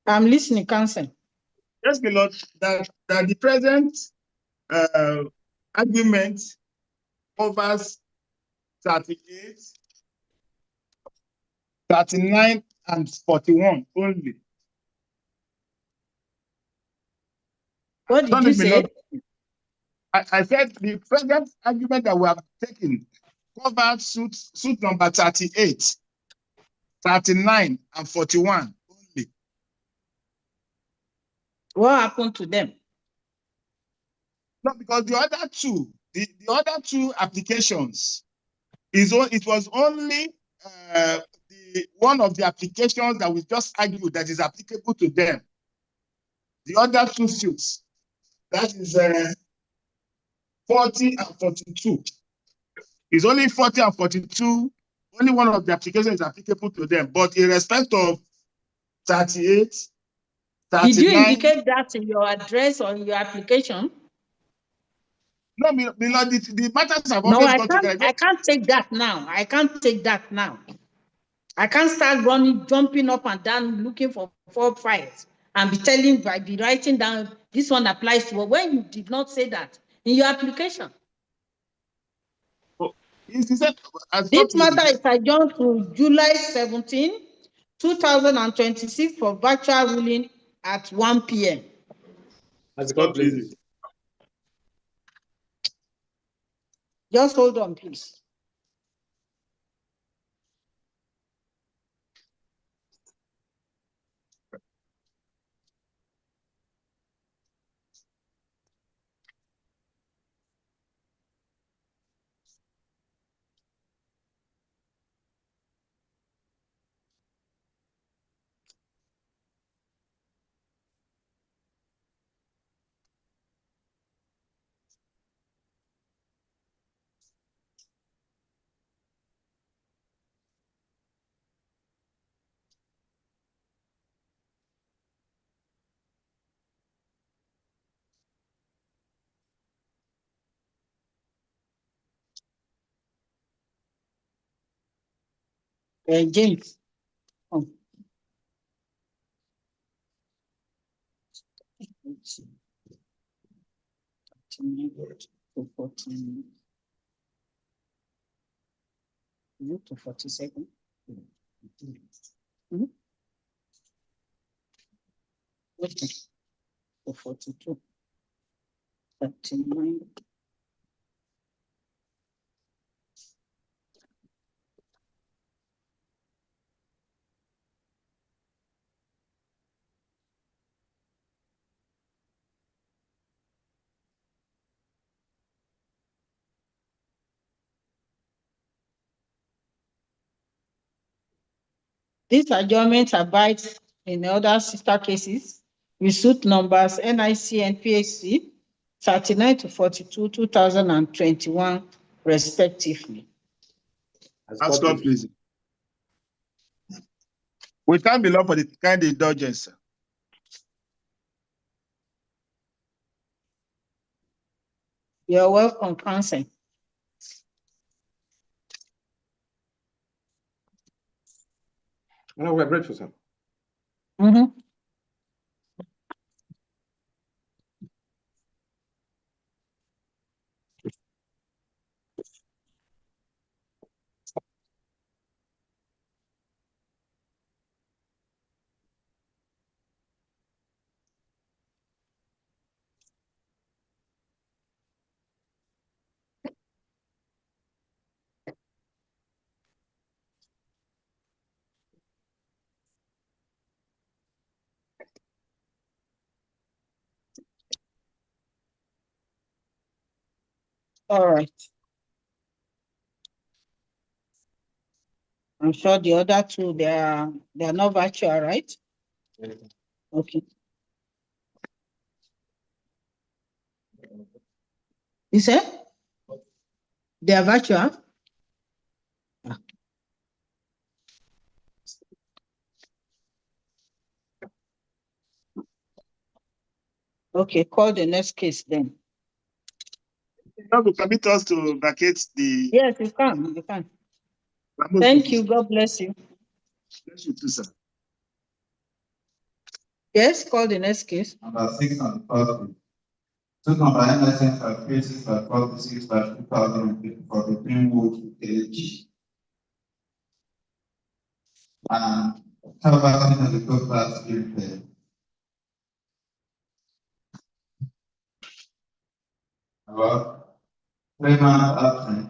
I'm listening, Counsel. Yes, Milord, that the present argument covers 38, 39, and 41 only. What did you say? I said the present argument that we have taken covers suit number 38, 39, and 41 only. What happened to them? No, because the other two applications it was only the one of the applications that we just argued that is applicable to them. The other two suits, that is 40 and 42. It's only 40 and 42. Only one of the applications is applicable to them. But in respect of 38, 39. Did you indicate that in your address or in your application? No, Milord, the matters have No, always gone together. I can't take that now. I can't take that now. I can't start running, jumping up and down, looking for 4 files and be writing down this one applies to when you did not say that in your application. This matter is adjourned to July 17, 2026 for virtual ruling at 1 p.m. As God pleases. Just hold on, please. James. Oh. Let's see. 39 to 14. To 47. Hmm? Okay. To 42. 39. These adjournments abide in other sister cases with suit numbers NIC and PHC 39 to 42, 2021, respectively. Ask God, please. We thank the Lord for the kind indulgence. You're welcome, counsel. No, we're grateful, sir. Mm-hmm. All right. I'm sure the other two, they are not virtual, right? Okay. You said they are virtual? Okay, call the next case then. God will permit us to vacate the. Yes, you can. You can. Thank you. God bless you. Bless you too, sir. Yes, call the next case. Number 6 on the first page. Suit number NSN 46/46/2000 for the Greenwood KG. And Calvert in the co class limited. About 3 months absent.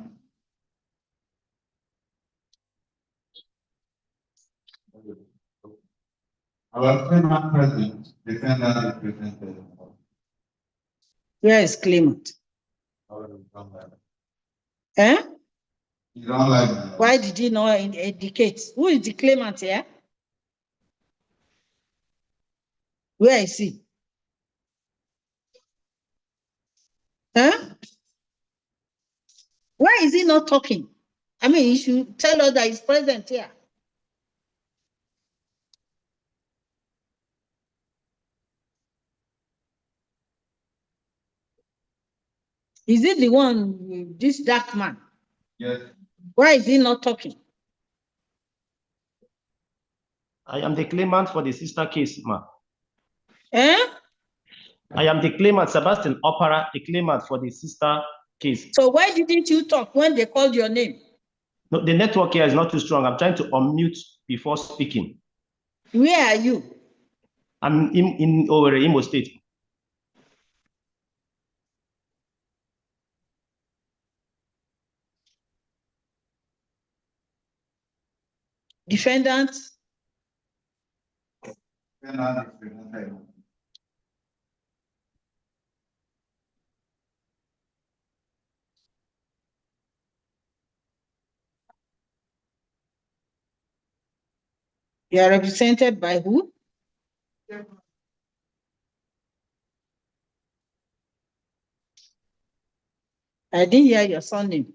About 3 months present, defendant is presented. Where is claimant? Eh? You don't like that. Why did he not indicate? Who is the claimant here? Where is he? Huh? Why is he not talking? I mean, he should tell us that he's present here. Is it the one, this dark man? Yes. Why is he not talking? I am the claimant for the sister case, ma. Eh? I am the claimant, Sebastian Opera, the claimant for the sister case. So why didn't you talk when they called your name? No, the network here is not too strong. I'm trying to unmute before speaking. Where are you? I'm in Owerri, Imo State. Defendant? Defendant is presented. You are represented by who? I didn't hear your surname.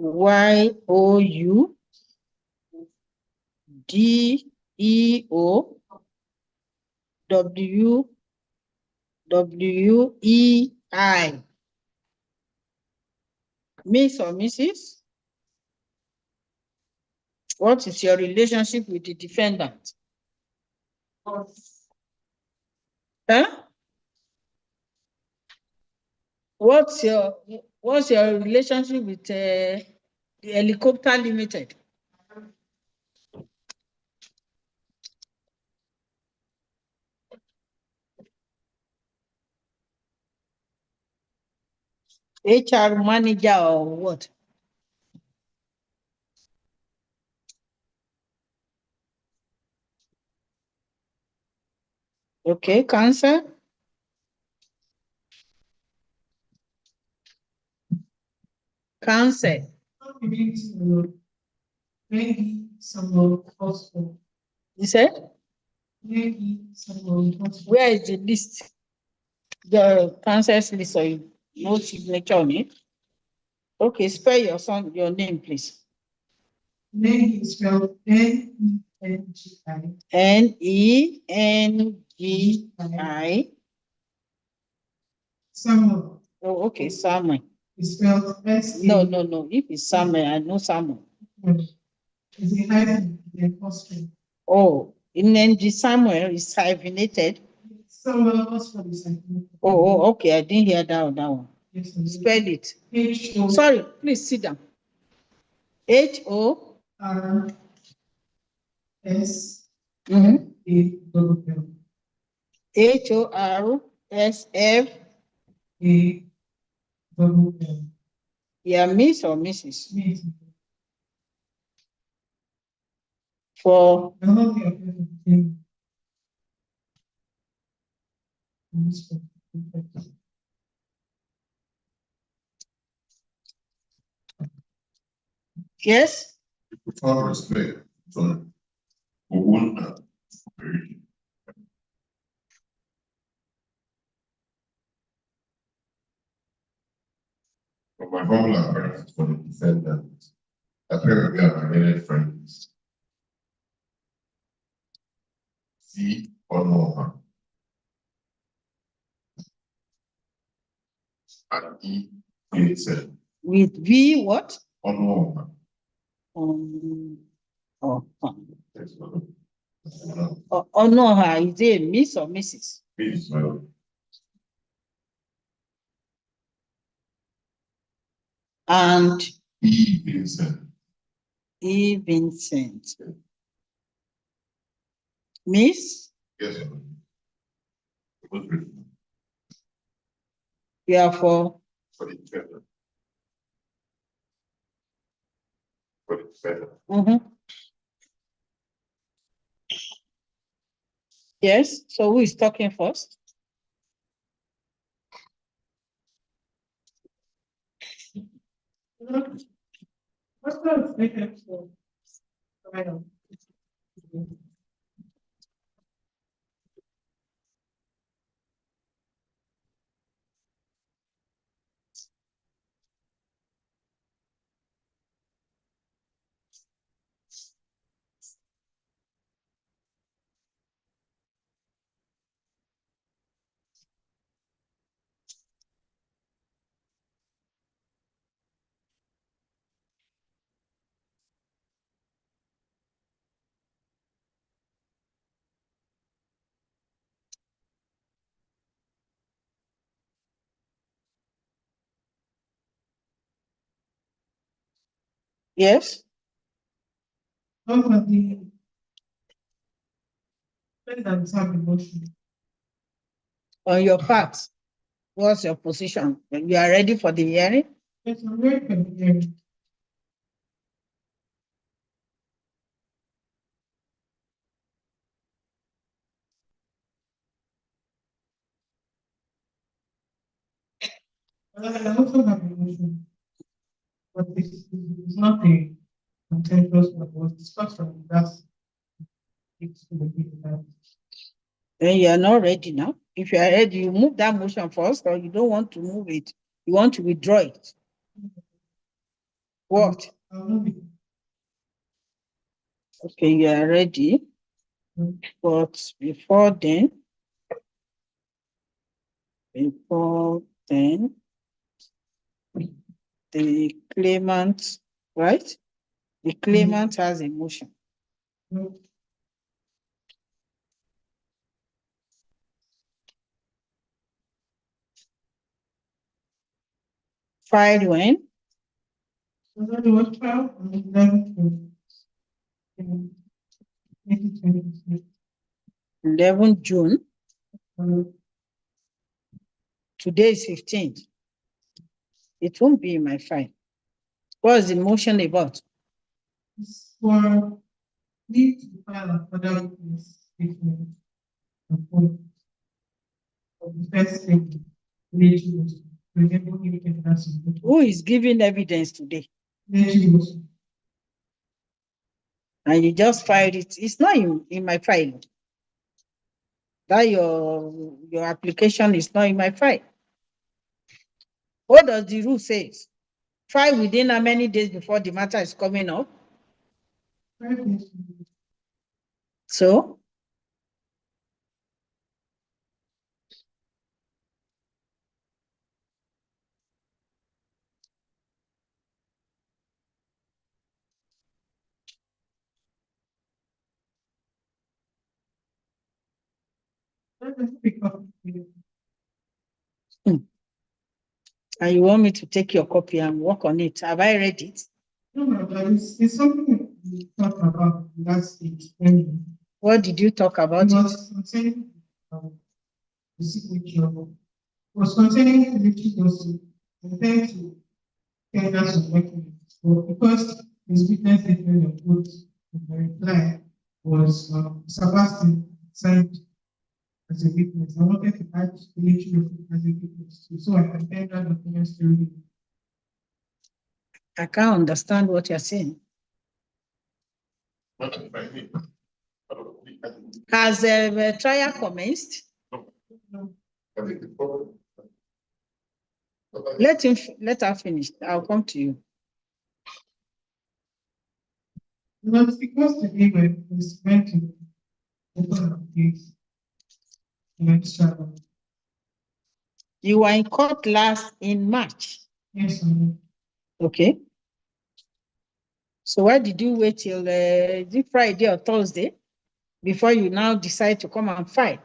YOUDEOWEI. Miss or Mrs.? What is your relationship with the defendant? Huh? What's your relationship with the Helicopter Limited? HR manager or what? Okay, counsel. Counsel. Maybe someone also. You said? Maybe someone also. Where is the list? The counsel's list or no signature on it? Okay, spell your name, please. Name is spelled Nengi. Nengi. Samuel. Oh, okay, Samuel. It's spelled S. No. If it's Samuel, I know Samuel. It's a hyphen in the apostrophe. Oh, and then the Samuel is hyphenated. Samuel also is hyphenated. Oh, okay. I didn't hear that one. Yes, Spell it. H-O. Sorry, please sit down. H-O-R-S. A-W. H-O-R-S-F-A-W. Yeah, Miss or Mrs. Miss. For yes. With all respect, from my humble appearance for the defendant, I pray that we are related friends. See or know her. And E. Vincent. With V what? Honor her. Yes, No, her. Is it Miss or Mrs.? Miss, my lord. And E. Vincent. E. Vincent. Miss? Yes, my lord. You are for the defendant. For the defendant. Yes. So who is talking first? What's the second for? I don't. Yes. What are the defendants have emotion? On your part, what's your position? You are ready for the hearing? Yes, I'm ready for the hearing. I also have emotion, but it's not a contentious one. It was discussed from that. It's going to be that. Then you are not ready now. If you are ready, you move that motion first, or you don't want to move it. You want to withdraw it. What? I'll move it. Okay, you are ready. But before then, the claimant, right? The claimant has a motion. Filed when? 11 June. Today is 15th. It won't be in my file. What's the motion about? It's for me to file a further witness statement of the first statement related to who is giving evidence today? related And you just filed it. It's not in my file. That your application is not in my file. What does the rule say? File within how many days before the matter is coming up? 5 days. So? And you want me to take your copy and work on it? Have I read it? No, but it's something we talked about last week. What did you talk about? It was concerning the signature. It was concerning the was compared to tenders of documents. But because his witness statement of both the reply was Sebastian signed as a witness, I wanted to add the issue as a witness. So I can tender documents to you. I can't understand what you're saying. Has the trial commenced? Let her finish. I'll come to you. Not because the day was meant to open the case. You were in court last in March. Yes, okay. So why did you wait till Friday or Thursday before you now decide to come and fight?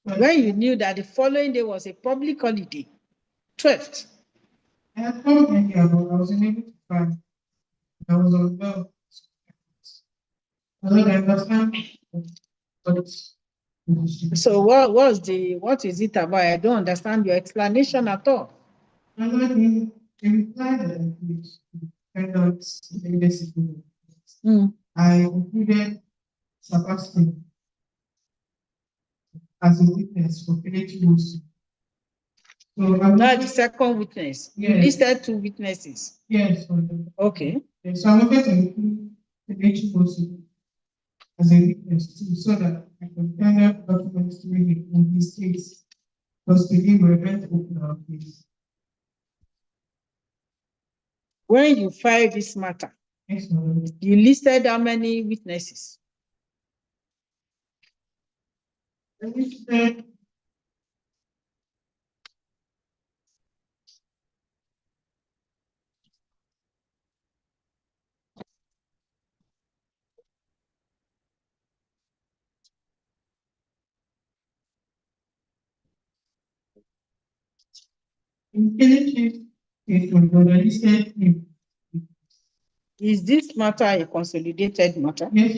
When you knew that the following day was a public holiday, 12th. I had told India, but I was unable to find. I was on well. I don't understand. But so what is it about? I don't understand your explanation at all. I mean, reply that I included Sebastian as a witness for Philip Wilson. So that's the second witness. Yes. You listed 2 witnesses. Yes. Okay. So I wanted to include Philip Wilson as a witness too, so that I can tender documents to him in his case. Because today we're going to open our case. When you filed this matter, yes, you listed how many witnesses? I listed Is this matter a consolidated matter? Yes,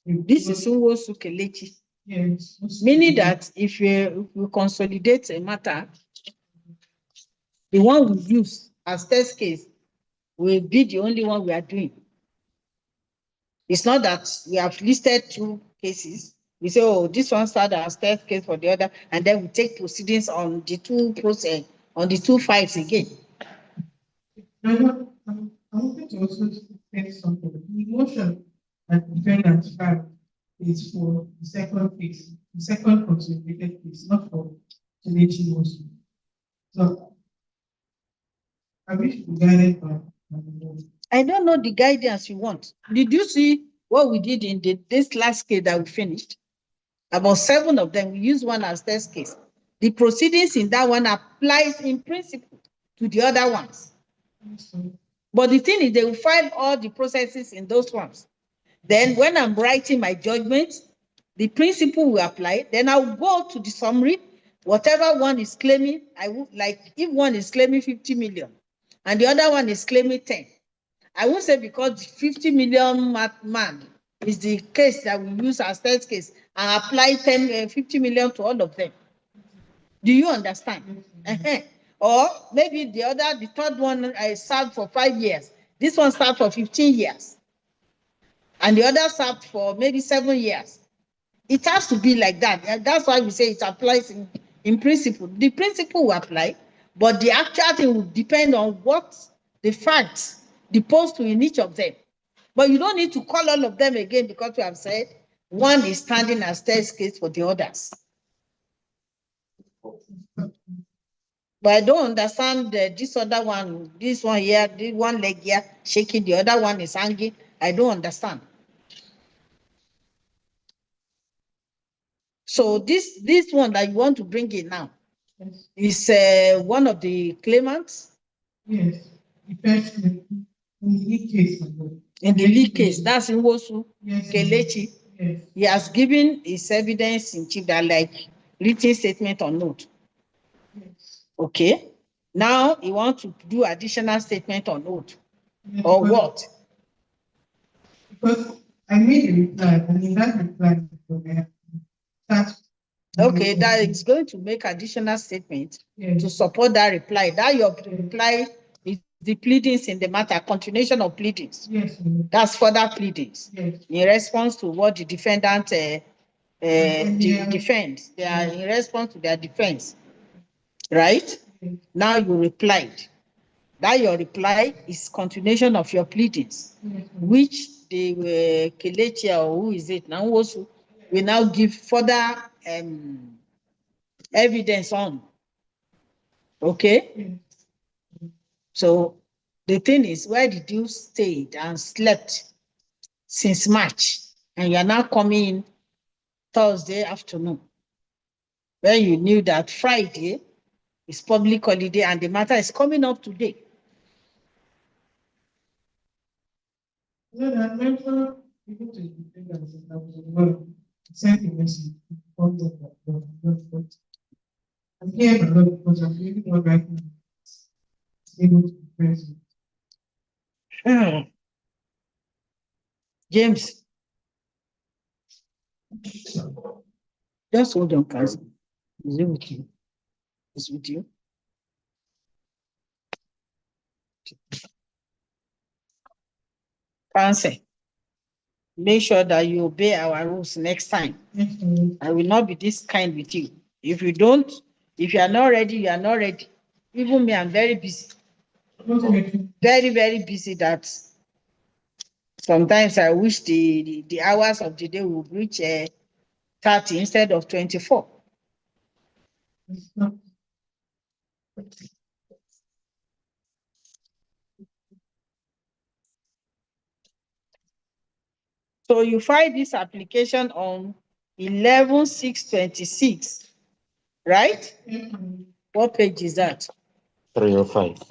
this is Nwosu Kelechi. Yes. Meaning that if you consolidate a matter, the one we use as test case will be the only one we are doing. It's not that we have listed 2 cases. We say, oh, this one started as test case for the other, and then we take proceedings on the 2 process, on the 2 files again. I wanted to also say something. The motion that the defendant filed is for the second case, the second consolidated case, not for Kelechi motion. So I wish to be guided by I don't know the guidance you want. Did you see what we did in this last case that we finished? About 7 of them, we use one as test case. The proceedings in that one applies in principle to the other ones. But the thing is, they will file all the processes in those ones. Then when I'm writing my judgment, the principle will apply. Then I'll go to the summary. Whatever one is claiming, I would like if one is claiming 50 million and the other one is claiming 10. I won't say because the 50 million man is the case that we use as test case and apply 50 million to all of them. Do you understand? Or maybe the third one I served for 5 years. This one served for 15 years. And the other served for maybe 7 years. It has to be like that. And that's why we say it applies in principle. The principle will apply, but the actual thing will depend on what the facts deposed to in each of them. But you don't need to call all of them again because we have said one is standing as test case for the others. But I don't understand this other one, this one here, this one leg here shaking, the other one is hanging. I don't understand. So this one that you want to bring in now is one of the claimants? Yes, in the lead case. In the lead case, that's in Wosu, Yes, Kelechi. yes. He has given his evidence in chief that like written statement or note. Yes. Okay. Now he wants to do additional statement or note. Yes, or what? Because I made a reply, and in that reply, that okay, that is going to make additional statement to support that reply. That your reply is the pleadings in the matter, continuation of pleadings. Yes. That's further pleadings. Yes. In response to what the defendant defends. They are in response to their defense. Right? Yes. Now you replied. That your reply is continuation of your pleadings, which the Kelechi or who is it now also will now give further evidence on. Okay? So the thing is, where did you stay and slept since March and you are now coming in Thursday afternoon when you knew that Friday is public holiday and the matter is coming up today? Well, I mentioned people to the defendants that was well, sent a message to all them that but I'm here a lot because I'm really not right now able to be present. James, just hold on, cousin. Is it with you? It's with you. Counsel, make sure that you obey our rules next time. I will not be this kind with you. If you don't, if you are not ready, you are not ready. Even me, I'm very busy. Very, very busy that sometimes I wish the hours of the day would reach 30 instead of 24. So you file this application on 11/6/26, right? What page is that? 305.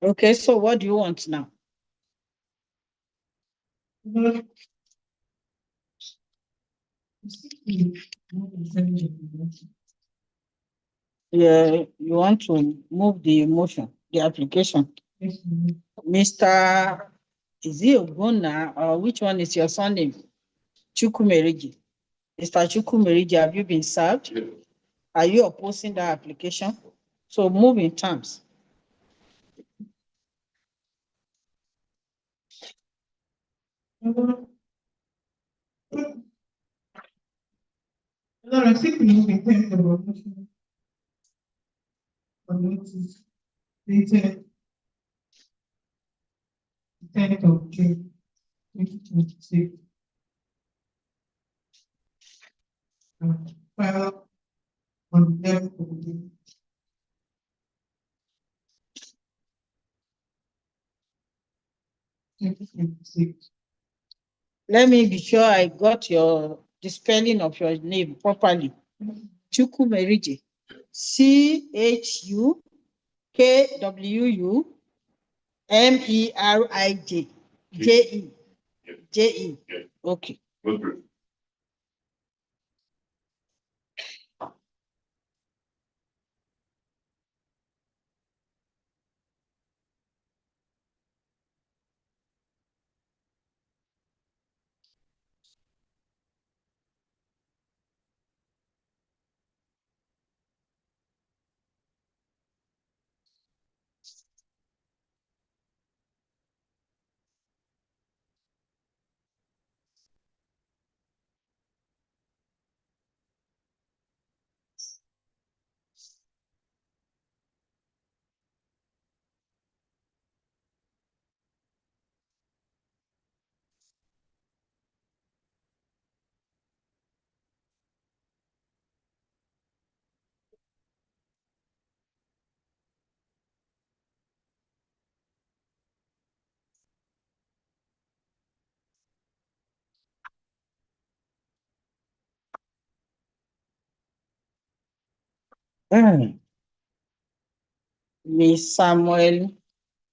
Okay, so what do you want now? Yeah, you want to move the motion, the application. Mr. Is it Oguna or which one is your surname? Chukwumeriji. Mr. Chukwumeriji, have you been served? Are you opposing that application? So move in terms. I think we move in terms of our motion for notice dated 10th of June 2026. File on the 11th of June. Let me be sure I got the spelling of your name properly. Chukwumeriji. Chukwumerij. J-E. Okay. Miss Samuel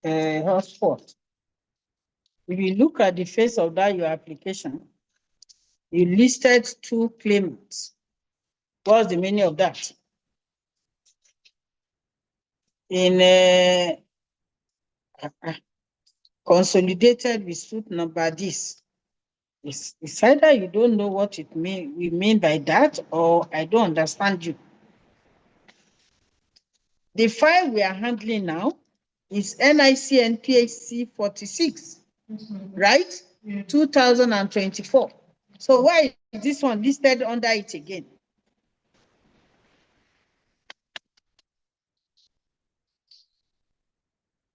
Harcourt. If you look at the face of that your application, you listed 2 claimants. What's the meaning of that? In consolidated with suit number this. It's either you don't know what we mean by that, or I don't understand you. The file we are handling now is NIC and PHC 46, right? Yeah. 2024. So why is this one listed under it again?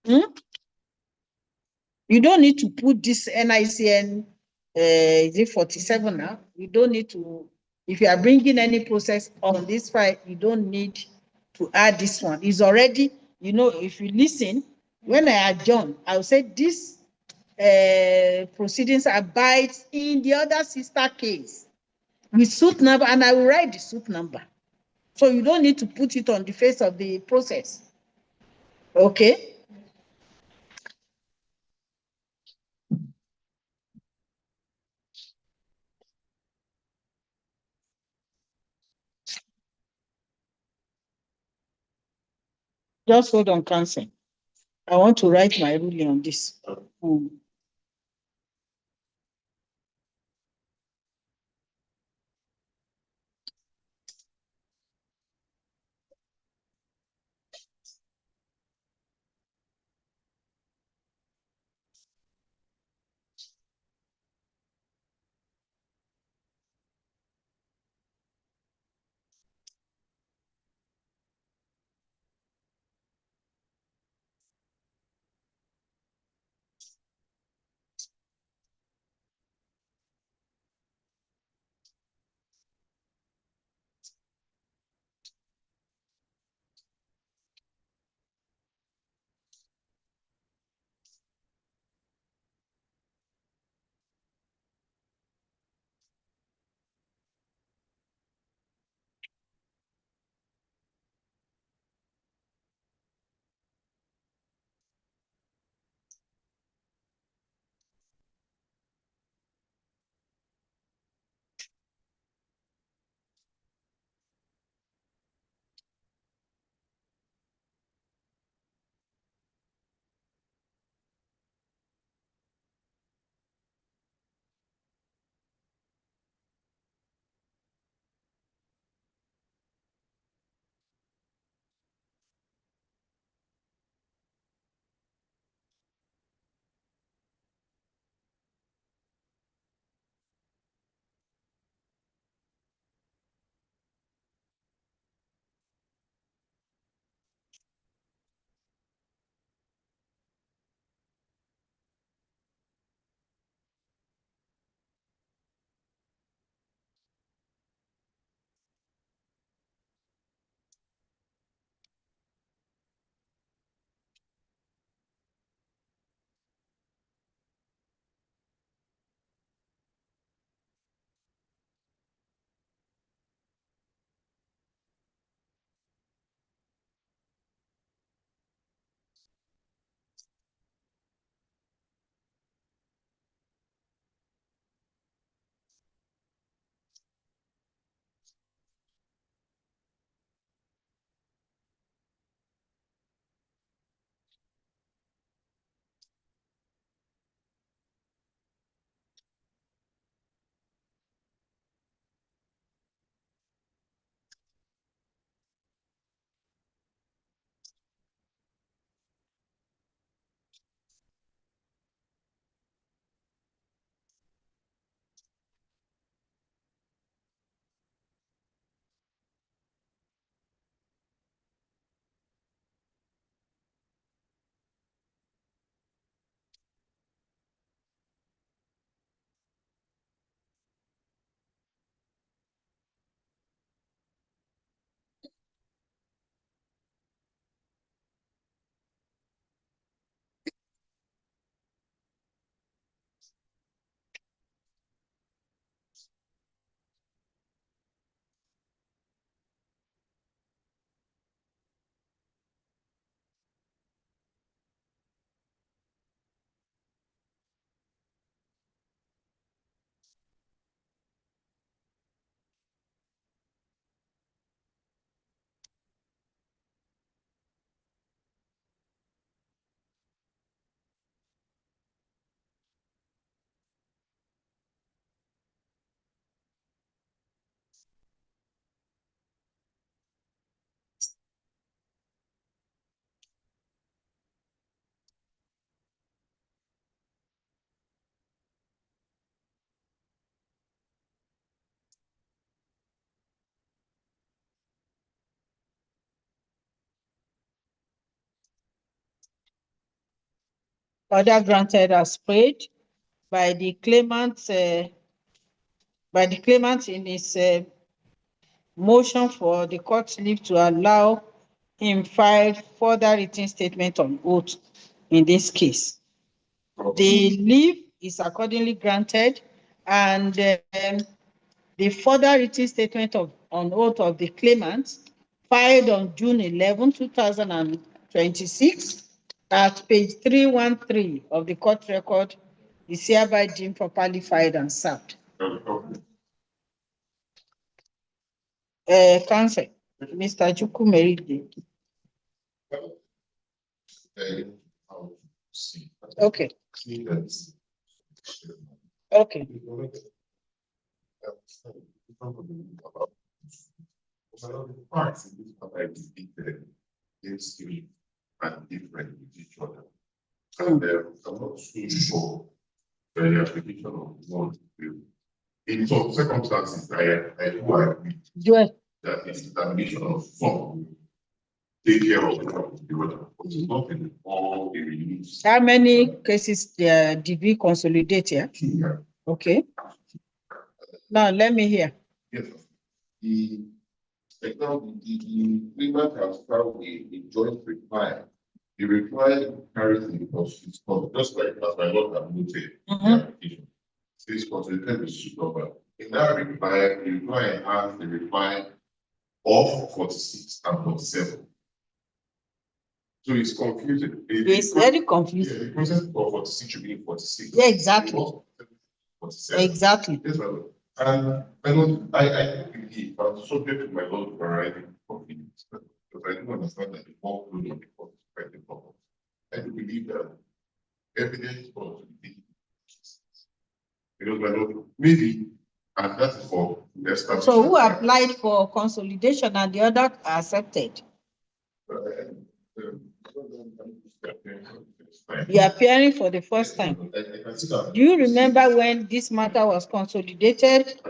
You don't need to put this NICN, is it 47 now? You don't need to, if you are bringing any process on this file, you don't need to add this one. It's already, if you listen, when I adjourn, I'll say this proceedings abides in the other sister case with suit number, and I will write the suit number. So you don't need to put it on the face of the process. Okay? Just hold on, counsel. I want to write my ruling on this. Order granted as prayed by the claimant in his motion for the court leave to allow him file further written statement on oath in this case. The leave is accordingly granted, and the further written statement on oath of the claimant filed on June 11, 2026 at page 313 of the court record is hereby deemed properly filed and served. Counsel, Mr. Chukwumeride. Okay. Okay. And different with each other. And I'm not so sure that the application of one will. In some circumstances, I do agree that the determination of some take care of the other, but it's not in all the release. How many cases did we consolidate here? Yeah. Okay. Now let me hear. Yes. The claimant has filed a joint reply. The reply carries the process, just like as my Lord have noted the application. Says consolidated with suit number. In that reply, the reply has the reply of 46 and 47. So it's confusing. It's very confusing. Yeah, the process of 46 should be in 46. Yeah, exactly. 47. Exactly. Yes, my Lord. And I believe, I'm subject to my Lord variety of opinions, because I do understand that the workload of the court is quite important. I do believe that evidence for the because my Lord, maybe, and that's for the establishment. So who applied for consolidation and the other accepted? You are appearing for the first time. Do you remember when this matter was consolidated?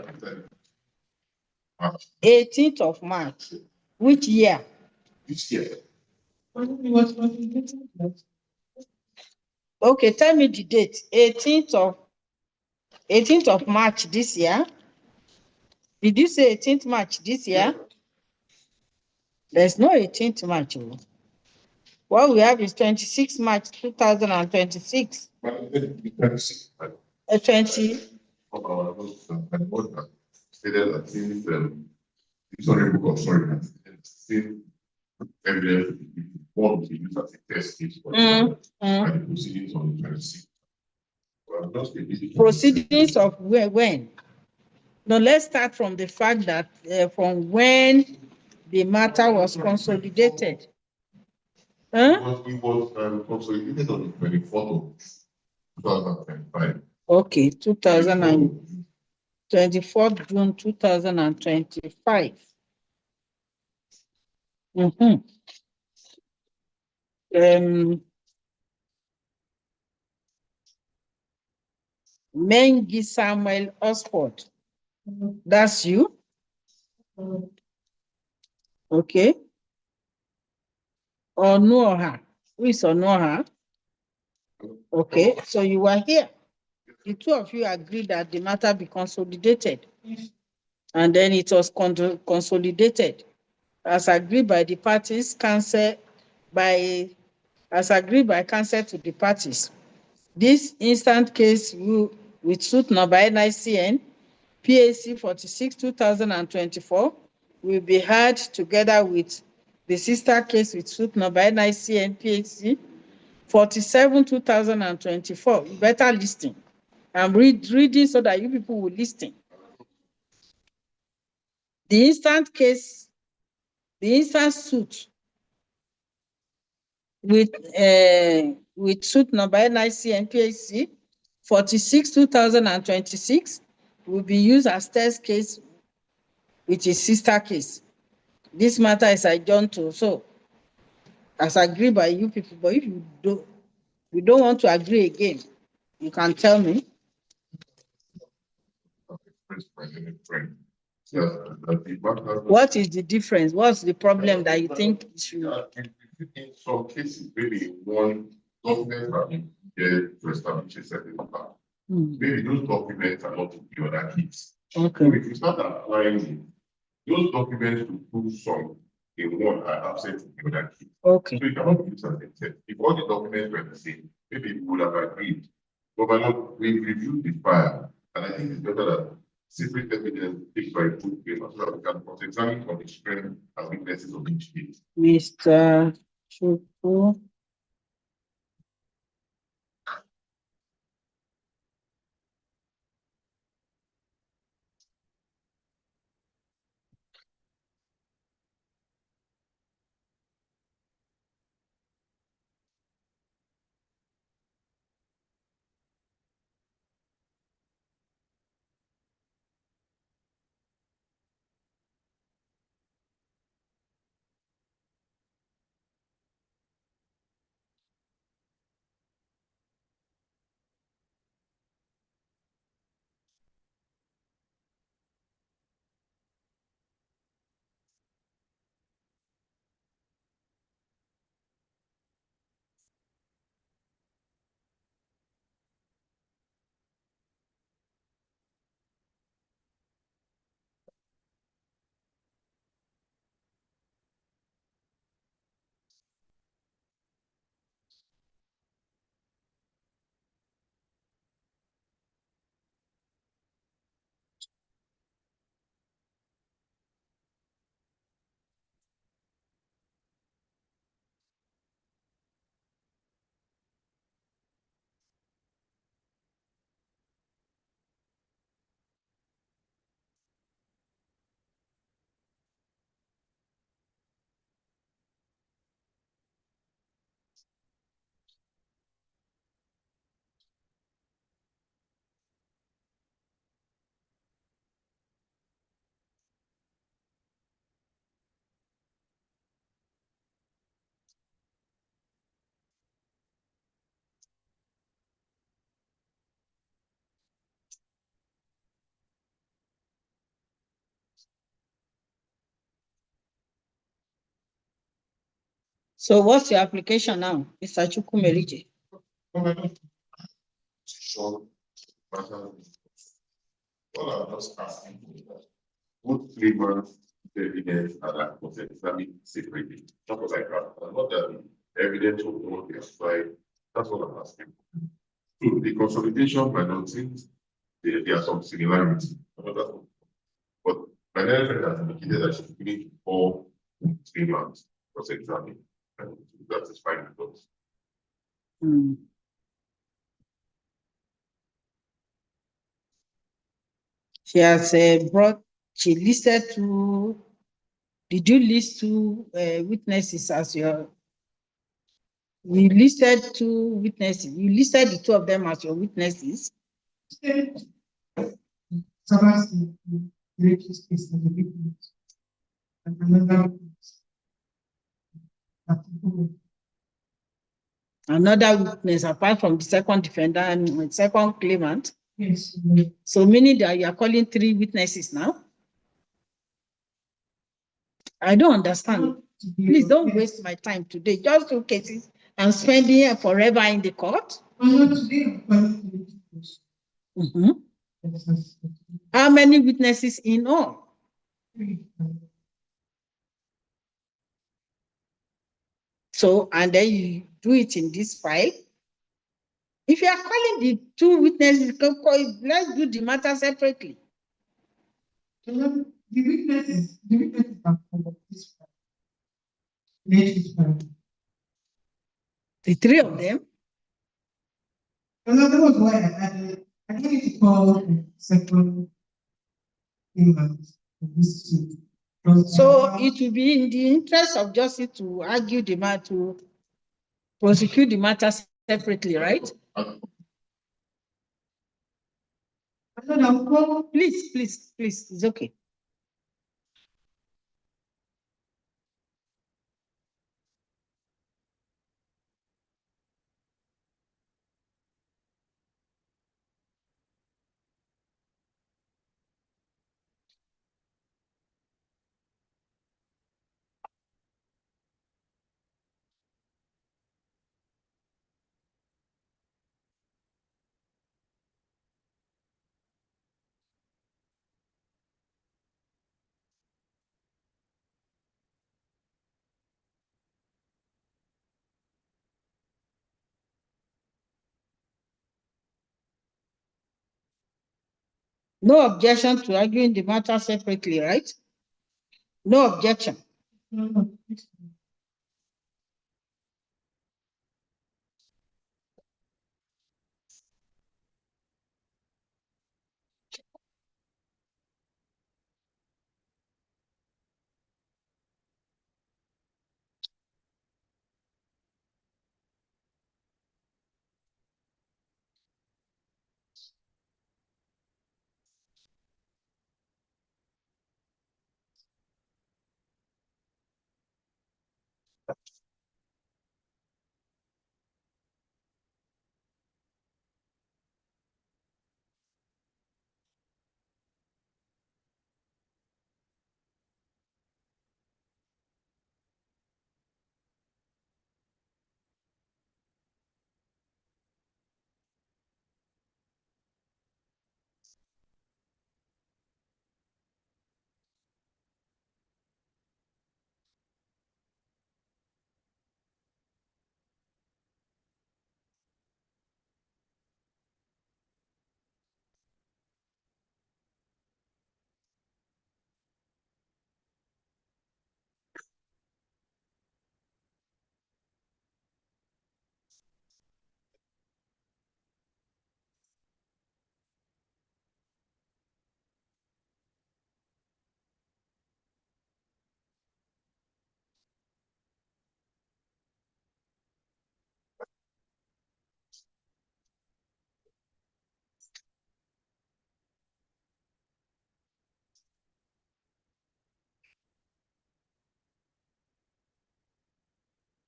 18th of March. Which year? This year. Okay, tell me the date. 18th of March this year. Did you say 18th March this year? There's no 18th March. What we have is 26 March 2026. 20. Stated that since it's on a book of sorry, evidence one to be used as a test case for the proceedings on the 26th. Proceedings of when? Now let's start from the fact that from when the matter was consolidated. Huh? It was consolidated on the 24th of 2025. Okay, 24th June 2025. Mengi Samuel Osford. That's you? Okay. Onuoha. Who is Onuoha? Okay, so you were here. The two of you agreed that the matter be consolidated. And then it was consolidated as agreed by the parties, as agreed by counsel to the parties. This instant case with suit number NICN PAC 46/2024 will be heard together with the sister case with suit number NICN PAC 47/2024. You better listen. I'm reading so that you people will listen. The instant suit with suit number NICN PAC 46/2026 will be used as test case with his sister case. This matter is adjourned to, so as agreed by you people, but if you don't want to agree again, you can tell me. What is the difference? What's the problem that you think should? In some cases, maybe one government there to establish a certain fact. Mm. Maybe those documents are not to the other kids. Okay. So if you start applying it, those documents to prove some in one are absent in the other kids. Okay. So you cannot use as a test. If all the documents were the same, maybe we would have agreed. But by now, we've reviewed the file, and I think it's better that secret evidence take by two papers so that we can cross-examine on the strength and weaknesses of each case. Mr. Chukwu. So what's your application now, Mr. Chukwumerije? Sure. All I'm just asking is that good flavor evidence and that was examined separately. Not like that, not that the evidence of what they applied. That's what I'm asking. So the consolidation minorities, there are some similarities. But my friend has indicated that she's willing to all 3 months was examined. And that is fine with us. Mm. She has she listed two, did you list two witnesses as your, you listed two witnesses, you listed the two of them as your witnesses? Sebastian, the richest case of the victims, and Another witness apart from the second defendant and second claimant? Yes. So meaning that you are calling 3 witnesses now? I don't understand. Please don't waste my time today. Just 2 cases and spending forever in the court. Mm-hmm. How many witnesses in all? 3. So, and then you do it in this file. If you are calling the 2 witnesses, let's do the matter separately. The witnesses are for this file. The 3 of them? And that was why I need to call the second claimant of this suit. So it will be in the interest of justice to argue the matter, to prosecute the matter separately, right? Please, it's okay. No objection to arguing the matter separately, right? No objection.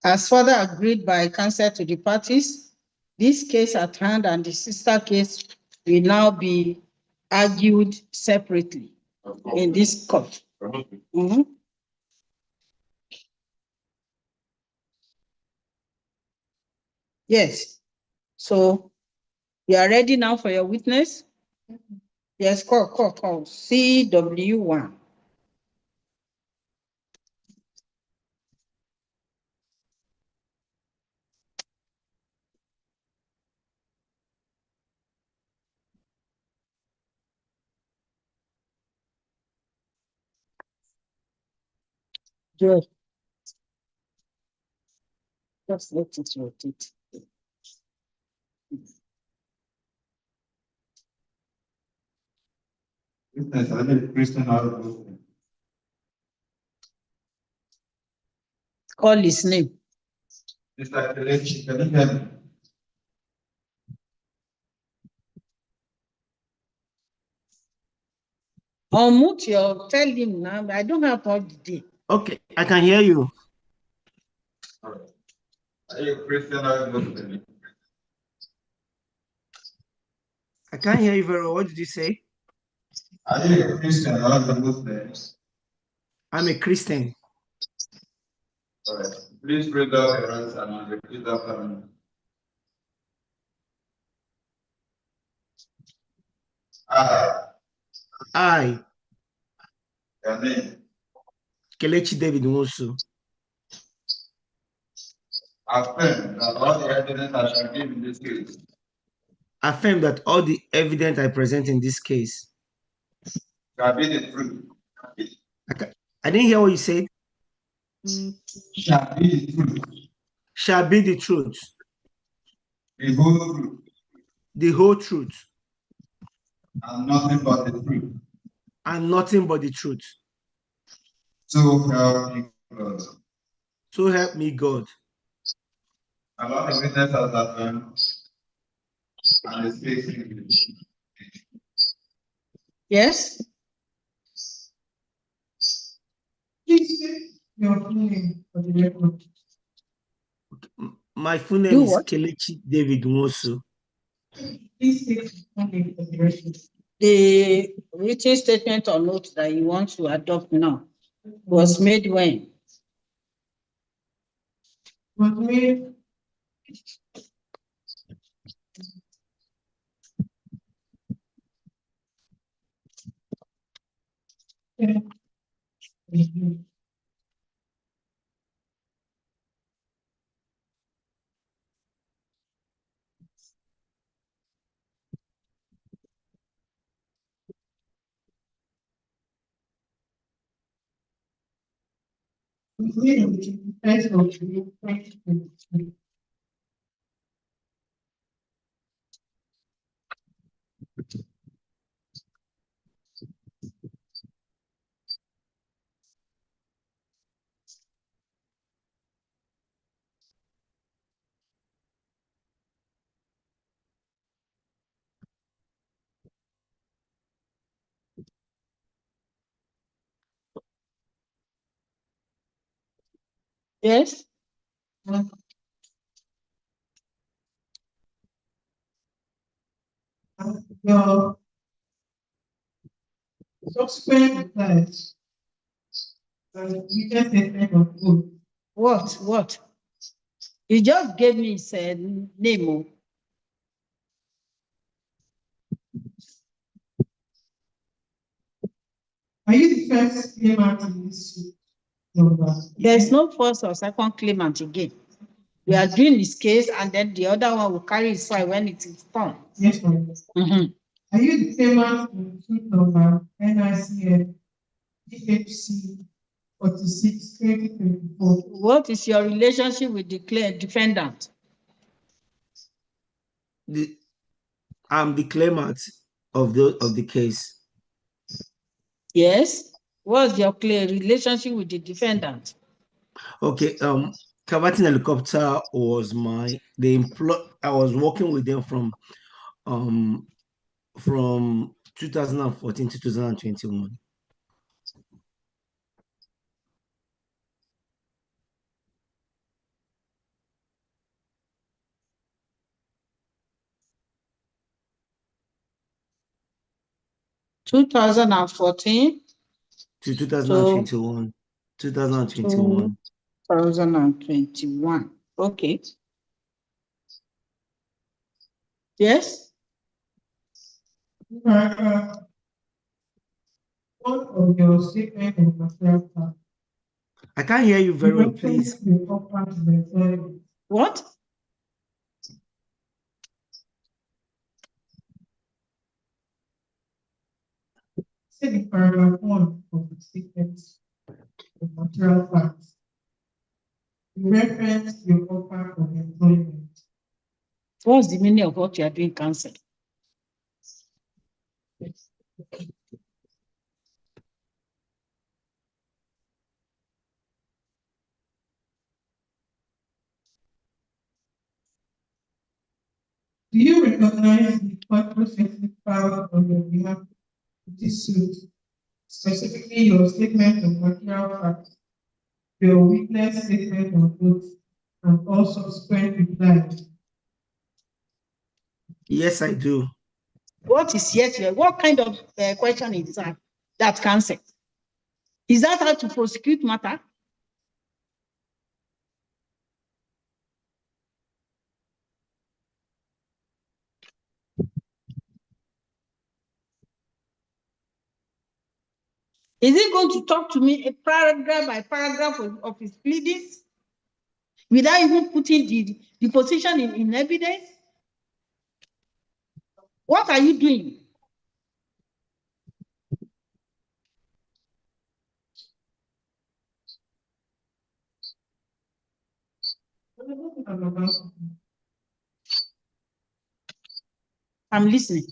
As further agreed by counsel to the parties, this case at hand and the sister case will now be argued separately in this court. Mhm. Yes. So you are ready now for your witness? Yes, call. CW1. Joy. Just let it rotate. Witness, I need Christian out of movement. Call his name. Mr. Kelechi, can you hear me? Unmute your, tell him now. I don't have all the day. Okay, I can hear you. All right. Are you a Christian out of movement? I can't hear you very well. What did you say? Are you a Christian out of movement? I'm a Christian. All right. Please read out your answer and repeat after me. I, Your name. Kelechi David Nwosu, Affirm that all the evidence I shall give in this case affirm that all the evidence I present in this case. shall be the truth. I didn't hear what you said. Shall be the truth. Shall be the truth. The whole truth. The whole truth. And nothing but the truth. And nothing but the truth. So help me God. So help me God. Allow the witness has affirmed and is facing Yes? Please say your full name for the record. My full name Do is what? Kelechi David Nwosu. Please state your full name for the record. The written statement or note that you want to adopt now was made when? Was made contained on the 21st of June 2023. Yes. Your subsequent replies and written statement of vote. What? He just gave me his name. Oh. Are you the first claimant in this suit? There is no first or second claimant again. We are doing this case, and then the other one will carry his file when it is done. Yes, ma'am. Are you the claimant in suit number NICL DHC 46 2024? What is your relationship with the defendant? I'm the claimant of the case. Yes. What's your relationship with the defendant? Okay. Cavatin Helicopter was I was working with them from 2014 to 2021. To 2014 to 2021. 2021. 2021. Okay. Yes. One of your statement of material fact. I can't hear you very well, please. What? Say the paragraph 1 of the statement of material facts. You reference your offer of employment. What's the meaning of what you are doing, counsel? Do you recognize the court processing power on your behalf of this suit, specifically your statement of material facts, your witness statement of vote, and all subsequent replies? Yes, I do. What is yet here? What kind of question is that counsel? Is that how to prosecute matter? Is he going to talk to me a paragraph by paragraph of his pleadings without even putting the position in evidence? What are you doing? I'm listening.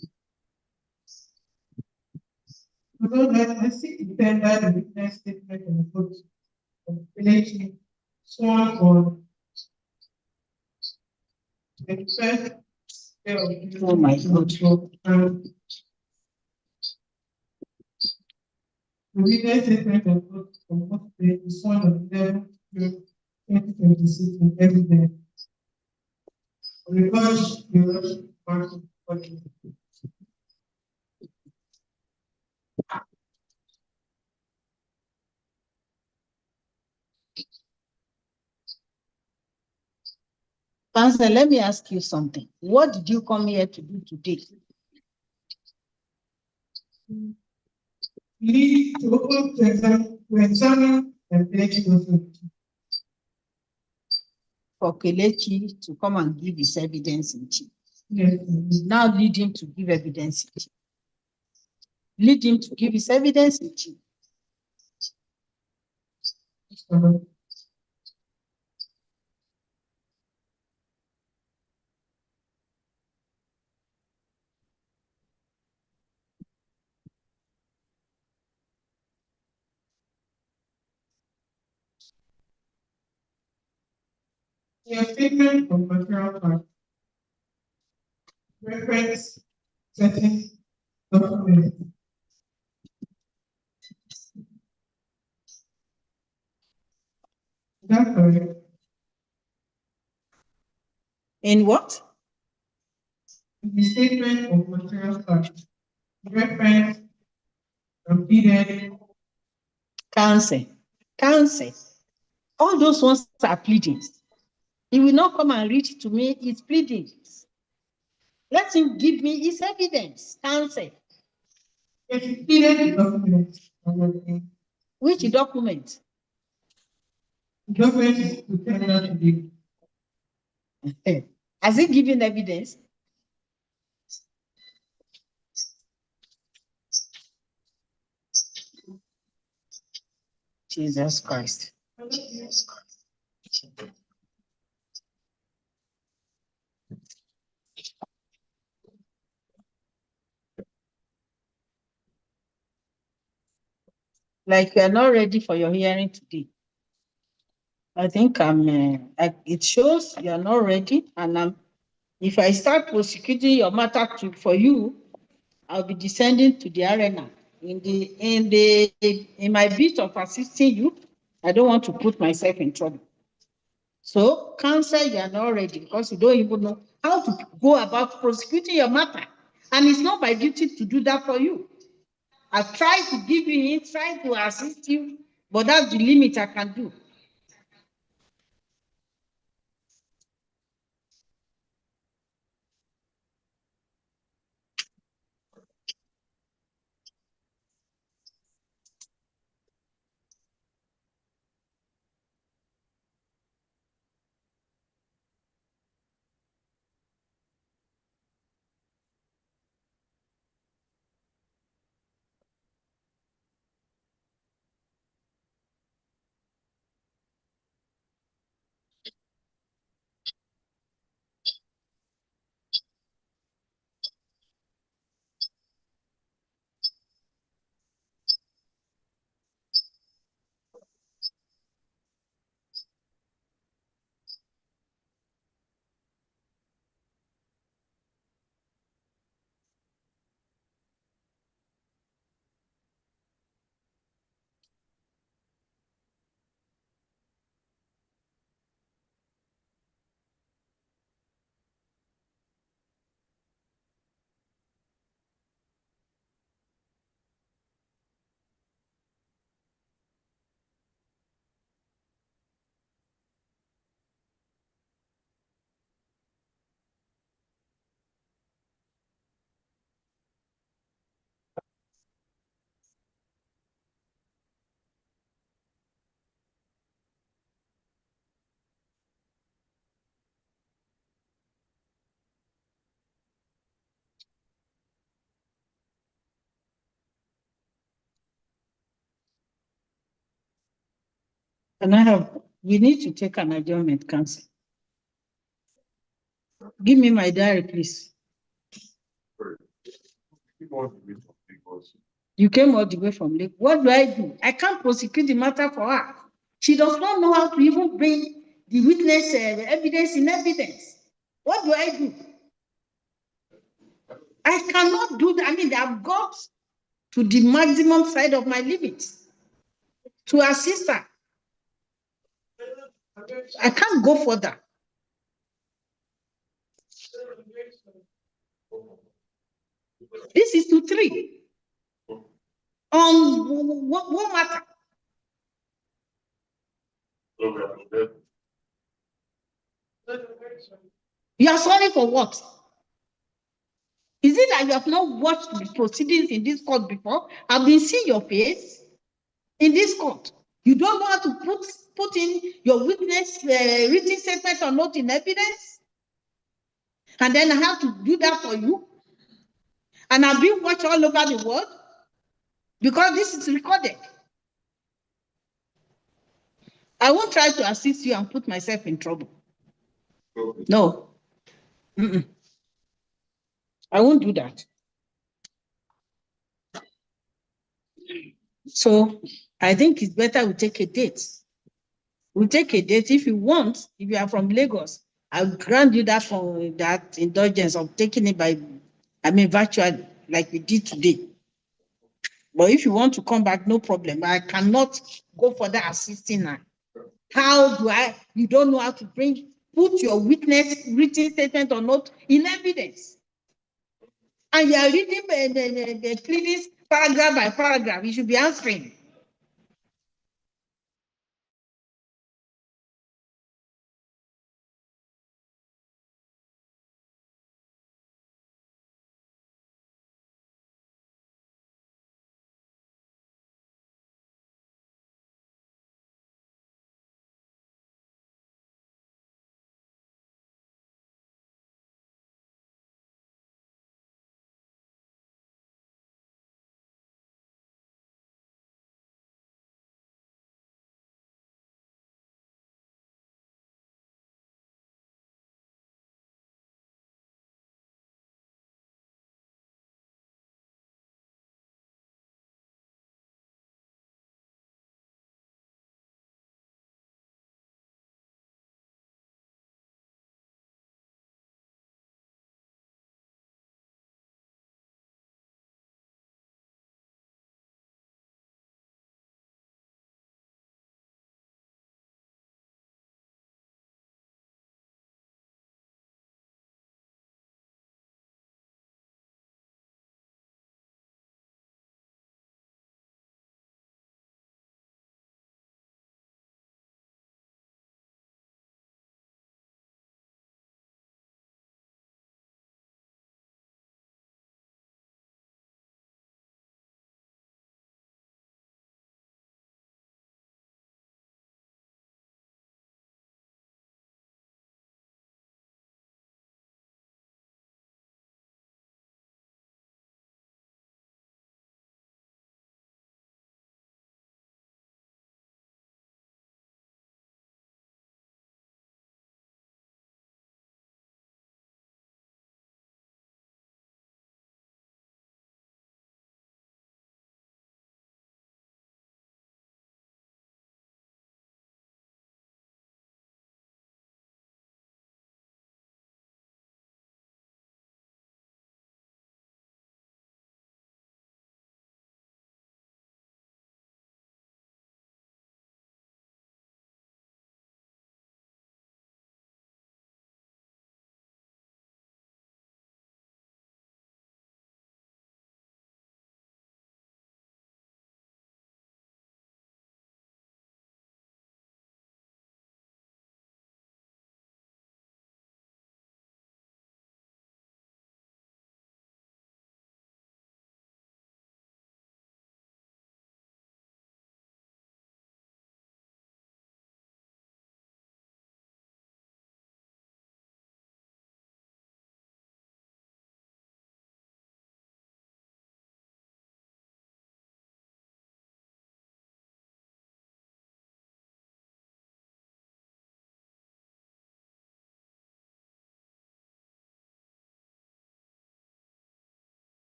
I see the tender the witness statement of vote of village sworn on the first day of June. Oh my God. And the witness statement of vote of both the sworn on 11 June 2026 in evidence. Regards your party. Pastor, let me ask you something. What did you come here to do today? Lead to open to examine and take for Kelechi to come and give his evidence in chief. Yes. Now lead him to give evidence in chief. Lead him to give his evidence in chief. Your statement of material fact reference certain documents. Is that correct? In what? The statement of material fact reference repeated. Counsel. Counsel. All those ones are pleadings. He will not come and read to me his pleadings. Let him give me his evidence. Counsel. Repeated documents. Which document? Document is to tender to the. Has he given evidence? Jesus Christ. Like you are not ready for your hearing today. I think it shows you are not ready, and if I start prosecuting your matter for you, I'll be descending to the arena. In my bit of assisting you, I don't want to put myself in trouble. So, counsel, you are not ready because you don't even know how to go about prosecuting your matter. And it's not my duty to do that for you. I've tried to give you hints, tried to assist you, but that's the limit I can do. And we need to take an adjournment, counsel. Give me my diary, please. You came all the way from Lake. What do I do? I can't prosecute the matter for her. She does not know how to even bring the witness evidence in evidence. What do I do? I cannot do that. I mean, I've got to the maximum side of my limits to assist her. I can't go further. This is to 3. On what matter? You are sorry for what? Is it that you have not watched the proceedings in this court before? I've been seeing your face in this court. You don't know how to put in your witness written statement or not in evidence? And then I have to do that for you? And I've been watched all over the world? Because this is recorded. I won't try to assist you and put myself in trouble. No. I won't do that. So I think it's better we take a date We'll take a date if you want. If you are from Lagos, I'll grant you that for that indulgence of taking it virtually, like we did today. But if you want to come back, no problem. I cannot go for that assisting now. How do I? You don't know how to put your witness written statement or not in evidence. And you are reading the pleadings paragraph by paragraph. You should be answering.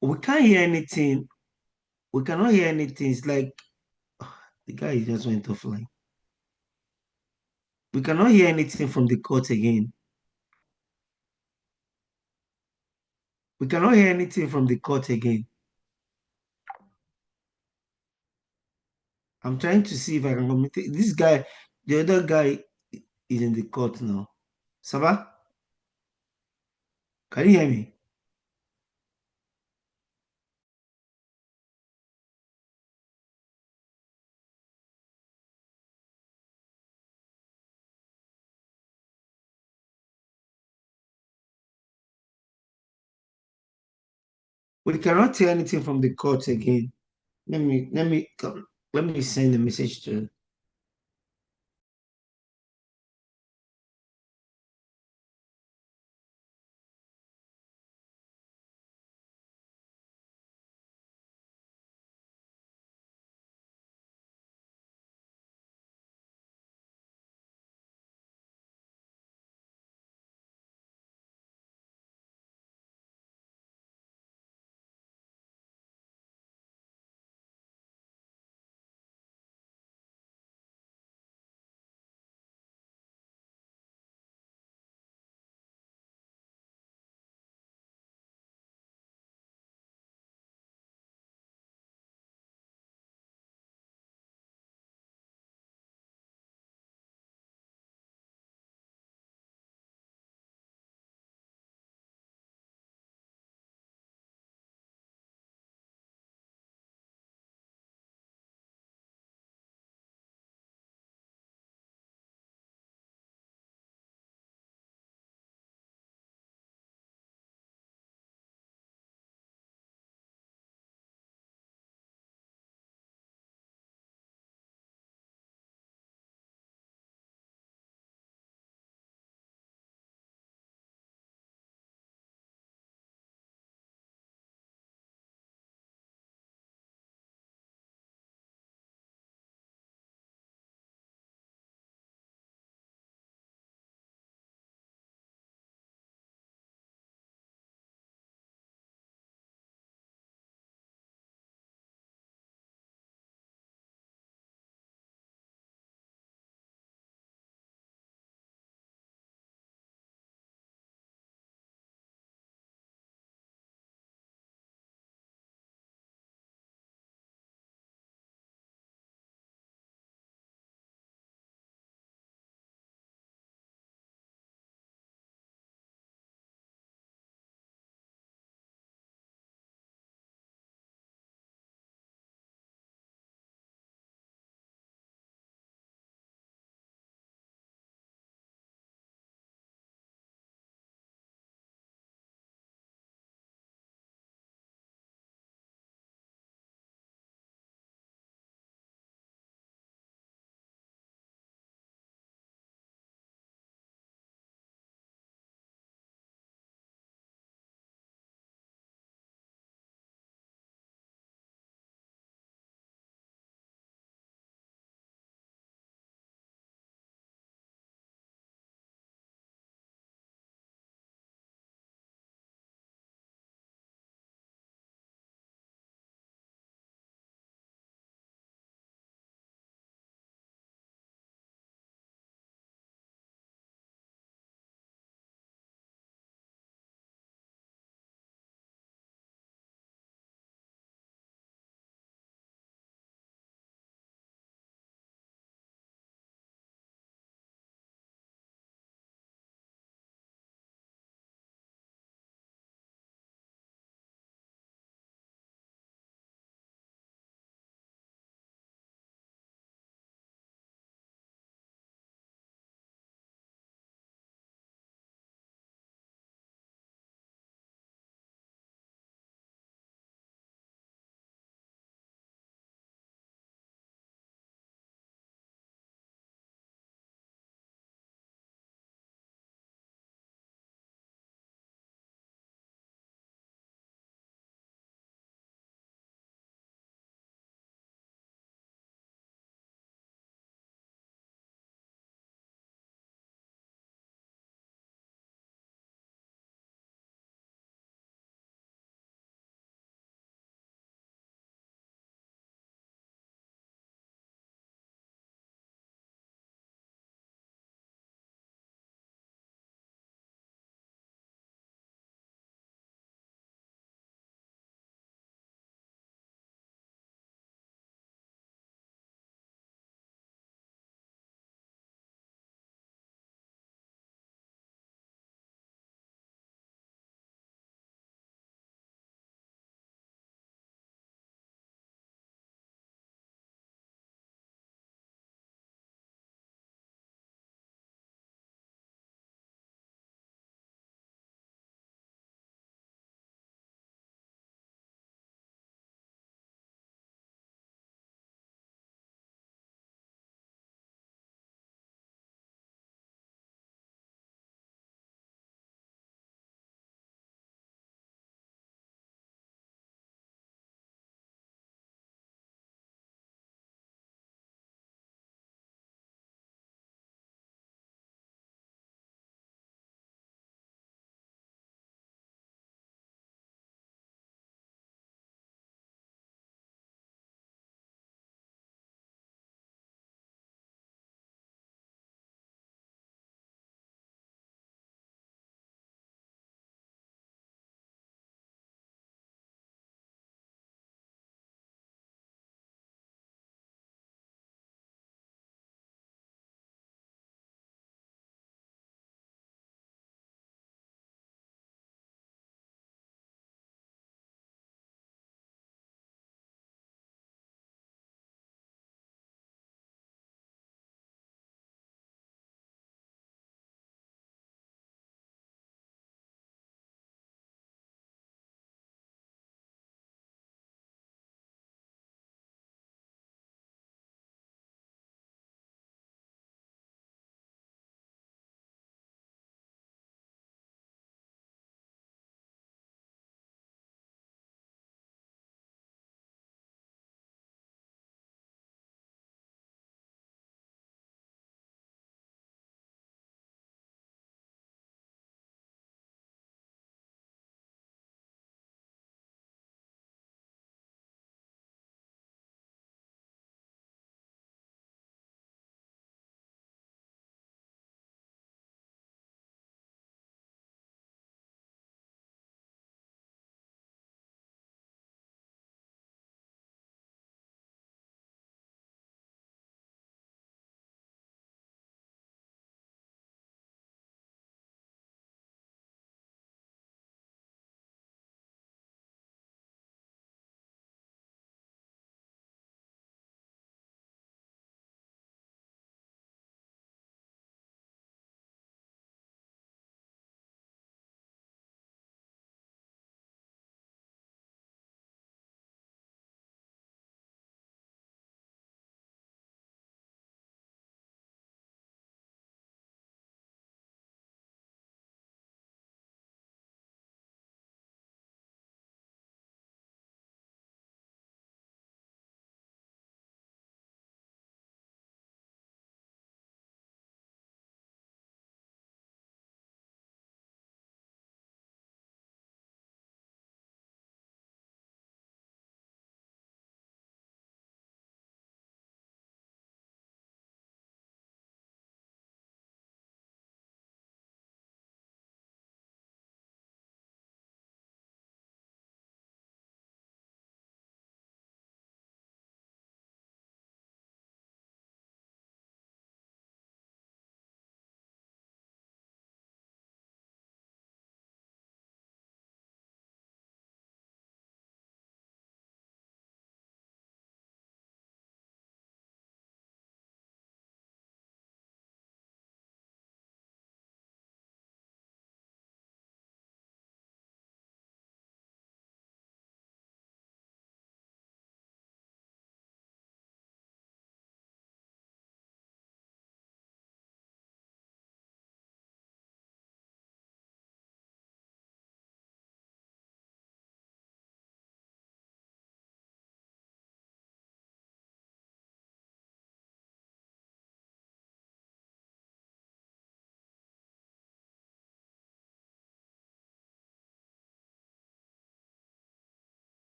We can't hear anything. We cannot hear anything. It's like the guy just went offline. We cannot hear anything from the court again. We cannot hear anything from the court again. I'm trying to see if I can communicate. This guy, the other guy is in the court now. Saba? Can you hear me? We cannot hear anything from the court again. Let me send a message to